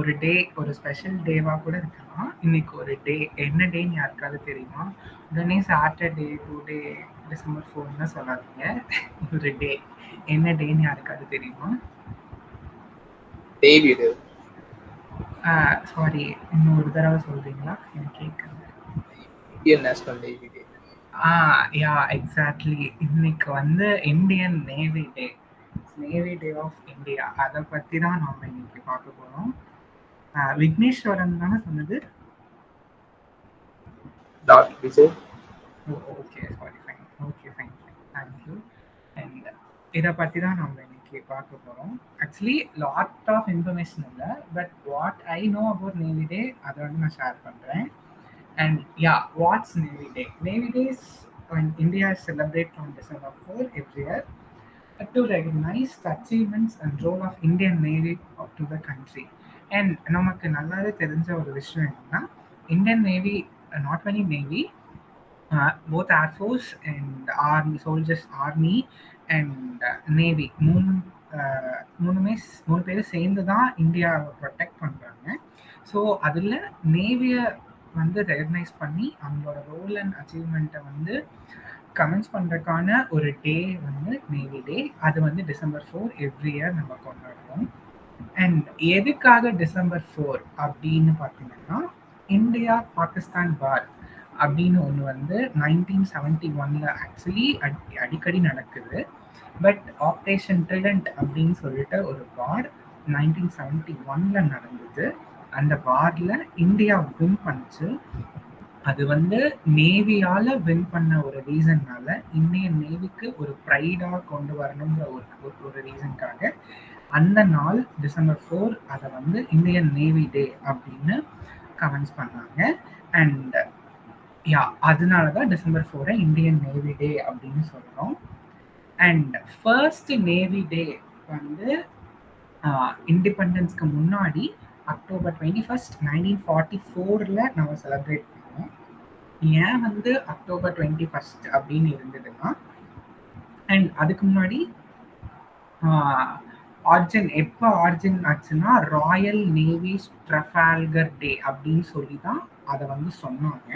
ஒரு டே, ஒரு special டேவா கூட இருக்கலாம். இன்னைக்கு ஒரு டே, என்ன டேன்னு யாருக்காவது தெரியுமா? உடனே சாட்டர்டே, டுடே, December 4ன்னு சொல்லாதீங்க. ஒரு டே, என்ன டேன்னு யாருக்காவது தெரியுமா? டேவிட். சாரி, இன்னொரு தடவை சொல்றீங்களா? எனக்கு கேட்குது. Indian national navy day. Ya, exactly. இன்னைக்கு வந்து Indian navy day, navy day of India. அதை பற்றி தான் நம்ம இன்னைக்கு பார்க்க போகிறோம். விக்னேஸ்வரன் தானே சொன்னது? Okay, sorry, fine. Okay, fine, thank you. And இதை பற்றி தான் நம்ம இன்னைக்கு பார்க்க போகிறோம். ஆக்சுவலி லாட் ஆஃப் இன்ஃபர்மேஷன் இல்லை, but what I know about navy day அதை வந்து நான் ஷேர் பண்ணுறேன். And yeah, what's Navy Day? Navy Day is when India celebrates on December 4 every year to recognize the achievements and role of Indian Navy to the country. And நமக்கு நல்லாவே தெரிஞ்ச ஒரு விஷயம் என்னன்னா, Indian Navy, not only Navy, both Air Force and Army soldiers, Army and Navy, மூணு பேர் சேர்ந்து தான் இந்தியாவை ப்ரொடெக்ட் பண்ணுறாங்க. ஸோ அதில் நேவியை வந்து ரெகக்னைஸ் பண்ணி அவங்களோட ரோல் அண்ட் அச்சீவ்மெண்ட்டை வந்து கமெண்ட்ஸ் பண்ணுறதுக்கான ஒரு டே வந்து நேவி டே. அது வந்து December 4 எவ்ரி இயர் நம்ம கொண்டாடுறோம். அண்ட் எதுக்காக December 4 அப்படின்னு பார்த்தீங்கன்னா, இந்தியா பாகிஸ்தான் வார் அப்படின்னு ஒன்று வந்து 1971 ஆக்சுவலி அடிக்கடி நடக்குது. பட் ஆப்ரேஷன் ட்ரிடென்ட் அப்படின்னு சொல்லிட்டு ஒரு வார் 1971 நடந்தது. அந்த வார்ல இந்தியா வின் பண்ணிச்சு. அது வந்து நேவியால வின் பண்ண ஒரு ரீசன்னால, இந்தியன் நேவிக்கு ஒரு ப்ரைடா கொண்டு வரணுங்கிற ஒரு ரீசனுக்காக அந்த நாள் December 4 அதை வந்து இந்தியன் நேவி டே அப்படின்னு கமெண்ட்ஸ் பண்ணாங்க. அண்ட் யா, அதனால தான் December 4 இந்தியன் நேவி டே அப்படின்னு சொல்கிறோம். அண்ட் ஃபர்ஸ்ட் நேவி டே வந்து இண்டிபெண்டன்ஸ்க்கு முன்னாடி October 21, 1944 நம்ம செலிப்ரேட் பண்ணுவோம். ஏன் வந்து October 21 அப்படின்னு இருந்ததுன்னா, அண்ட் அதுக்கு முன்னாடி எப்போ ஆர்ஜின் ஆச்சுன்னா ராயல் நேவி ட்ரஃபால்கர் டே அப்படின்னு சொல்லி தான் அதை வந்து சொன்னாங்க.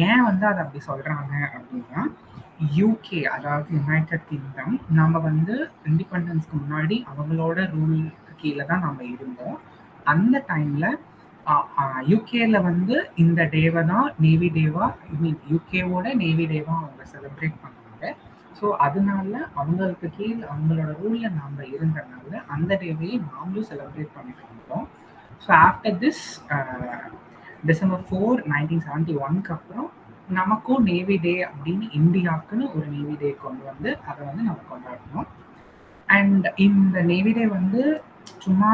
ஏன் வந்து அதை அப்படி சொல்றாங்க அப்படின்னா, யூகே அதாவது யுனைடெட் கிங்டம் நம்ம வந்து இண்டிபெண்டன்ஸ்க்கு முன்னாடி அவங்களோட ரூல் கீழே தான் நம்ம இருந்தோம். அந்த டைம்ல யூகேல வந்து இந்த டேவை தான் நேவி டேவா, யூகேவோட நேவி டேவா அவங்க செலிப்ரேட் பண்ணாங்க. ஸோ அதனால அவங்களுக்கு கீழ் அவங்களோட ரூல்ல நாம இருந்ததுனால அந்த டேவையே நாமளும் செலிப்ரேட் பண்ணிட்டு இருந்தோம். ஸோ ஆஃப்டர் திஸ் December 4, 1971 அப்புறம் நமக்கும் நேவி டே அப்படின்னு இந்தியாவுக்குன்னு ஒரு நேவி டே கொண்டு வந்து அதை வந்து நம்ம கொண்டாடணும். அண்ட் இந்த நேவி டே வந்து சும்மா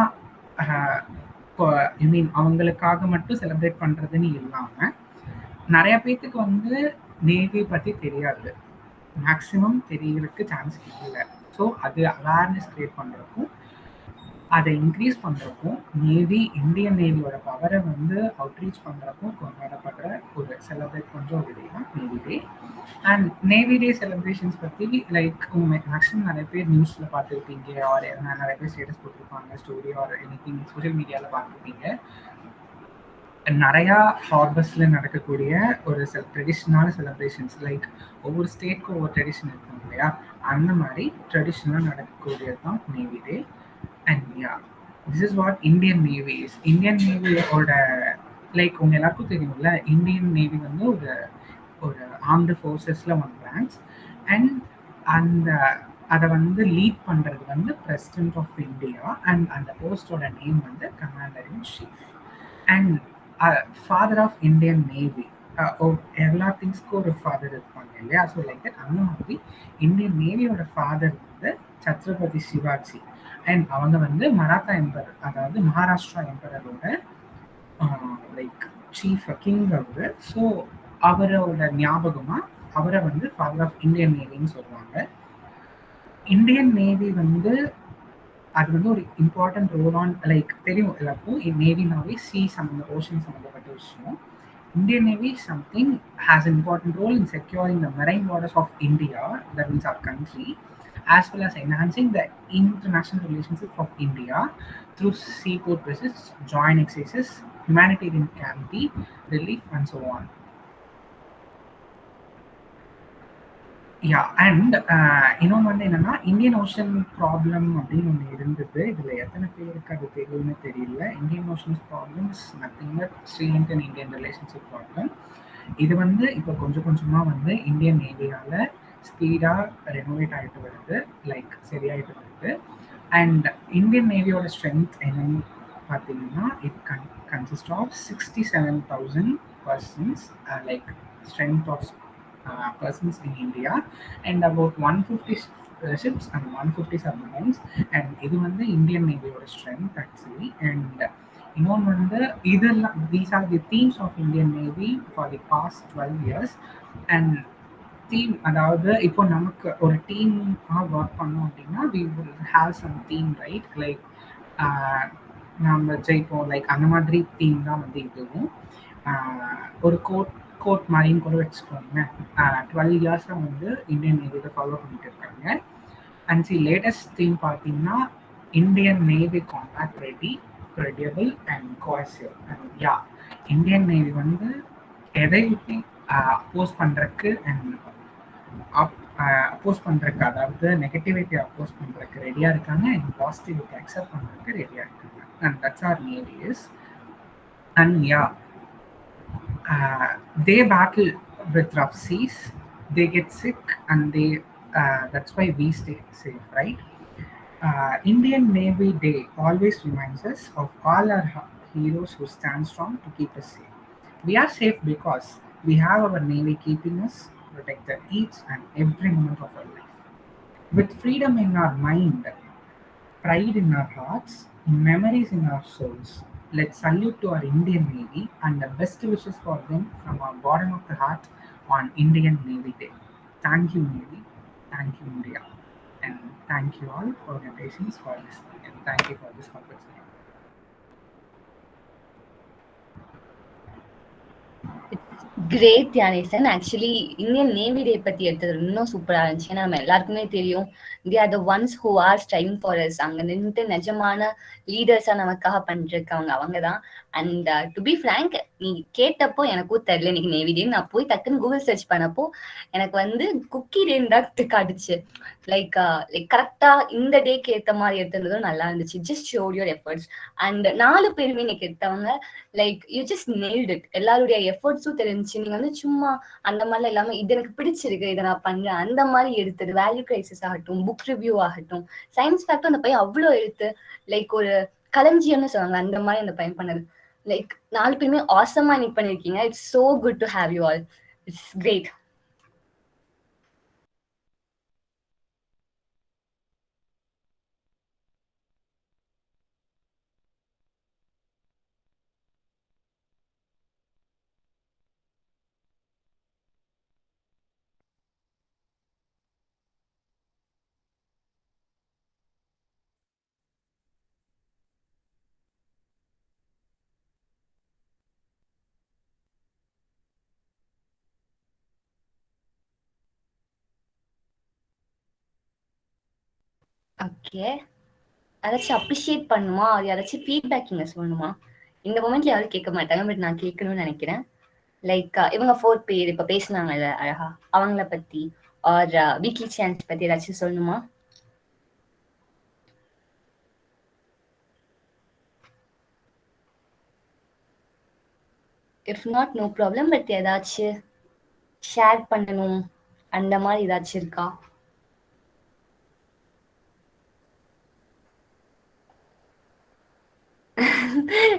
அவங்களுக்காக மட்டும் செலிப்ரேட் பண்றதுன்னு இல்லாம நிறைய பேத்துக்கு வந்து நேவி பத்தி தெரியாது, மேக்சிமம் தெரியறதுக்கு சான்ஸ் இல்லை. ஸோ அது அவேர்னஸ் கிரியேட் பண்றதுக்கும் அதை இன்க்ரீஸ் பண்ணுறக்கும் இந்தியன் நேவியோட பவரை வந்து அவுட்ரீச் பண்ணுறக்கும் கொண்டாடப்படுற ஒரு செலிப்ரேட் பண்ணுற ஒரு டே தான் navy day. And navy day celebrations பற்றி லைக் மேக்ஸிமம் நிறைய பேர் நியூஸில் பார்த்துருப்பீங்க, ஆர் நிறைய பேர் ஸ்டேட்டஸ் போட்டிருப்பாங்க, ஸ்டோரி ஆர் எனிதிங் சோஷியல் மீடியாவில் பார்த்துருப்பீங்க. நிறையா ஹார்பர்ஸில் நடக்கக்கூடிய ஒரு ட்ரெடிஷ்னலான செலிப்ரேஷன்ஸ், லைக் ஒவ்வொரு ஸ்டேட்க்கும் ஒவ்வொரு ட்ரெடிஷன் இருக்கும் இல்லையா, அந்த மாதிரி ட்ரெடிஷ்னலாக நடக்கக்கூடியது தான் navy day. And yeah, this is what Indian Navy is. Indian Navy ஓட லைக் உங்க எல்லாருக்கும் தெரியும்ல, இந்தியன் நேவி வந்து ஒரு ஆர்ம்டு ஃபோர்ஸஸ்ல ஒன் பிரான்ச். அண்ட் அதை வந்து லீட் பண்றது வந்து பிரசிடென்ட் ஆஃப் இந்தியா. அண்ட் அந்த போஸ்டோட நேம் வந்து commander in chief. And father of Indian navy, எல்லா திங்ஸ்க்கும் ஒரு ஃபாதர் இருப்பாங்க இல்லையா. ஸோ லைக் தட் அந்த மாதிரி இந்தியன் நேவியோட ஃபாதர் வந்து சத்ரபதி சிவாஜி. அண்ட் அவங்க வந்து மராத்தா எம்பரர், அதாவது மகாராஷ்டிரா எம்பரரோட லைக் சீஃப் கிங் அவரு. ஸோ அவரோட ஞாபகமா அவரை வந்து ஃபாதர் ஆஃப் இந்தியன் நேவின்னு சொல்லுவாங்க. இந்தியன் நேவி வந்து அது வந்து ஒரு இம்பார்ட்டன்ட் ரோல் ஆன், லைக் தெரியும் எல்லாருக்கும் நேவினாவே ஓஷன் சம்மந்தப்பட்ட விஷயம். Indian Navy is something has an important role in securing the marine borders of India, that means our country, as well as enhancing the international relationship of India through seaport visits, joint exercises, humanitarian campaign, relief, and so on. Yeah, and இன்னொன்று வந்து என்னன்னா, Indian ocean problem அப்படின்னு ஒன்று இருந்தது. இதில் எத்தனை பேருக்கு அது தெரியும்னு தெரியல. Indian ocean problem is nothing but Sri Lankan Indian relationship problem. இது வந்து இப்போ கொஞ்சம் கொஞ்சமாக வந்து இந்தியன் நேவியால் ஸ்பீடாக ரெனோவேட் ஆகிட்டு வருது, லைக் சரியாயிட்டு வருது. அண்ட் இந்தியன் நேவியோட ஸ்ட்ரென்த் என்னன்னு பார்த்தீங்கன்னா, it consist of 67,000 persons, like strength of persons in India, and about 150 ships and 150 submarines. And இது வந்து இந்தியன் நேவியோட ஸ்ட்ரென்த் ஆக்சுவலி. அண்ட் இன்னொன்று வந்து இதெல்லாம் these are the themes of Indian Navy for the past 12 years. And theme, அதாவது இப்போ நமக்கு ஒரு டீமாக ஒர்க் பண்ணோம் அப்படின்னா we will have some theme, right? Like நம்ம ஜெயிப்போம், லைக் அந்த மாதிரி தீம் தான் வந்து இதுவும். ஒரு கோட் மாதிரின்னு கூட வச்சுக்கோங்க. 12 இயர்ஸாக வந்து இந்தியன் நேவியை ஃபாலோ பண்ணிட்டு இருக்காங்க. அண்ட் லேட்டஸ்ட் தீம் பார்த்தீங்கன்னா Indian navy compact ready, credible and cohesive. And yeah, Indian navy வந்து எதை விட்டு அப்போஸ் பண்ணுறக்கு அண்ட் அப்போஸ் பண்ணுறக்கு, அதாவது நெகட்டிவிட்டி அப்போஸ் பண்ணுறக்கு ரெடியாக இருக்காங்க, அண்ட் பாசிட்டிவிட்டி அக்செப்ட் பண்ணுறதுக்கு ரெடியாக இருக்காங்க. And that's our navy is. And ya, they battle with rough seas, they get sick, and that's why we stay safe, right? Indian Navy Day always reminds us of all our heroes who stand strong to keep us safe. We are safe because we have our Navy keeping us protected each and every moment of our life. With freedom in our mind, pride in our hearts, memories in our souls, let's salute to our Indian Navy and the best wishes for them from our bottom of the heart on Indian Navy Day. Thank you, Navy. Thank you, India. And thank you all for your patience for listening. And thank you for this opportunity. Great Dhyanesan. Actually Indian navy day பத்தி எடுத்தது இன்னும் சூப்பரா இருந்துச்சு. ஏன்னா நம்ம எல்லாருக்குமே தெரியும், they are the ones who are striving for us. அங்க நின்று நிஜமான லீடர்ஸா நமக்காக பண்றவங்க அவங்க தான். அண்ட் டு பி ஃப்ராங்க், நீ கேட்டப்போ எனக்கும் தெரியல இன்னைக்கு நேவி டே. நான் போய் டக்குன்னு கூகுள் சர்ச் பண்ணப்போ எனக்கு வந்து குக்கி டேன்னு தான் காட்டுச்சு. லைக் கரெக்டா இந்த டேக்கு ஏத்த மாதிரி எடுத்ததும் நல்லா இருந்துச்சு. Just ஷோட் your efforts. அண்ட் 4 பேருமே இன்னைக்கு எடுத்தவங்க like you just nailed it. எல்லாருடைய எஃபர்ட்ஸும் தெரிஞ்சு நீங்க வந்து சும்மா அந்த மாதிரிலாம் இல்லாம இது எனக்கு பிடிச்சிருக்கு, இதை நான் பண்றேன் அந்த மாதிரி எடுத்தது. வேல்யூ கிரைசிஸ் ஆகட்டும், புக் ரிவ்யூ ஆகட்டும், சயின்ஸ் ஃபேக்டும் அந்த பையன் அவ்வளோ எடுத்து லைக் ஒரு களஞ்சியம்னு சொல்லுவாங்க அந்த மாதிரி அந்த பையன் பண்ணது. லைக் 4 பேருமே ஆசமா இன்னைக்கு பண்ணிருக்கீங்க. It's so good to have you all. It's great. Okay, யாராச்சும் அப்ரிஷியேட் பண்ணுமா, அது யாராச்சும் ஃபீட்பேக் இங்க சொல்லணுமா? இந்த மொமெண்ட்ல யாரும் கேட்க மாட்டாங்க, பட் நான் கேட்கணும்னு நினைக்கிறேன். லைக் இவங்க 4 பேர் இப்ப பேசினாங்கல்ல அழகா, அவங்கள பத்தி ஆர் வீக்லி சான்ஸ் பத்தி ஏதாச்சும் சொல்லணுமா? If not no problem. But ஏதாச்சும் ஷேர் பண்ணணும் அந்த மாதிரி ஏதாச்சும் இருக்கா?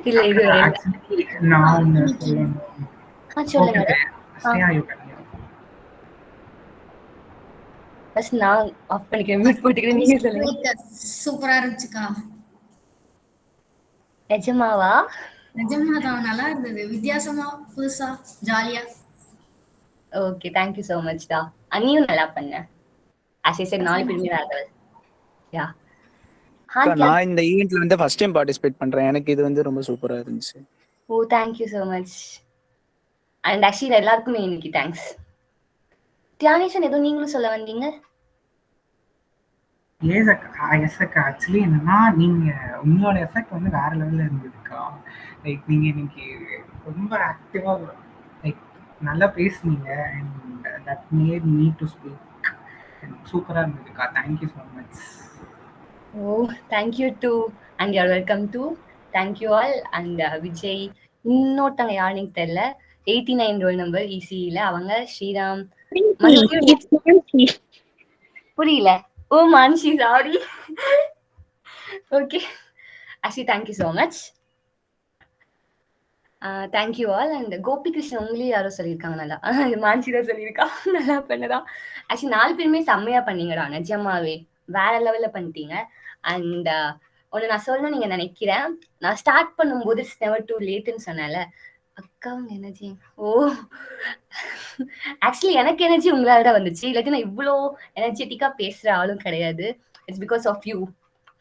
இல்ல இது Actually, நான் ஒண்ணு சொல்லணும். சொல்லுங்க. Okay, Sneha, you can. First நான் ஆஃப் பண்ணிக்கிறேன், மியூட் போட்டுக்கிறேன், நீங்க சொல்லுங்க. சூப்பரா இருந்துச்சுக்கா. நிஜமாவா? நிஜமாதான் நல்லா இருந்தது. வித்தியாசமா, புதுசா, ஜாலியா. Okay, thank you so much டா. அனியும் நல்லா பண்ண. as I said 4 பேருமே வேற. யா. நான் இந்த ஈவென்ட்ல வந்து ஃபர்ஸ்ட் டைம் பார்ட்டிசிபேட் பண்றேன். எனக்கு இது வந்து ரொம்ப சூப்பரா இருந்துச்சு. Oh, thank you so much. And actually எல்லாருக்குமே இன்னைக்கு தேங்க்ஸ். தியானேசன் ஏதோ நீங்களும் சொல்ல வந்தீங்க? எஸ் அக்கா. ஆக்சுவலி என்னன்னா, நீங்க உங்களோட எஃபெக்ட் வந்து வேற லெவல்ல இருந்ததுக்கா. லைக் நீங்க இன்னைக்கு ரொம்ப ஆக்டிவா லைக் நல்லா பேசுனீங்க. And that made me to speak. சூப்பரா இருந்ததுக்கா. Thank you so much. Oh, thank you too. And you're welcome too. Thank you all. And Vijay, இன்னொருத்தவங்க யாருன்னு தெரியல, 89 ரோல் நம்பர் இசிஇல அவங்க ஸ்ரீராம். புரியல. Oh, Manshi, sorry. Okay, actually thank you so much. Thank you all. And Gopi Krishnan உங்களையும் யாரோ சொல்லியிருக்காங்க நல்லா. மான்சி தான் சொல்லியிருக்கா நல்லா பண்ணதா. ஆக்சுவலி 4 பேருமே செம்மையா பண்ணீங்கடா, நிஜமாவே வேற லெவல்ல பண்ணிட்டீங்க. அண்ட் ஒன்று நான் சொல்லணும்னு நீங்க நினைக்கிறேன். நான் ஸ்டார்ட் பண்ணும்போது இட்ஸ் நெவர் டூ லேட்னு சொன்னேன்ல, அக்கா உங்க எனர்ஜி. ஓ, ஆக்சுவலி எனக்கு எனர்ஜி உங்களால தான் வந்துச்சு. இல்லாட்டி நான் இவ்வளோ எனர்ஜெட்டிக்கா பேசுற ஆளும் கிடையாது. It's because of you.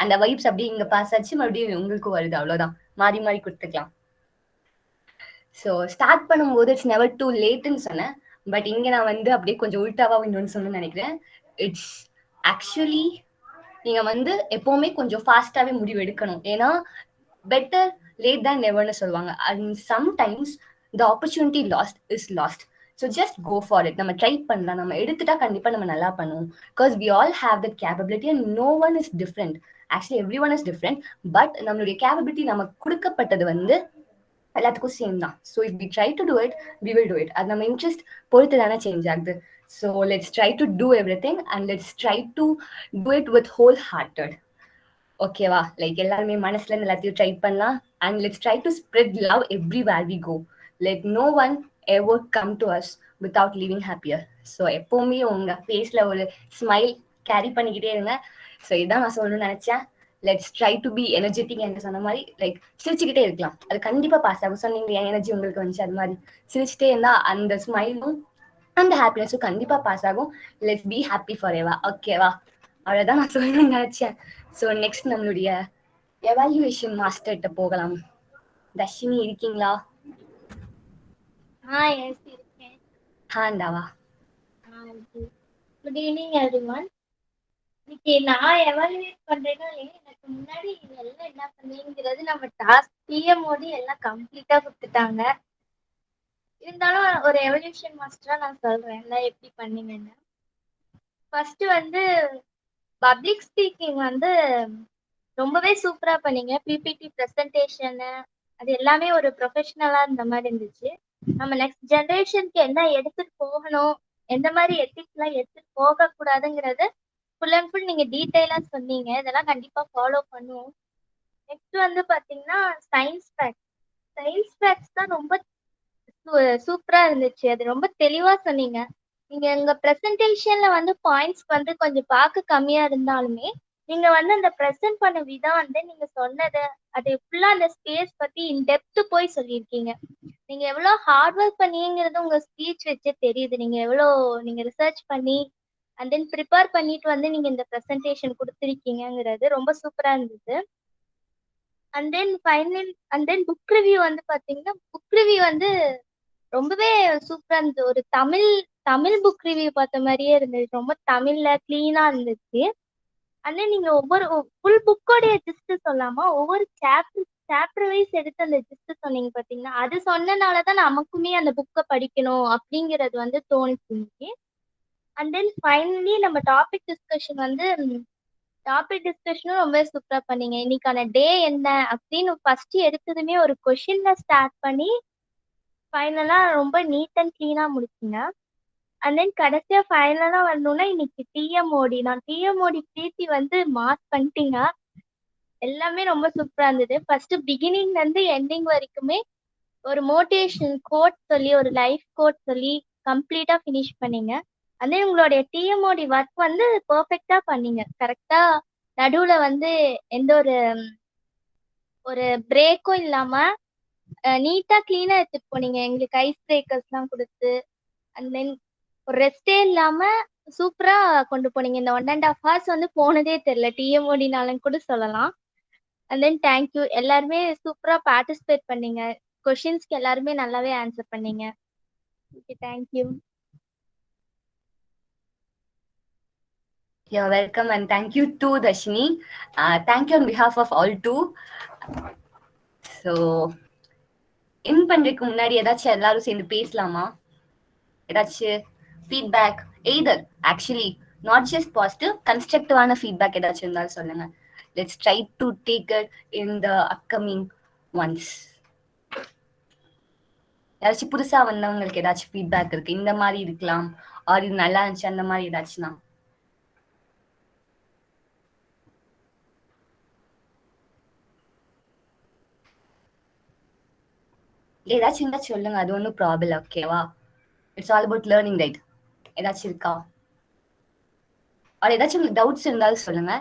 அந்த வைப்ஸ் அப்படியே இங்க பாஸ் ஆச்சு, மறுபடியும் உங்களுக்கும் வருது. அவ்வளோதான், மாறி மாறி கொடுத்துக்கலாம். ஸோ ஸ்டார்ட் பண்ணும்போது இட்ஸ் நெவர் டூ லேட்னு சொன்னேன். பட் இங்கே நான் வந்து அப்படியே கொஞ்சம் உல்டாவா இன்னொன்று சொன்னு நினைக்கிறேன். இட்ஸ் ஆக்சுவலி நீங்க வந்து எப்பவுமே கொஞ்சம் ஃபாஸ்டாவே முடிவு எடுக்கணும். ஏன்னா பெட்டர் லேட் தான் நெவர்னு சொல்லுவாங்க. And sometimes the opportunity lost is lost. So just go for it. நம்ம ட்ரை பண்ணலாம், நம்ம எடுத்துட்டா கண்டிப்பா நம்ம நல்லா பண்ணுவோம். Because we all have that capability and no one is different. Actually everyone is different. But நம்மளுடைய கேப்பபிலிட்டி நமக்கு கொடுக்கப்பட்டது வந்து எல்லாத்துக்கும் சேம் தான். So if we try to do it, we will do it. அது நம்ம இன்ட்ரெஸ்ட் பொறுத்து தானே சேஞ்ச் ஆகுது. So let's try to do everything and let's try to do it with wholehearted. ஓகேவா? லைக் எல்லாருமே மனசுல இருந்து எல்லாத்தையும் ட்ரை பண்ணலாம். And let's try to spread love everywhere we go. Let no one ever come to us without living happier. So எப்பவுமே உங்க ஃபேஸ்ல ஒரு ஸ்மைல் கேரி பண்ணிக்கிட்டே இருங்க. ஸோ இதான் நான் சொல்லணும்னு நினைச்சேன். Let's try to be energetic என்று சொன்ன மாதிரி லைக் சிரிச்சுக்கிட்டே இருக்கலாம். அது கண்டிப்பா பாஸ் ஆகும். சொன்னீங்க என் எனர்ஜி உங்களுக்கு வந்துச்சு, அது மாதிரி சிரிச்சுட்டே இருந்தா அந்த ஸ்மைலும் அந்த ஹாப்பினஸும் கண்டிப்பா பாஸ் ஆகும். Let's be happy forever. ஓகேவா? அவ்வளவுதான் நான் சொல்லணும்னு நினைச்சேன். ஸோ நெக்ஸ்ட் நம்மளுடைய எவாலுவேஷன் மாஸ்டர்கிட்ட போகலாம். தர்ஷினி இருக்கீங்களா? எஸ் இருக்கேன். ஹாண்டாவா? Good evening everyone. இன்னைக்கு நான் எவாலுவேட் பண்றேன்னா எனக்கு முன்னாடி எல்லாம் என்ன பண்ணீங்கிறது நம்ம டாஸ்க் பிஎம்ஓடி எல்லாம் கம்ப்ளீட்டா கொடுத்துட்டாங்க. இருந்தாலும் ஒரு எவல்யூஷன் மாஸ்டரா நான் சொல்றேன் எல்லாம் எப்படி பண்ணீங்கன்னு. ஃபர்ஸ்ட் வந்து பப்ளிக் ஸ்பீக்கிங் வந்து ரொம்பவே சூப்பரா பண்ணீங்க. பிபிடி ப்ரெசன்டேஷனு அது எல்லாமே ஒரு ப்ரொஃபஷனலா இருந்த மாதிரி இருந்துச்சு. நம்ம நெக்ஸ்ட் ஜெனரேஷனுக்கு என்ன எடுத்துட்டு போகணும், எந்த மாதிரி எத்திக்ஸ்லாம் எடுத்துட்டு போகக்கூடாதுங்கிறது ஃபுல் அண்ட் ஃபுல் நீங்க டீட்டெயிலா சொன்னீங்க. இதெல்லாம் கண்டிப்பா ஃபாலோ பண்ணுவோம். நெக்ஸ்ட் வந்து பாத்தீங்கன்னா சயின்ஸ் ஃபேக்ட்ஸ். சயின்ஸ் ஃபேக்ட்ஸ் தான் ரொம்ப சூப்பரா இருந்துச்சு. அது ரொம்ப தெளிவா சொன்னீங்க. நீங்க உங்க ப்ரெசன்டேஷன்ல வந்து பாயிண்ட்ஸ் வந்து கொஞ்சம் பார்க்க கம்மியா இருந்தாலுமே நீங்க வந்து அந்த ப்ரெசென்ட் பண்ண விதம் வந்து நீங்க சொன்னதை அது ஃபுல்லா அந்த ஸ்பேஸ் பத்தி இன்டெப்த் போய் சொல்லியிருக்கீங்க. நீங்க எவ்வளவு ஹார்ட் ஒர்க் பண்ணீங்கிறது உங்க ஸ்பீச் வச்சே தெரியுது. நீங்க நீங்க ரிசர்ச் பண்ணி அண்ட் தென் ப்ரிப்பேர் பண்ணிட்டு வந்து நீங்க இந்த ப்ரெசன்டேஷன் கொடுத்துருக்கீங்கிறது ரொம்ப சூப்பரா இருந்தது. And then final and then book review வந்து பாத்தீங்கன்னா புக் ரிவ்யூ வந்து ரொம்பவே சூப்பரா இருந்தது. ஒரு தமிழ் புக் ரிவ்யூ பார்த்த மாதிரியே இருந்துச்சு. ரொம்ப தமிழ்ல கிளீனா இருந்துச்சு. அண்ட் தென் நீங்க ஒவ்வொரு ஃபுல் புக்கோடைய ஜிஸ்ட் சொல்லாம ஒவ்வொரு சாப்டர் வைஸ் எடுத்து அந்த ஜிஸ்ட் சொன்னீங்க பாத்தீங்கன்னா, அது சொன்னனாலதான் நமக்குமே அந்த புக்கை படிக்கணும் அப்படிங்கிறது வந்து தோணுச்சு. அண்ட் தென் ஃபைனலி நம்ம டாபிக் டிஸ்கஷனும் ரொம்ப சூப்பரா பண்ணீங்க. இன்னைக்கான டே என்ன அப்படின்னு ஃபர்ஸ்ட் எடுத்ததுமே ஒரு கொஷின்ல ஸ்டார்ட் பண்ணி ஃபைனலா ரொம்ப நீட் அண்ட் கிளீனா முடிச்சிங்க. அண்ட் தென் கடைசியா ஃபைனலா வரணும்னா இன்னைக்கு டிஎம்ஓடி பிரீத்தி வந்து மார்க் பண்ணிட்டீங்க. எல்லாமே ரொம்ப சூப்பரா இருந்தது. ஃபர்ஸ்ட் பிகினிங்ல இருந்து எண்டிங் வரைக்குமே ஒரு மோட்டிவேஷன் கோட் சொல்லி ஒரு லைஃப் கோட் சொல்லி கம்ப்ளீட்டா ஃபினிஷ் பண்ணீங்க. அதே உங்களுடைய டிஎம்ஓடி ஒர்க் வந்து பெர்ஃபெக்டா பண்ணீங்க. கரெக்டா நடுவுல வந்து எந்த ஒரு பிரேக்கும் இல்லாம நீட்டா கிளீனா எடுத்துட்டு போனீங்க. எங்களுக்கு ஐஸ் பிரேக்கர்ஸ்லாம் கொடுத்து அண்ட் தென் ஒரு ரெஸ்டே இல்லாம சூப்பரா கொண்டு போனீங்க. இந்த 1.5 hours வந்து போனதே தெரியல. டிஎம்ஓடினாலும் கூட சொல்லலாம். And then thank you. எல்லாருமே சூப்பரா பார்ட்டிசிபேட் பண்ணீங்க. கொஷின்ஸ்க்கு எல்லாருமே நல்லாவே ஆன்சர் பண்ணீங்க. Okay, thank you. You're welcome and thank you too, Dashini. Thank you on behalf of all too. So, in பண்றதுக்கு முன்னாடி ஏதாச்சும் எல்லாரும் சேர்ந்து பேசலாமா? ஏதாச்சும் feedback either actually not just positive கன்ஸ்ட்ரக்டிவான ஃபீட்பேக் ஏதாச்சும் இருந்தாலும் சொல்லுங்க. Let's try to take it in the upcoming ones. ஏதாச்சும் புதுசா வந்தவங்களுக்கு ஏதாச்சும் ஃபீட்பேக் இருக்கு, இந்த மாதிரி இருக்கலாம் ஆர் இது நல்லா இருந்துச்சு அந்த மாதிரி ஏதாச்சும்னா ஏதாச்சும் இருந்தா சொல்லுங்க. அது ஒன்றும் ப்ராப்ளம். ஓகேவா? It's all about learning, right? ஏதாச்சும் இருக்கா? அது ஏதாச்சும் டவுட்ஸ் இருந்தாலும் சொல்லுங்க.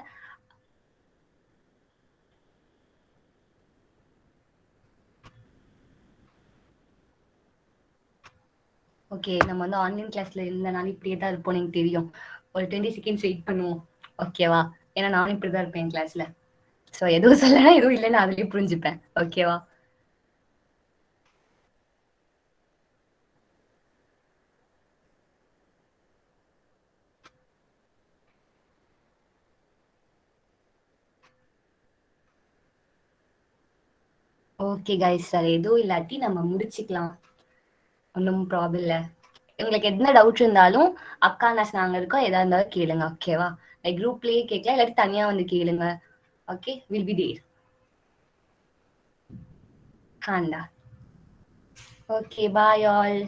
ஓகே, நம்ம வந்து ஆன்லைன் கிளாஸ்ல இருந்தனால இப்படியே தான் இருப்போம். எனக்கு தெரியும். ஒரு 20 seconds வெயிட் பண்ணுவோம். ஓகேவா? ஏன்னா நானும் இப்படிதான் இருப்பேன் கிளாஸ்ல. ஸோ எதுவும் சொல்லனா எதுவும் இல்லைன்னு அதுலயே புரிஞ்சுப்பேன். ஓகேவா? ஓகே கைஸ், சார் எதுவும் இல்லாட்டி நம்ம முடிச்சுக்கலாம். ஒன்றும் ப்ராப்ளம் இல்லை. உங்களுக்கு என்ன டவுட் இருந்தாலும் அக்கா நாங்கள் இருக்கோம். எதா இருந்தாலும் கேளுங்க. ஓகேவா? லைக் குரூப்லயே கேட்கலாம், இல்லாட்டி தனியா வந்து கேளுங்க. Okay, will be there. ஹாண்டா. Okay, bye all.